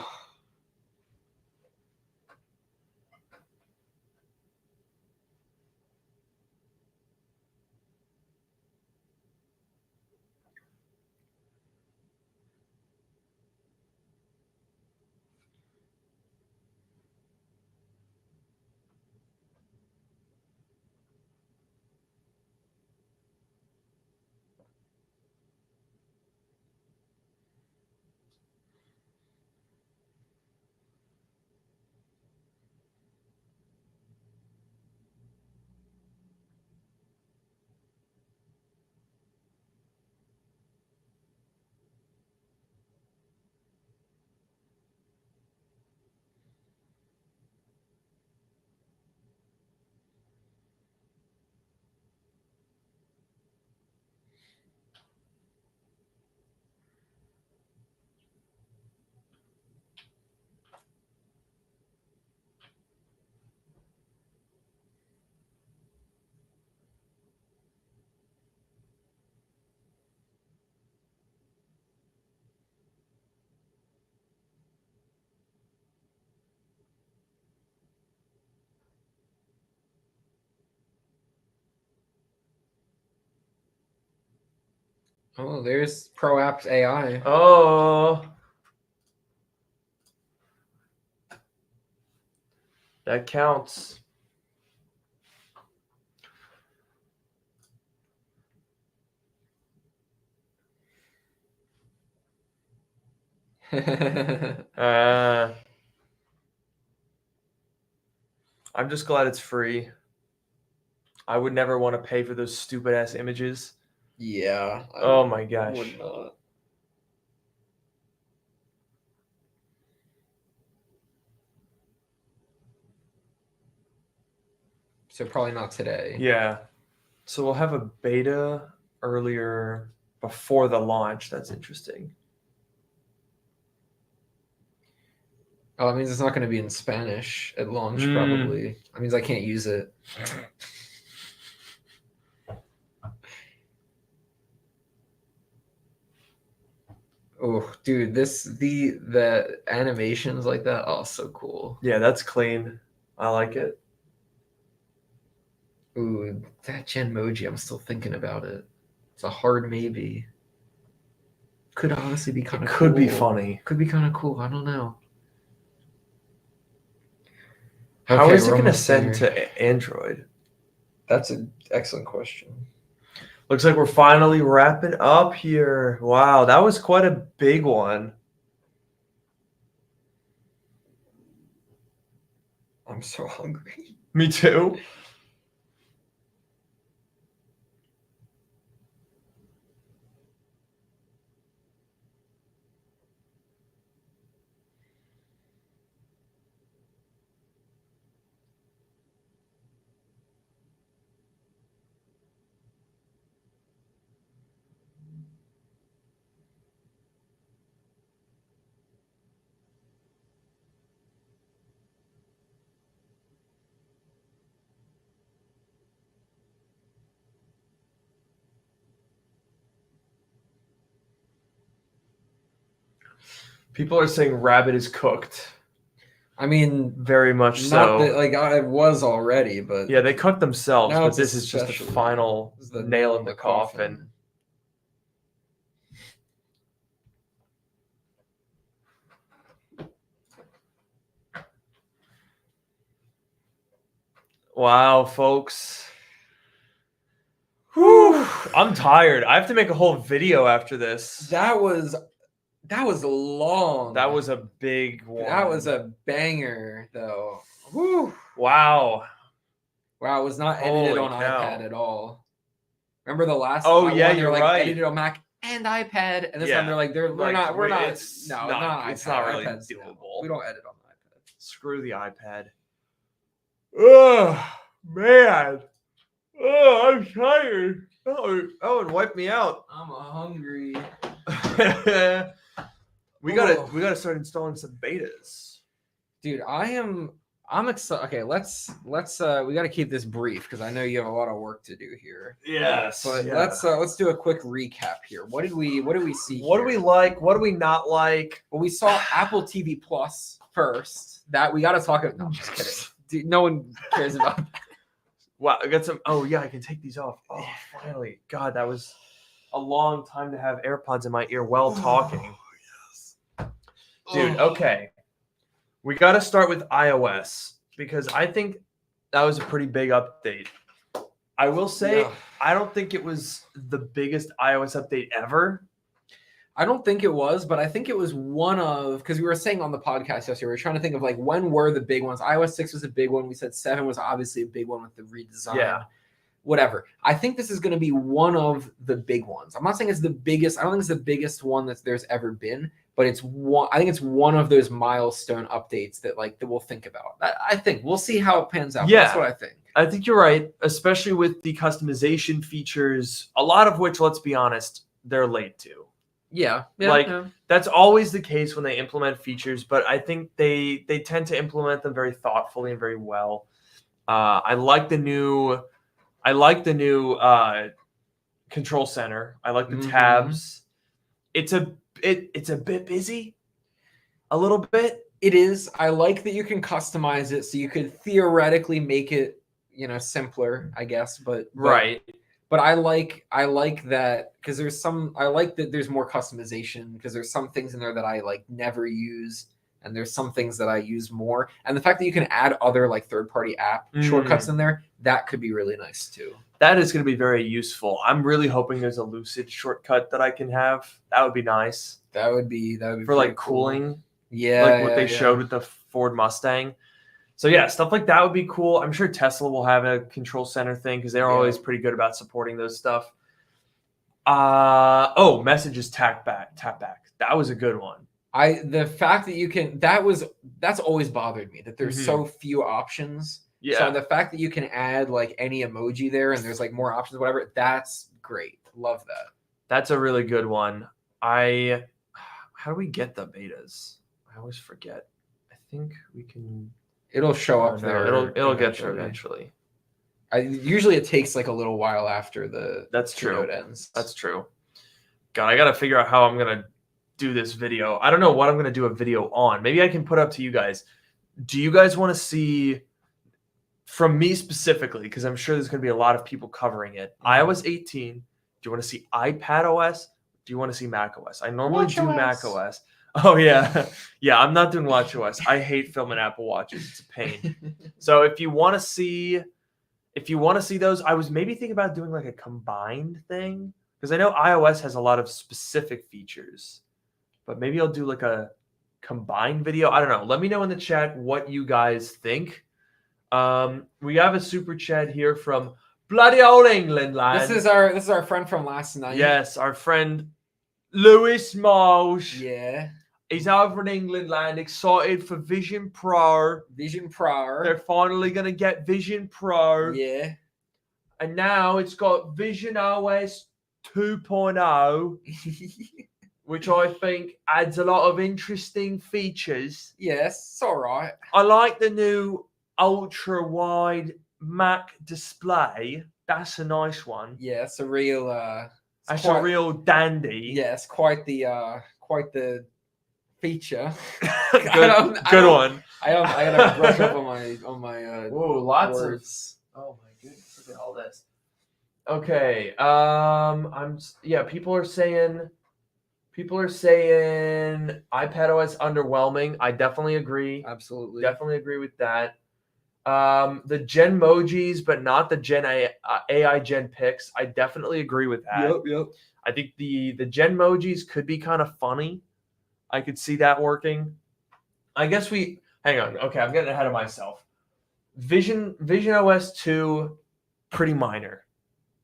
Oh, there's Pro Apps AI. Oh. That counts. I'm just glad it's free. I would never want to pay for those stupid ass images. Yeah. Oh my gosh. Would not. So probably not today. Yeah. So we'll have a beta earlier before the launch. That's interesting. Oh, that means it's not going to be in Spanish at launch, probably. That means I can't use it. Oh, dude, the animations like that, oh, so cool. Yeah, that's clean. I like it. Ooh, that GenMoji, I'm still thinking about it. It's a hard maybe. Could honestly be kind of cool. Could be funny. Could be kind of cool. I don't know. How Okay, is it we're going to almost send there. to Android? That's an excellent question. Looks like we're finally wrapping up here. Wow, that was quite a big one. I'm so hungry. Me too. People are saying Rabbit is cooked. I mean, very much not so. that like I was already, but yeah, they cooked themselves, now but it's this is just the especially- final this is the nail in the coffin. Wow, folks. Whew, I'm tired. I have to make a whole video after this. That was long. That was a big one. That was a banger, though. Whew. Wow. Wow, it was not edited Holy on cow. iPad at all. Remember the last Oh, one? yeah, They were you're like right. edited on Mac and iPad, and this Yeah. one they're like we're Like, not it's no, not- not it's iPad. not really iPad's, no. doable. We don't edit on the iPad. Screw the iPad. Oh, man. Oh, I'm tired. Oh, and wipe me out. I'm hungry. we gotta start installing some betas. Dude, I'm excited. Okay, let's we got to keep this brief because I know you have a lot of work to do here. Yes. But yeah. let's do a quick recap here. What did we see? What do here? we like? What do we not like? Well, we saw Apple TV Plus first. That we got to talk about. No, I'm just kidding. Dude, no one cares about that. Wow, I got some. Oh yeah, I can take these off. Oh, finally. God, that was a long time to have AirPods in my ear while talking. Yes. Dude, okay. We got to start with iOS because I think that was a pretty big update. I will say, Yeah. I don't think it was the biggest iOS update ever. I don't think it was, but I think it was one of, because we were saying on the podcast yesterday, we were trying to think of like when were the big ones. iOS 6 was a big one. We said 7 was obviously a big one with the redesign. Yeah. Whatever. I think this is going to be one of the big ones. I'm not saying it's the biggest. I don't think it's the biggest one that there's ever been, but it's one. I think it's one of those milestone updates that we'll think about. I think we'll see how it pans out. Yeah. That's what I think. I think you're right, especially with the customization features, a lot of which, let's be honest, they're late to. Yeah. That's always the case when they implement features, but I think they tend to implement them very thoughtfully and very well. I like the new control center. I like the tabs. It's a bit busy, a little bit. It is. I like that you can customize it, so you could theoretically make it, simpler, I guess. But right. But I like that because I like that there's more customization because there's some things in there that I never use and there's some things that I use more. And the fact that you can add other like third-party app shortcuts in there, that could be really nice too. That is going to be very useful. I'm really hoping there's a Lucid shortcut that I can have. That would be nice. That would be for like cooling. Yeah, like what they showed with the Ford Mustang. So yeah, stuff like that would be cool. I'm sure Tesla will have a control center thing because they're always pretty good about supporting those stuff. Messages tap back. That was a good one. The fact that you can that's always bothered me that there's so few options. Yeah. So the fact that you can add like any emoji there and there's like more options, whatever, that's great. Love that. That's a really good one. How do we get the betas? I always forget. I think we can. It'll show up there. It'll get there eventually. Usually it takes like a little while after the Keynote ends. That's true. God, I gotta figure out how I'm gonna do this video. I don't know what I'm gonna do a video on. Maybe I can put up to you guys. Do you guys want to see from me specifically? Because I'm sure there's gonna be a lot of people covering it. iOS 18. Do you want to see iPadOS? Do you want to see macOS? I normally do macOS. Oh yeah, yeah. I'm not doing WatchOS. I hate filming Apple Watches. It's a pain. So if you want to see those, I was maybe thinking about doing like a combined thing because I know iOS has a lot of specific features, but maybe I'll do like a combined video. I don't know. Let me know in the chat what you guys think. We have a super chat here from bloody old England land. This is our friend from last night. Yes, our friend Lewis Miles. Yeah. He's over in England land, excited for Vision Pro. Vision Pro. They're finally going to get Vision Pro. Yeah. And now it's got VisionOS 2.0, which I think adds a lot of interesting features. Yes, it's all right. I like the new ultra-wide Mac display. That's a nice one. Yeah, it's a real... That's a real dandy. Yes, quite the feature. Good one. I gotta brush up on my Whoa, lots words. Oh my goodness, look at all this. Okay. People are saying iPadOS underwhelming. I definitely agree. Absolutely. Definitely agree with that. The GenMojis, but not the AI Gen Pics. I definitely agree with that. Yep. I think the GenMojis could be kind of funny. I could see that working. I guess hang on. Okay, I'm getting ahead of myself. VisionOS 2, pretty minor.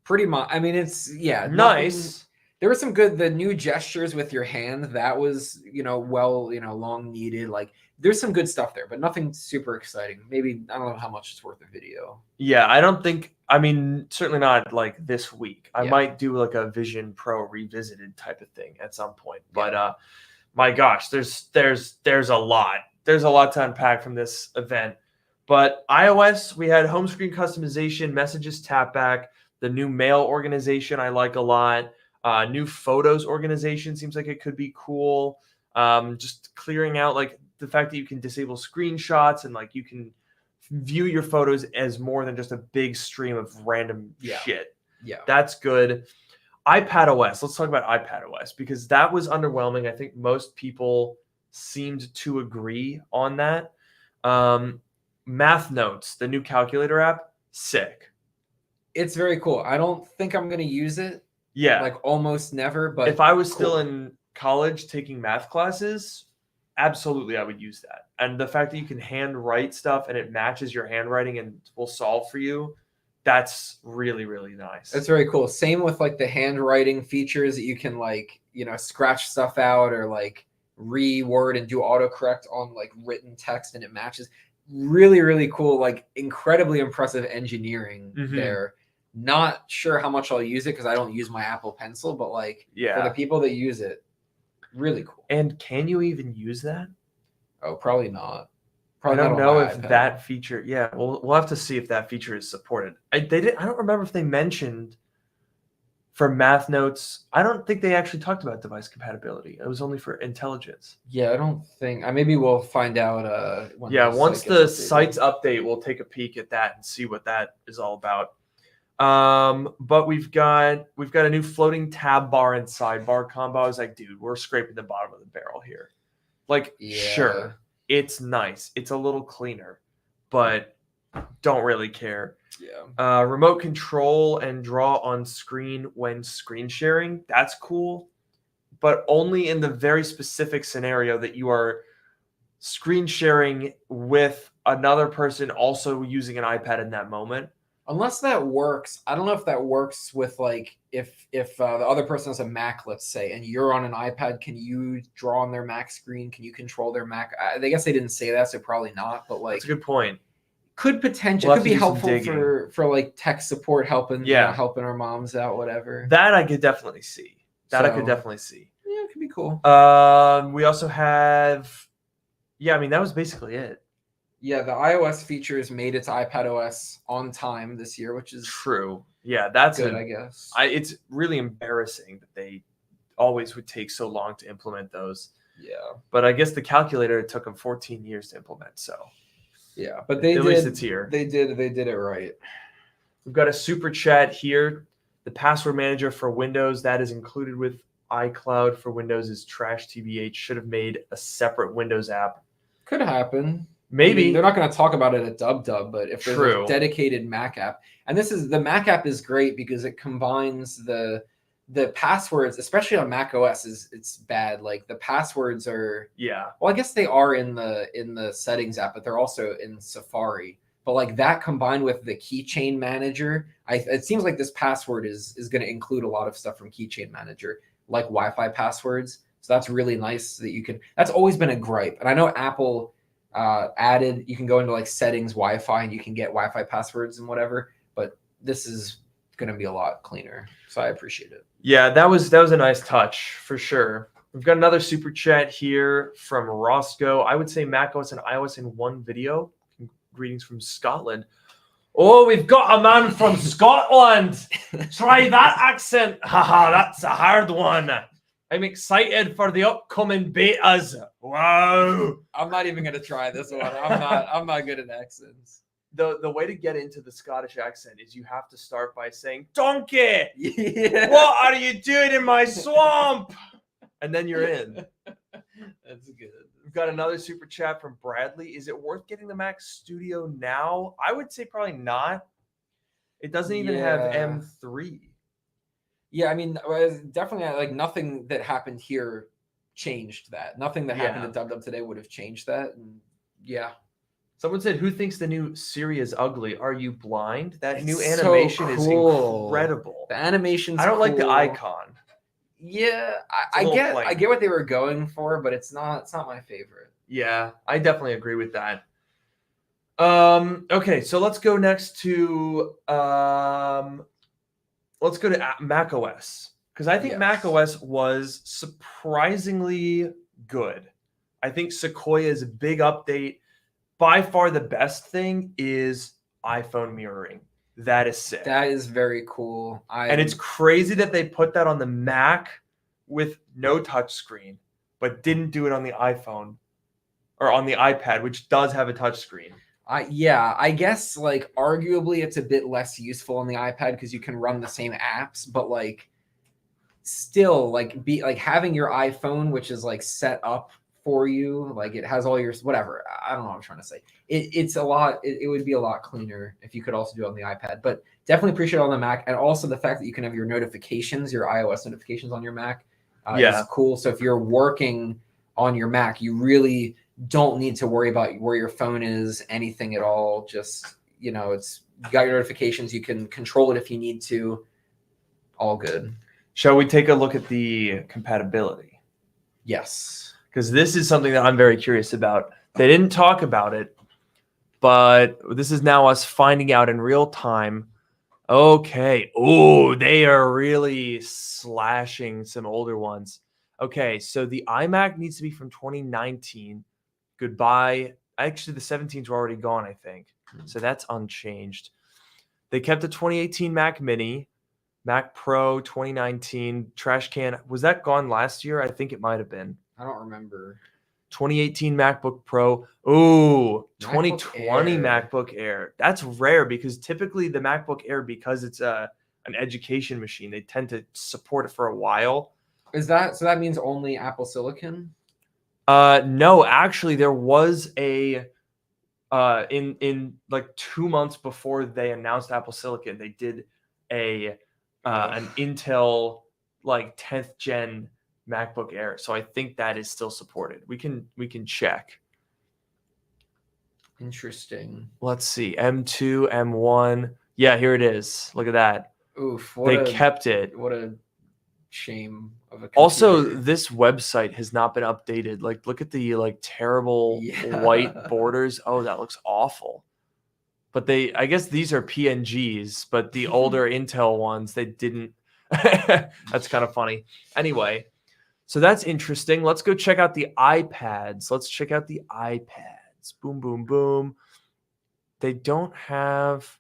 I mean, it's nice. There were some good. The new gestures with your hand, that was long needed. Like there's some good stuff there, but nothing super exciting. Maybe I don't know how much it's worth a video. Yeah, I don't think. I mean, certainly not like this week. I might do like a Vision Pro revisited type of thing at some point. But my gosh, there's a lot. There's a lot to unpack from this event. But iOS, we had home screen customization, messages tap back, the new mail organization I like a lot. New photos organization seems like it could be cool. Just clearing out like the fact that you can disable screenshots and like you can view your photos as more than just a big stream of random shit. Yeah, that's good. iPadOS. Let's talk about iPadOS because that was underwhelming. I think most people seemed to agree on that. Math Notes, the new calculator app, sick. It's very cool. I don't think I'm going to use it. Yeah. Like almost never, but if I was still in college taking math classes, absolutely I would use that. And the fact that you can handwrite stuff and it matches your handwriting and will solve for you, that's really, really nice. That's very cool. Same with like the handwriting features that you can like, scratch stuff out or like reword and do autocorrect on like written text and it matches. Really, really cool. Like incredibly impressive engineering there. Not sure how much I'll use it because I don't use my Apple Pencil, but like for the people that use it, really cool. And can you even use that? Oh, probably not. I don't know if that feature. Yeah, we'll have to see if that feature is supported. I don't remember if they mentioned for Math Notes. I don't think they actually talked about device compatibility. It was only for intelligence. Yeah, I don't think. Maybe we'll find out. Once the site's update, we'll take a peek at that and see what that is all about. But we've got a new floating tab bar and sidebar combo. I was like, dude, we're scraping the bottom of the barrel here. Like, sure. it's nice. It's a little cleaner, but don't really care. Yeah. Remote control and draw on screen when screen sharing. That's cool, but only in the very specific scenario that you are screen sharing with another person also using an iPad in that moment. Unless that works, I don't know if that works with like if the other person has a Mac, let's say, and you're on an iPad, can you draw on their Mac screen? Can you control their Mac? I guess they didn't say that, so probably not. But like, That's a good point. Could potentially We'll could have to be do some helpful digging. for like tech support, helping helping our moms out, whatever. That I could definitely see. I could So, definitely see. Yeah, it could be cool. We also have, I mean, that was basically it. Yeah, the iOS features made it to iPadOS on time this year, which is true. Yeah, that's good, I guess. It's really embarrassing that they always would take so long to implement those. Yeah. But I guess the calculator, it took them 14 years to implement. So yeah, but at least it's here. They did it right. We've got a super chat here. The password manager for Windows that is included with iCloud for Windows is trash. TBH should have made a separate Windows app. Could happen. Maybe. I mean, they're not going to talk about it at DubDub, but if there's a dedicated Mac app, and the Mac app is great because it combines the passwords, especially on macOS, it's bad. Like the passwords are well, I guess they are in the settings app, but they're also in Safari. But like that combined with the keychain manager, it seems like this password is going to include a lot of stuff from keychain manager, like Wi-Fi passwords. So that's really nice that you can. That's always been a gripe, and I know Apple added, you can go into like settings Wi-Fi and you can get Wi-Fi passwords and whatever, but this is going to be a lot cleaner, so I appreciate it. Yeah, that was a nice touch for sure. We've got another super chat here from Roscoe. I would say macOS and iOS in one video. Greetings from Scotland. Oh, we've got a man from Scotland. Try that accent. Haha, that's a hard one. I'm excited for the upcoming betas. Wow. I'm not even gonna try this one. I'm not good at accents. The way to get into the Scottish accent is you have to start by saying, "Donkey, yeah. What are you doing in my swamp?" And then you're in. That's good. We've got another super chat from Bradley. Is it worth getting the Mac Studio now? I would say probably not. It doesn't even have M3. Yeah, I mean, definitely like nothing that happened here changed that. Nothing that happened at DubDub today would have changed that. And yeah. Someone said, who thinks the new Siri is ugly? Are you blind? That new animation is incredible. The animation's I don't like the icon. Yeah, I get what they were going for, but it's not my favorite. Yeah, I definitely agree with that. Okay, so let's go next to macOS, because I think macOS was surprisingly good. I think Sequoia is a big update. By far the best thing is iPhone mirroring. That is sick. That is very cool. And it's crazy that they put that on the Mac with no touchscreen, but didn't do it on the iPhone or on the iPad, which does have a touchscreen. I guess like arguably it's a bit less useful on the iPad because you can run the same apps, but like still like having your iPhone, which is like set up for you, like it has all your whatever. I don't know what I'm trying to say. It's a lot. It would be a lot cleaner if you could also do it on the iPad, but definitely appreciate it on the Mac, and also the fact that you can have your notifications, your iOS notifications on your Mac. Is cool. So if you're working on your Mac, you really don't need to worry about where your phone is, anything at all. Just, you got your notifications. You can control it if you need to. All good. Shall we take a look at the compatibility? Yes. Because this is something that I'm very curious about. They didn't talk about it, but this is now us finding out in real time. Okay. Oh, they are really slashing some older ones. Okay, so the iMac needs to be from 2019. Goodbye. Actually, the 17s were already gone, I think. So that's unchanged. They kept the 2018 Mac Mini, Mac Pro 2019, trash can. Was that gone last year? I think it might have been. I don't remember. 2018 MacBook Pro. Ooh, 2020 MacBook Air. That's rare because typically the MacBook Air, because it's an education machine, they tend to support it for a while. Is that so? That means only Apple Silicon? No, actually, there was a in like 2 months before they announced Apple Silicon, they did an Intel like 10th gen MacBook Air. So I think that is still supported. We can check. Interesting. Let's see. M2, M1. Yeah, here it is. Look at that. Oof. They kept it. What a shame of a computer. Also, this website has not been updated. Like, look at the like terrible white borders. Oh, that looks awful. But I guess these are PNGs, but the older Intel ones, they didn't. That's kind of funny. Anyway, so that's interesting. Let's go check out the iPads. Let's check out the iPads. Boom, boom, boom. They don't have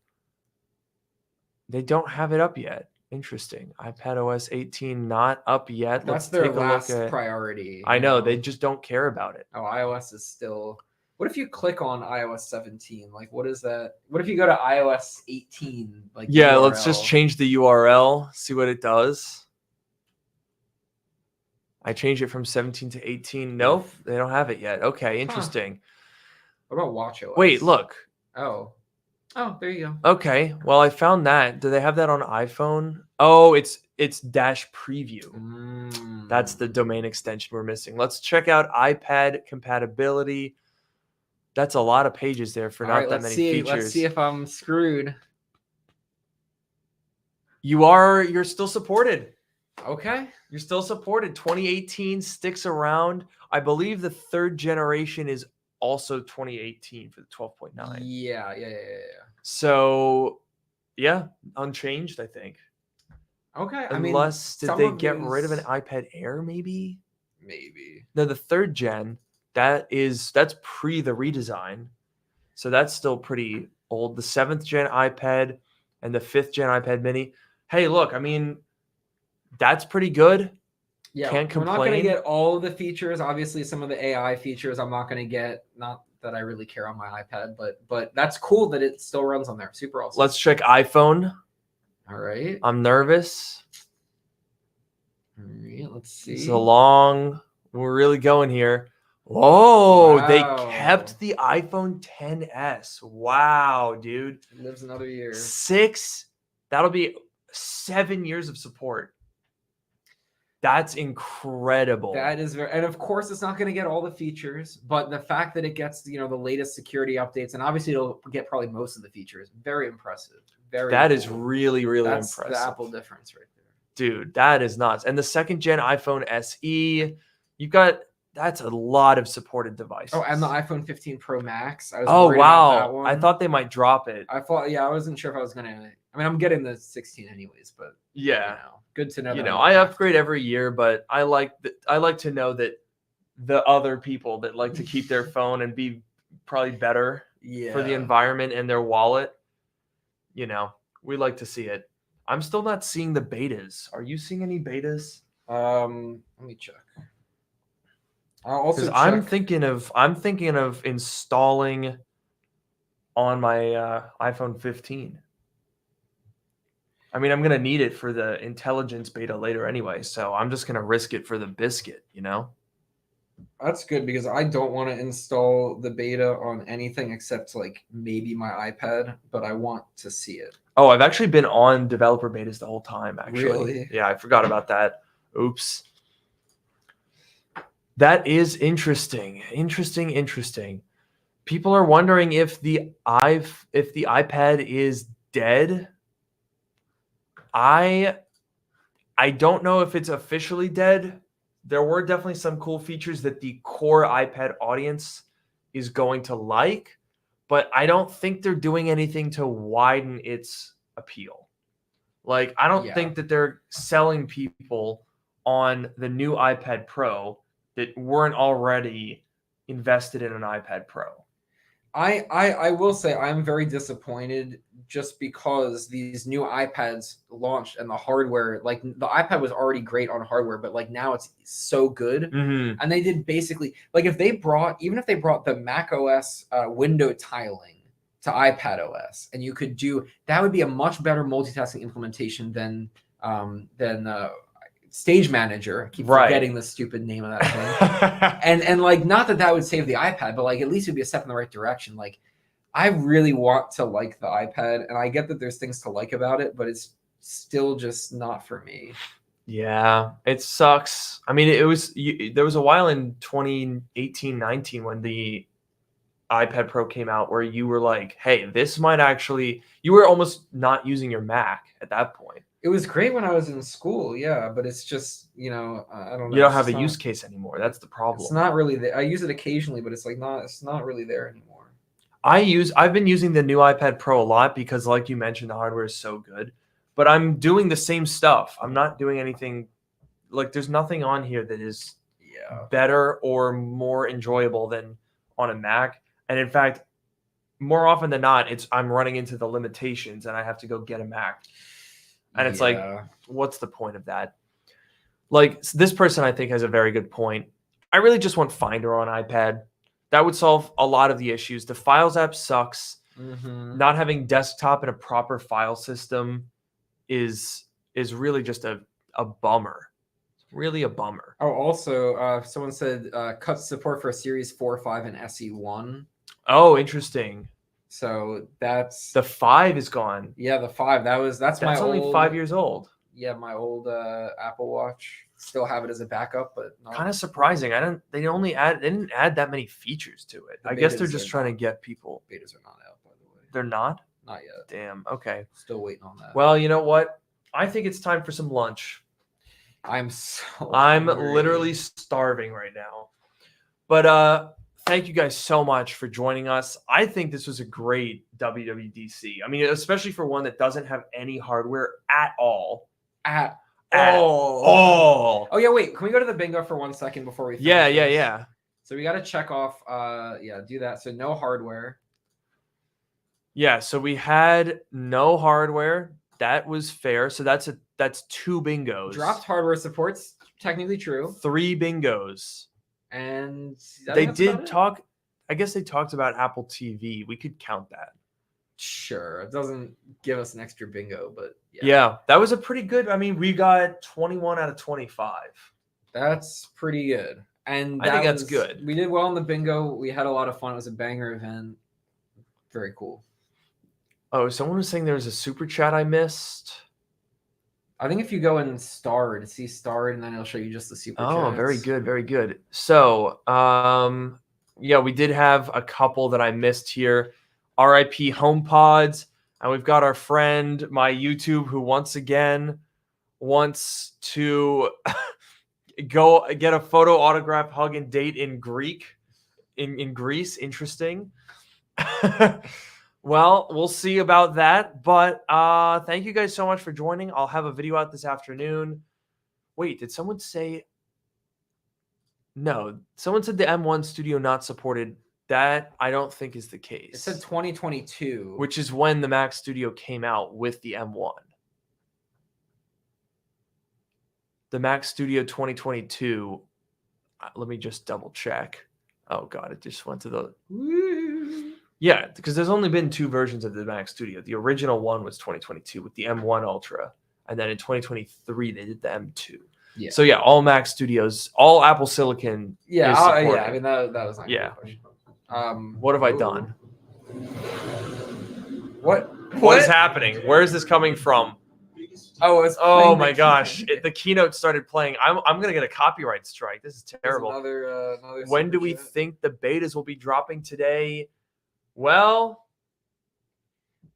it up yet. Interesting. iPadOS 18 not up yet. That's Let's their take a last look at priority. I know, they just don't care about it. Oh, iOS is still. What if you click on iOS 17? Like, what is that? What if you go to iOS 18? Like, yeah, URL? Let's just change the URL, see what it does. I changed it from 17 to 18. Nope, they don't have it yet. Okay, interesting. What about WatchOS? Wait, look. Oh, there you go. Okay, well, I found that. Do they have that on iPhone? Oh, it's dash preview. That's the domain extension we're missing. Let's check out iPad compatibility. That's a lot of pages there for not that many features. Let's see if I'm screwed. You're still supported. Okay. You're still supported. 2018 sticks around. I believe the 3rd generation is also 2018 for the 12.9. Yeah. So, yeah, unchanged, I think. Okay. Unless, did they get rid of an iPad Air, maybe? Maybe. No, the 3rd gen, that's pre the redesign. So that's still pretty old. The 7th gen iPad and the 5th gen iPad mini. Hey, look, I mean, that's pretty good. Yeah, Can't complain. We're not going to get all of the features. Obviously, some of the AI features I'm not going to get. Not that I really care on my iPad, but that's cool that it still runs on there. Super awesome. Let's check iPhone. All right. I'm nervous. All right, let's see. We're really going here. Whoa, Wow. They kept the iPhone XS. Wow, dude. It lives another year. That'll be 7 years of support. That's incredible. That is and of course it's not going to get all the features, but the fact that it gets, the latest security updates, and obviously it'll get probably most of the features. Very impressive. That is really, really impressive. That's the Apple difference right there. Dude, that is nuts. And the 2nd gen iPhone SE, that's a lot of supported devices. Oh, and the iPhone 15 Pro Max. I was worried about that one. I thought they might drop it. I wasn't sure if I was going to. I mean, I'm getting the 16 anyways, but yeah. Good to know. I upgrade every year, but I like to know that the other people that like to keep their phone and be probably better for the environment and their wallet, we like to see it. I'm still not seeing the betas. Are you seeing any betas? Let me check. I'll also check. I'm thinking of installing on my iPhone 15. I mean, I'm going to need it for the intelligence beta later anyway, so I'm just going to risk it for the biscuit, That's good because I don't want to install the beta on anything except like maybe my iPad, but I want to see it. Oh, I've actually been on developer betas the whole time, actually. Really? Yeah, I forgot about that. Oops. That is interesting. Interesting. People are wondering if the iPad is dead. I don't know if it's officially dead. There were definitely some cool features that the core iPad audience is going to like, but I don't think they're doing anything to widen its appeal. Like, I don't think that they're selling people on the new iPad Pro that weren't already invested in an iPad Pro. I will say I'm very disappointed just because these new iPads launched and the hardware, like the iPad was already great on hardware, but like now it's so good. Mm-hmm. And they did basically, like even if they brought the macOS window tiling to iPadOS, and you could do, that would be a much better multitasking implementation than Stage Manager. I keep forgetting the stupid name of that thing. and like, not that would save the iPad, but like at least it'd be a step in the right direction. Like, I really want to like the iPad, and I get that there's things to like about it, but it's still just not for me. Yeah, it sucks. I mean, there was a while in 2018, 19 when the iPad Pro came out where you were like, hey, this might actually, you were almost not using your Mac at that point. It was great when I was in school, yeah, but it's just, I don't know. You don't have a use case anymore. That's the problem. It's not really there. I use it occasionally, but it's not really there anymore. I've been using the new iPad Pro a lot because, like you mentioned, the hardware is so good. But I'm doing the same stuff. I'm not doing anything, like there's nothing on here that is better or more enjoyable than on a Mac. And in fact, more often than not, I'm running into the limitations and I have to go get a Mac. And it's like, what's the point of that? Like, this person, I think, has a very good point. I really just want Finder on iPad. That would solve a lot of the issues. The Files app sucks. Not having desktop and a proper file system is really just a bummer. Really a bummer. Oh, also, someone said cuts support for Series 4, 5, and SE1. Oh, interesting. So that's the 5 is gone. Yeah, the 5. That's my only old, 5 years old. Yeah, my old Apple Watch. Still have it as a backup, but kind of surprising. They didn't add that many features to it. I guess they're just trying to get people. Betas are not out, by the way. They're not? Not yet. Damn. Okay. Still waiting on that. Well, you know what? I think it's time for some lunch. I'm literally starving right now. But thank you guys so much for joining us. I think this was a great WWDC. I mean, especially for one that doesn't have any hardware at all. At all. Oh yeah, wait. Can we go to the bingo for 1 second before we finish Yeah. So we got to check off do that. So no hardware. Yeah, so we had no hardware. That was fair. So that's 2 bingos. Dropped hardware supports, technically true. 3 bingos. And they did talk, I guess they talked about Apple TV. We could count that. Sure. It doesn't give us an extra bingo, but yeah, that was a pretty good. I mean, we got 21 out of 25. That's pretty good. And I think that's good. We did well in the bingo. We had a lot of fun. It was a banger event. Very cool. Oh, someone was saying there was a super chat I missed. I think if you go and starred, see starred, and then it'll show you just the super chats. Oh, very good, very good. So, yeah, we did have a couple that I missed here. RIP HomePods, and we've got our friend, my YouTube, who once again wants to go get a photo, autograph, hug, and date in Greece. Interesting. Well, we'll see about that. But thank you guys so much for joining. I'll have a video out this afternoon. Wait, did someone say? No, someone said the M1 Studio not supported. That I don't think is the case. It said 2022. Which is when the Mac Studio came out with the M1. The Mac Studio 2022. Let me just double check. Oh, God, it just went to the... Yeah, because there's only been 2 versions of the Mac Studio. The original one was 2022 with the M1 Ultra. And then in 2023, they did the M2. Yeah. So, yeah, all Mac Studios, all Apple Silicon. Yeah, I mean, that was not yeah. Question. What have I done? What is happening? Where is this coming from? Oh my gosh! The keynote started playing. I'm gonna get a copyright strike. This is terrible. Another when do we think the betas will be dropping today? Well,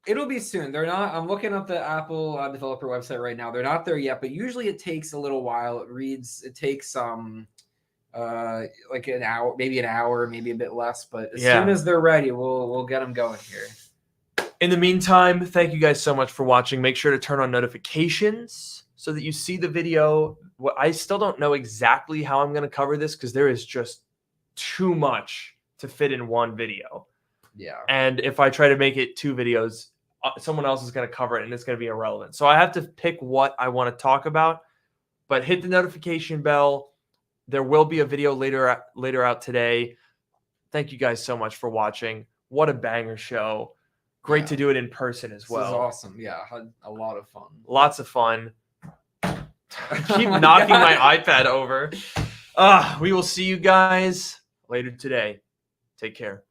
it'll be soon. They're not. I'm looking up the Apple developer website right now. They're not there yet, but usually it takes a little while. It takes like an hour, maybe a bit less, but as soon as they're ready, we'll get them going here. In the meantime, thank you guys so much for watching. Make sure to turn on notifications so that you see the video. I still don't know exactly how I'm going to cover this because there is just too much to fit in one video. Yeah. And if I try to make it 2 videos, someone else is going to cover it and it's going to be irrelevant. So I have to pick what I want to talk about, but hit the notification bell. There will be a video later out today. Thank you guys so much for watching. What a banger show. Great to do it in person as well. This is awesome. Yeah, had a lot of fun. Lots of fun. I keep knocking my iPad over. We will see you guys later today. Take care.